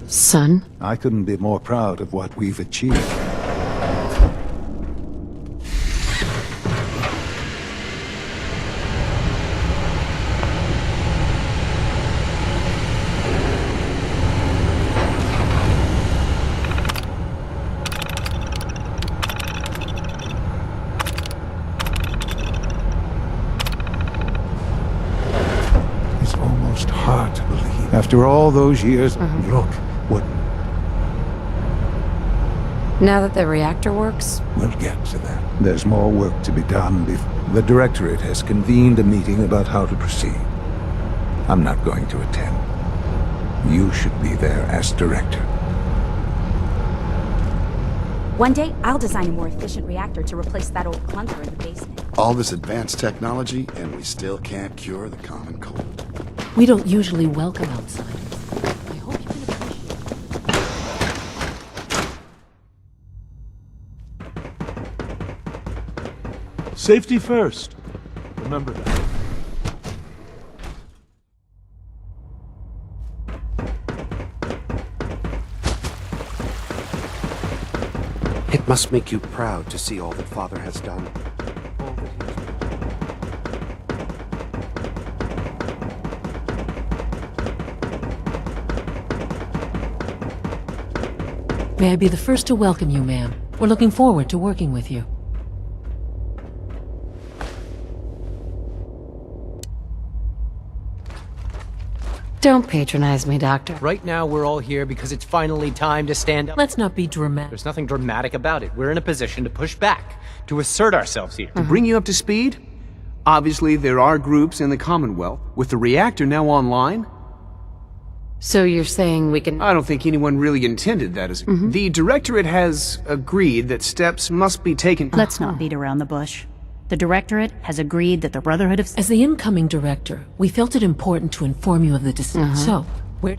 Son? I couldn't be more proud of what we've achieved. It's almost hard to believe. After all those years, look. What? Now that the reactor works? We'll get to that. There's more work to be done before... The Directorate has convened a meeting about how to proceed. I'm not going to attend. You should be there as Director. One day, I'll design a more efficient reactor to replace that old clunker in the basement. All this advanced technology, and we still can't cure the common cold. We don't usually welcome outsiders. Safety first. Remember that. It must make you proud to see all that Father has done. May I be the first to welcome you, ma'am. We're looking forward to working with you. Don't patronize me, Doctor. Right now, we're all here because it's finally time to stand up. Let's not be dramatic. There's nothing dramatic about it. We're in a position to push back, to assert ourselves here. To bring you up to speed, obviously there are groups in the Commonwealth. With the reactor now online... So you're saying we can... I don't think anyone really intended that as... The Directorate has agreed that steps must be taken... Let's not beat around the bush. The Directorate has agreed that the Brotherhood of... As the incoming director, we felt it important to inform you of the decision. So, where...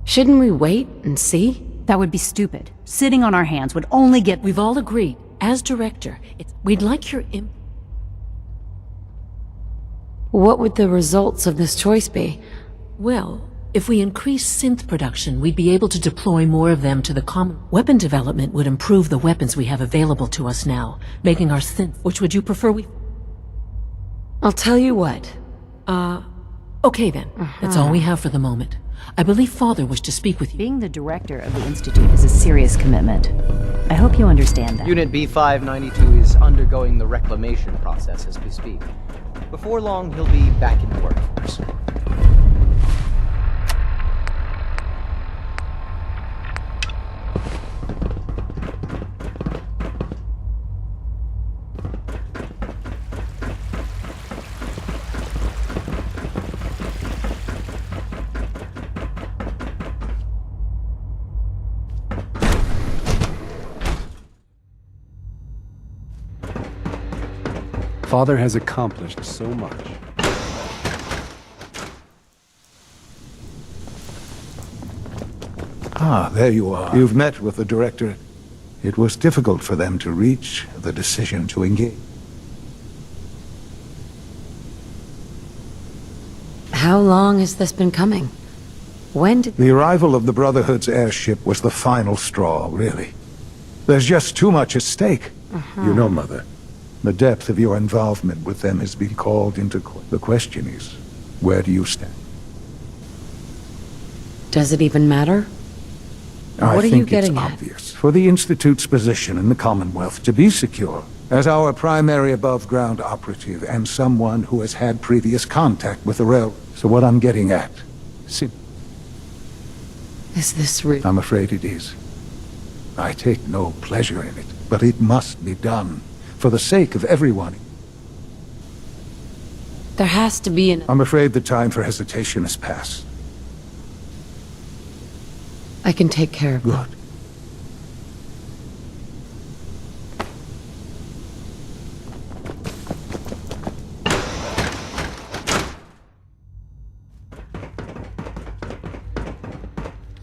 Shouldn't we wait and see? That would be stupid. Sitting on our hands would only get... We've all agreed. As director, we'd like your What would the results of this choice be? Well, if we increase synth production, we'd be able to deploy more of them to the common... Weapon development would improve the weapons we have available to us now, making our synth... Which would you prefer we... I'll tell you what. Okay then. That's all we have for the moment. I believe Father wished to speak with you. Being the director of the Institute is a serious commitment. I hope you understand that. Unit B592 is undergoing the reclamation process as we speak. Before long, he'll be back in the workforce. Father has accomplished so much. Ah, there you are. You've met with the Directorate. It was difficult for them to reach the decision to engage. How How long has this been coming? When did... The arrival of the Brotherhood's airship was the final straw, really. There's just too much at stake. You know, Mother, the depth of your involvement with them has been called into question. The question is, where do you stand? Does it even matter? I What are think you getting it's at? obvious for the Institute's position in the Commonwealth to be secure as our primary above-ground operative and someone who has had previous contact with the railroad. So what I'm getting at... Is this real? I'm afraid it is. I take no pleasure in it, but it must be done for the sake of everyone. There has to be an... I'm afraid the time for hesitation has passed. I can take care of Good. that.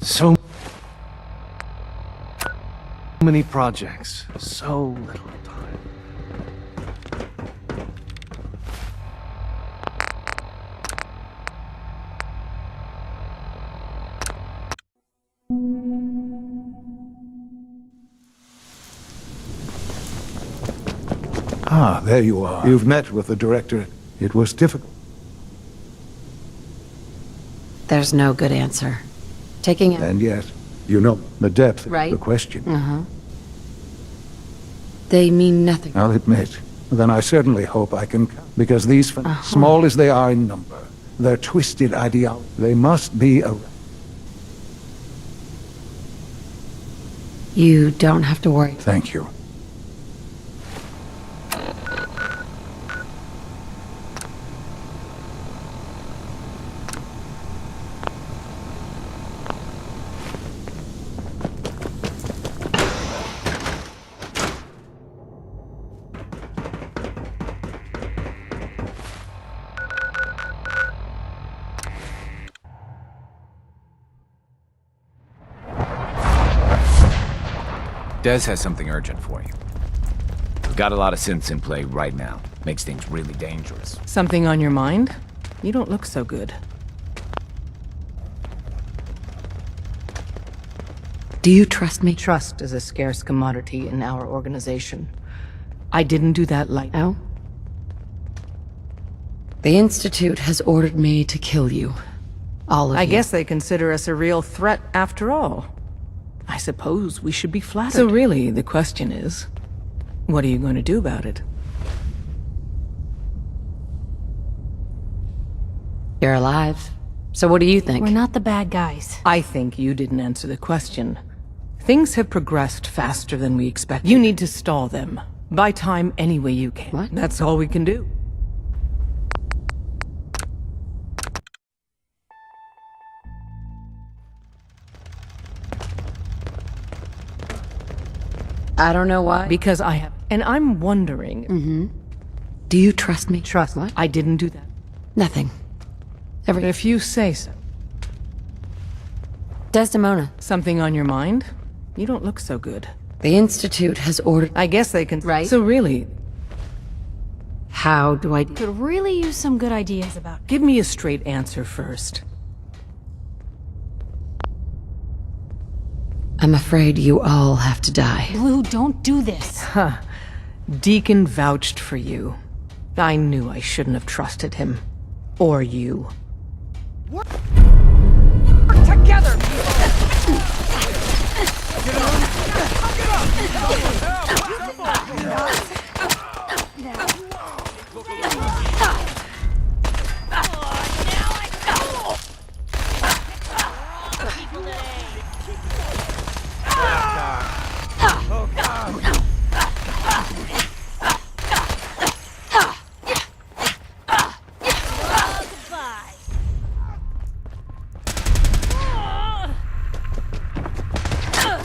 So many projects, so little time. Ah, there you are. You've met with the director. It was difficult. There's no good answer. Taking it... And yet, you know, the depth Right. of the question. They mean nothing. I'll admit. Then I certainly hope I can... Because these, small as they are in number, their twisted ideology, they must be a... You don't have to worry. Thank you. Des has something urgent for you. We've got a lot of synths in play right now. Makes things really dangerous. Something on your mind? You don't look so good. Do you trust me? Trust is a scarce commodity in our organization. I didn't do that lightly. Oh? The Institute has ordered me to kill you. All of you. I guess they consider us a real threat after all. I suppose we should be flattered. So really, the question is, what are you going to do about it? You're alive. So what do you think? We're not the bad guys. I think you didn't answer the question. Things have progressed faster than we expected. You need to stall them. Buy time any way you can. What? That's all we can do. I don't know why. Because I have... And I'm wondering... Do you trust me? Trust what? I didn't do that. Nothing. If you say so. Desdemona. Something on your mind? You don't look so good. The Institute has ordered... I guess they can... Right. So really... How do I... Could really use some good ideas about... Give me a straight answer first. I'm afraid you all have to die. Blue, don't do this. Huh. Deacon vouched for you. I knew I shouldn't have trusted him. Or you. Work together,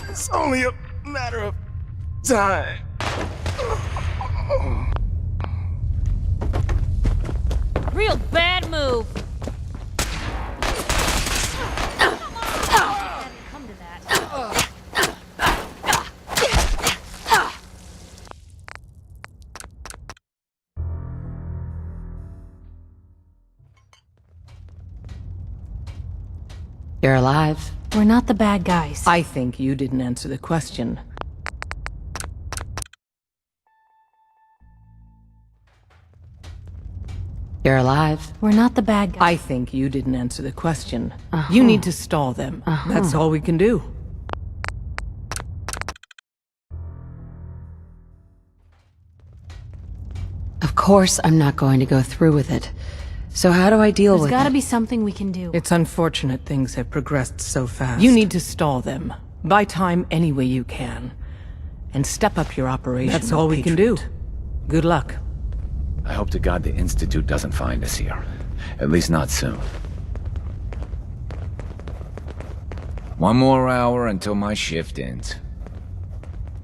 It's only a matter of time. Real bad move. Come to that. You're alive. We're not the bad guys. I think you didn't answer the question. You're alive. We're not the bad guys. I think you didn't answer the question. You need to stall them. That's all we can do. Of course I'm not going to go through with it. So how do I deal with it? There's gotta be something we can do. It's unfortunate things have progressed so fast. You need to stall them. Buy time any way you can. And step up your operation. That's all we can do. Good luck. I hope to God the Institute doesn't find us here. At least not soon. One more hour until my shift ends.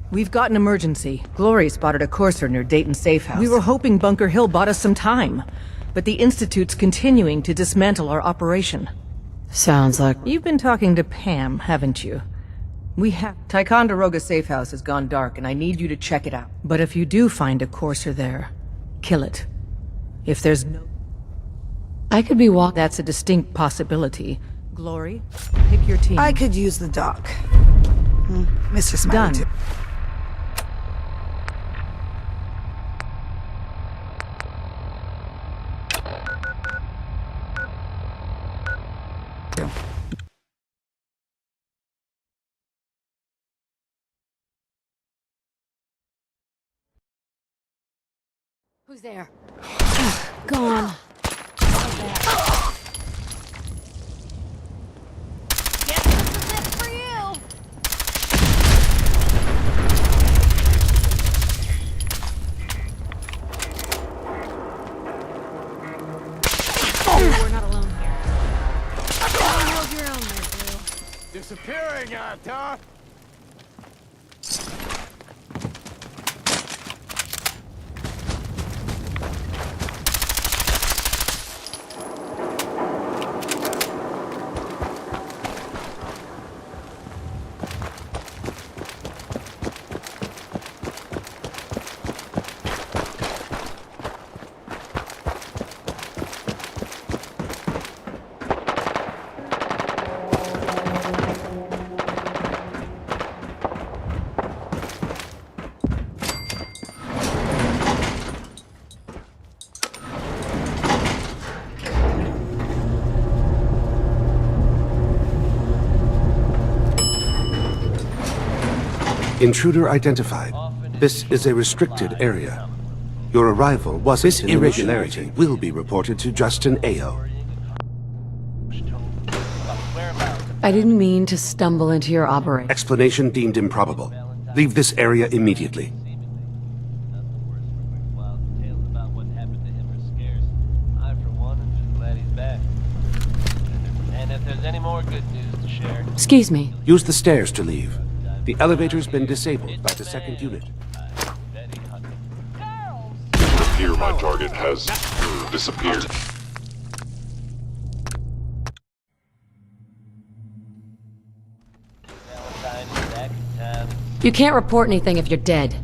We've got an emergency. Glory spotted a courser near Dayton Safe House. We were hoping Bunker Hill bought us some time. But the Institute's continuing to dismantle our operation. Sounds like... You've been talking to Pam, haven't you? We have... Ticonderoga Safe House has gone dark, and I need you to check it out. But if you do find a courser there, kill it. If there's no... I could be walking... That's a distinct possibility. Glory, pick your team. I could use the dock. Mr. Smiley. Done. Who's there? Gone. Guess this is it for you. We're not alone here. You hold your own there, Blue. Disappearing, huh? Intruder identified. This is a restricted area. Your arrival was this irregularity will be reported to Justin Ayo. I didn't mean to stumble into your operation. Explanation deemed improbable. Leave this area immediately. Excuse me. Use the stairs to leave. The elevator's been disabled by the second unit. Here, my target has disappeared. You can't report anything if you're dead.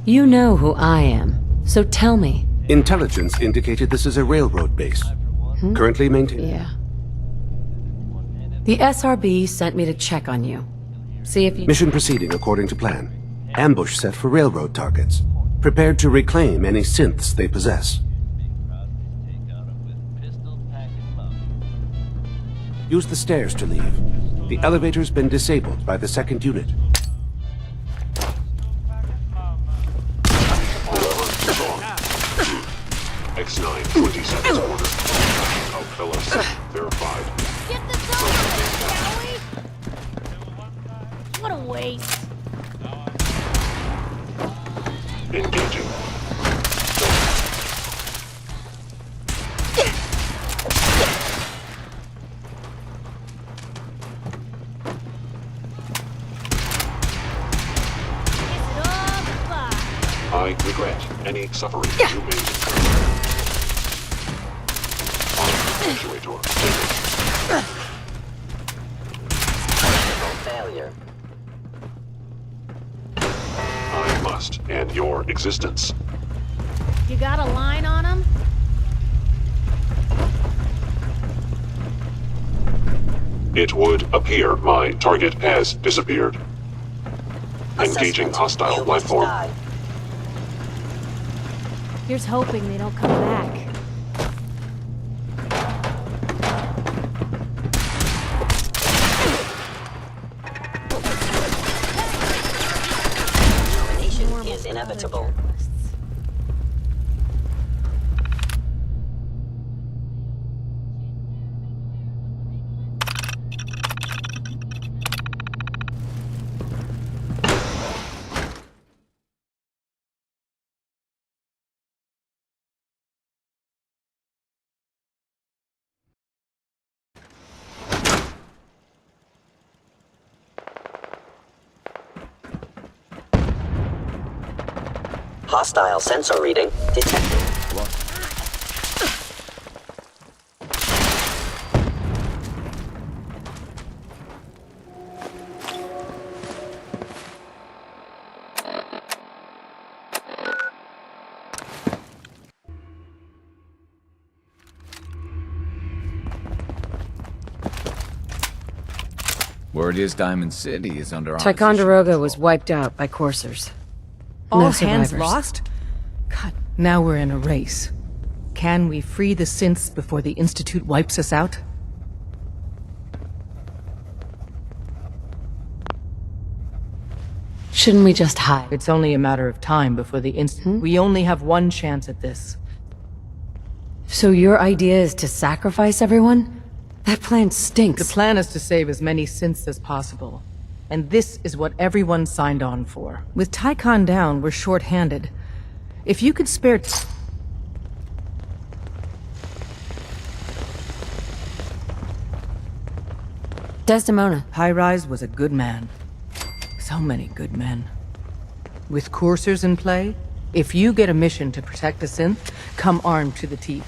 You know who I am, so tell me. Intelligence indicated this is a railroad base. Currently maintained. Yeah. The SRB sent me to check on you. See if you... Mission proceeding according to plan. Ambush set for railroad targets. Prepared to reclaim any synths they possess. Use the stairs to leave. The elevator's been disabled by the second unit. X9, 20 seconds order. Fellas, verified. Get this over with, shall we? What a waste. Engaging. I regret any suffering you may incur. Actuator. Failure. I must past and your existence. You got a line on him? It would appear my target has disappeared. Engaging hostile life form. Here's hoping they don't come back. Termination is inevitable. Hostile sensor reading detected. Word is Diamond City is under Ticonderoga was wiped out by coursers. All No hands survivors. lost? God, now we're in a race. Can we free the synths before the Institute wipes us out? Shouldn't we just hide? It's only a matter of time before the Institute... We only have one chance at this. So your idea is to sacrifice everyone? That plan stinks. The plan is to save as many synths as possible. And this is what everyone signed on for. With Tycon down, we're short-handed. If you could spare... Desdemona. High-Rise was a good man. So many good men. With coursers in play, if you get a mission to protect a synth, come armed to the teeth.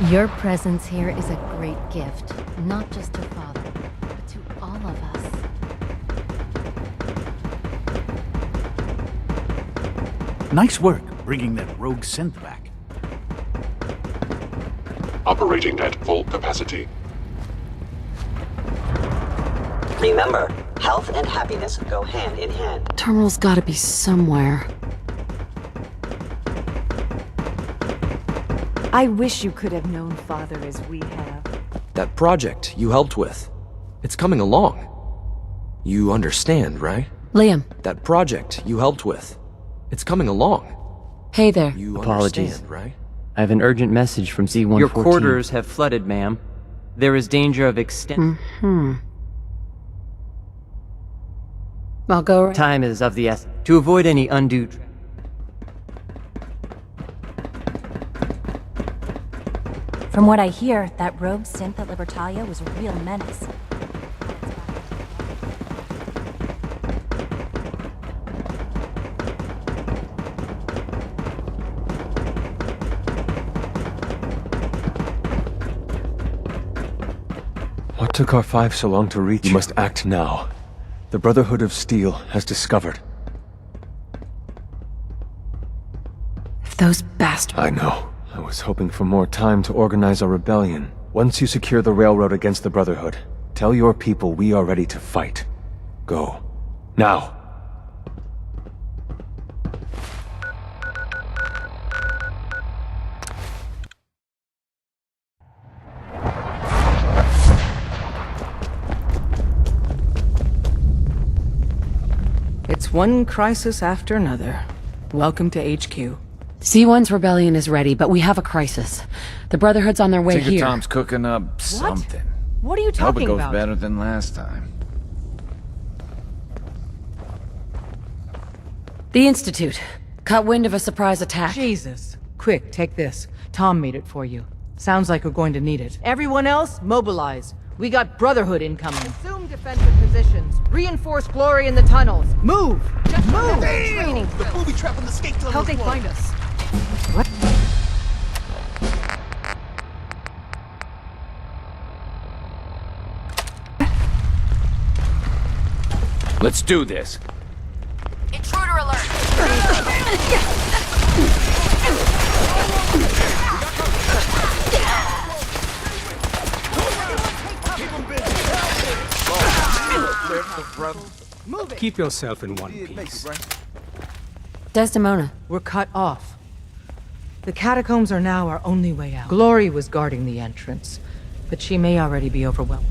Your presence here is a great gift, not just to Father, but to all of us. Nice work bringing that rogue synth back. Operating at full capacity. Remember, health and happiness go hand in hand. Terminal's gotta be somewhere. I wish you could have known Father as we have. That project you helped with, it's coming along. You understand, right? Liam. That project you helped with, it's coming along. Hey there. You Apologies. understand, right? I have an urgent message from Z-114. Your quarters have flooded, ma'am. There is danger of I'll go right. Time is of the essence. To avoid any undue... From what I hear, that rogue synth at Libertalia was a real menace. What took our five so long to reach? You must act now. The Brotherhood of Steel has discovered. If those bastards... I know. I was hoping for more time to organize a rebellion. Once you secure the railroad against the Brotherhood, tell your people we are ready to fight. Go. Now! It's one crisis after another. Welcome to HQ. Z1's rebellion is ready, but we have a crisis. The Brotherhood's on their way here. Tom's cooking up something. What are you Hope talking it goes about? better than last time. The Institute. Caught wind of a surprise attack. Jesus. Quick, take this. Tom made it for you. Sounds like we're going to need it. Everyone else, mobilize. We got Brotherhood incoming. Assume defensive positions. Reinforce Glory in the tunnels. Move! Just move! Damn! The booby trap in the skate tunnel. How'd they find us? What? Let's do this. Intruder alert! Keep yourself in one piece. Desdemona. We're cut off. The catacombs are now our only way out. Glory was guarding the entrance, but she may already be overwhelmed.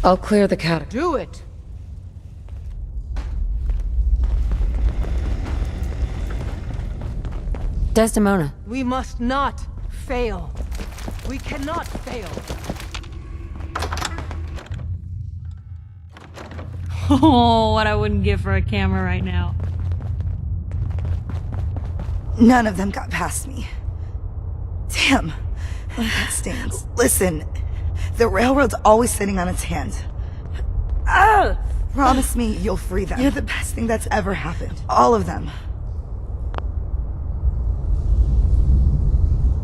I'll clear the catacombs. Do it! Desdemona. We must not fail. We cannot fail. Oh, what I wouldn't give for a camera right now. None of them got past me. Damn. That stings. Listen, the railroad's always sitting on its hands. Promise me you'll free them. You're the best thing that's ever happened. All of them.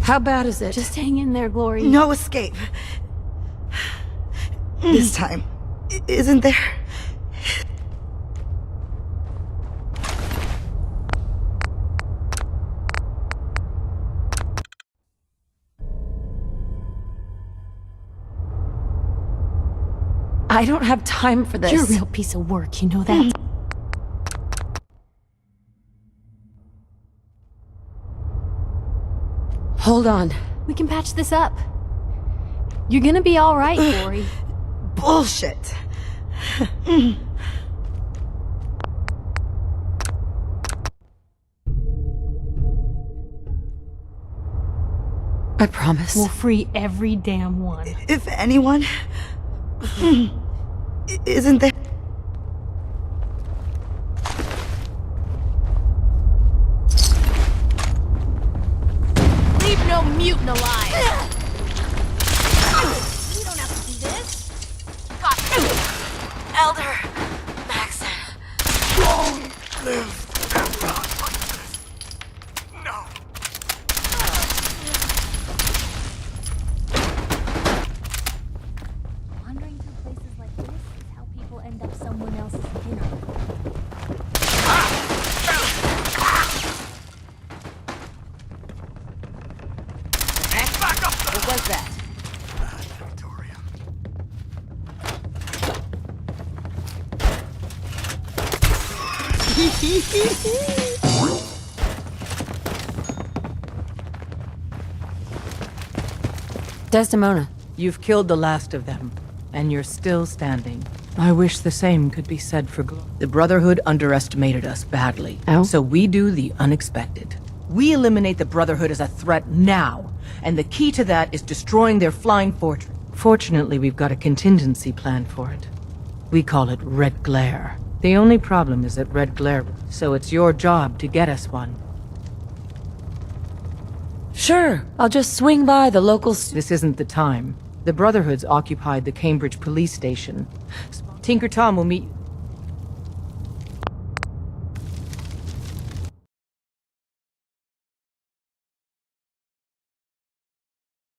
How bad is it? Just hang in there, Glory. No escape. This time, isn't there? I don't have time for this. You're a real piece of work, you know that? Hold on. We can patch this up. You're gonna be alright, Glory. Bullshit. I promise. We'll free every damn one. If anyone... isn't there... Leave no mutant alive! You don't have to do this. Elder Maxon. Long live Emperor. No. Wandering through places like this is how people end up someone else's dinner. What was that? Victoria. Desdemona. You've killed the last of them, and you're still standing. I wish the same could be said for Glory. The Brotherhood underestimated us badly, so we do the unexpected. We eliminate the Brotherhood as a threat now, and the key to that is destroying their flying fortress. Fortunately, we've got a contingency plan for it. We call it Red Glare. The only problem is that Red Glare, so it's your job to get us one. Sure, I'll just swing by the local... This isn't the time. The Brotherhood's occupied the Cambridge police station. Tinker Tom will meet...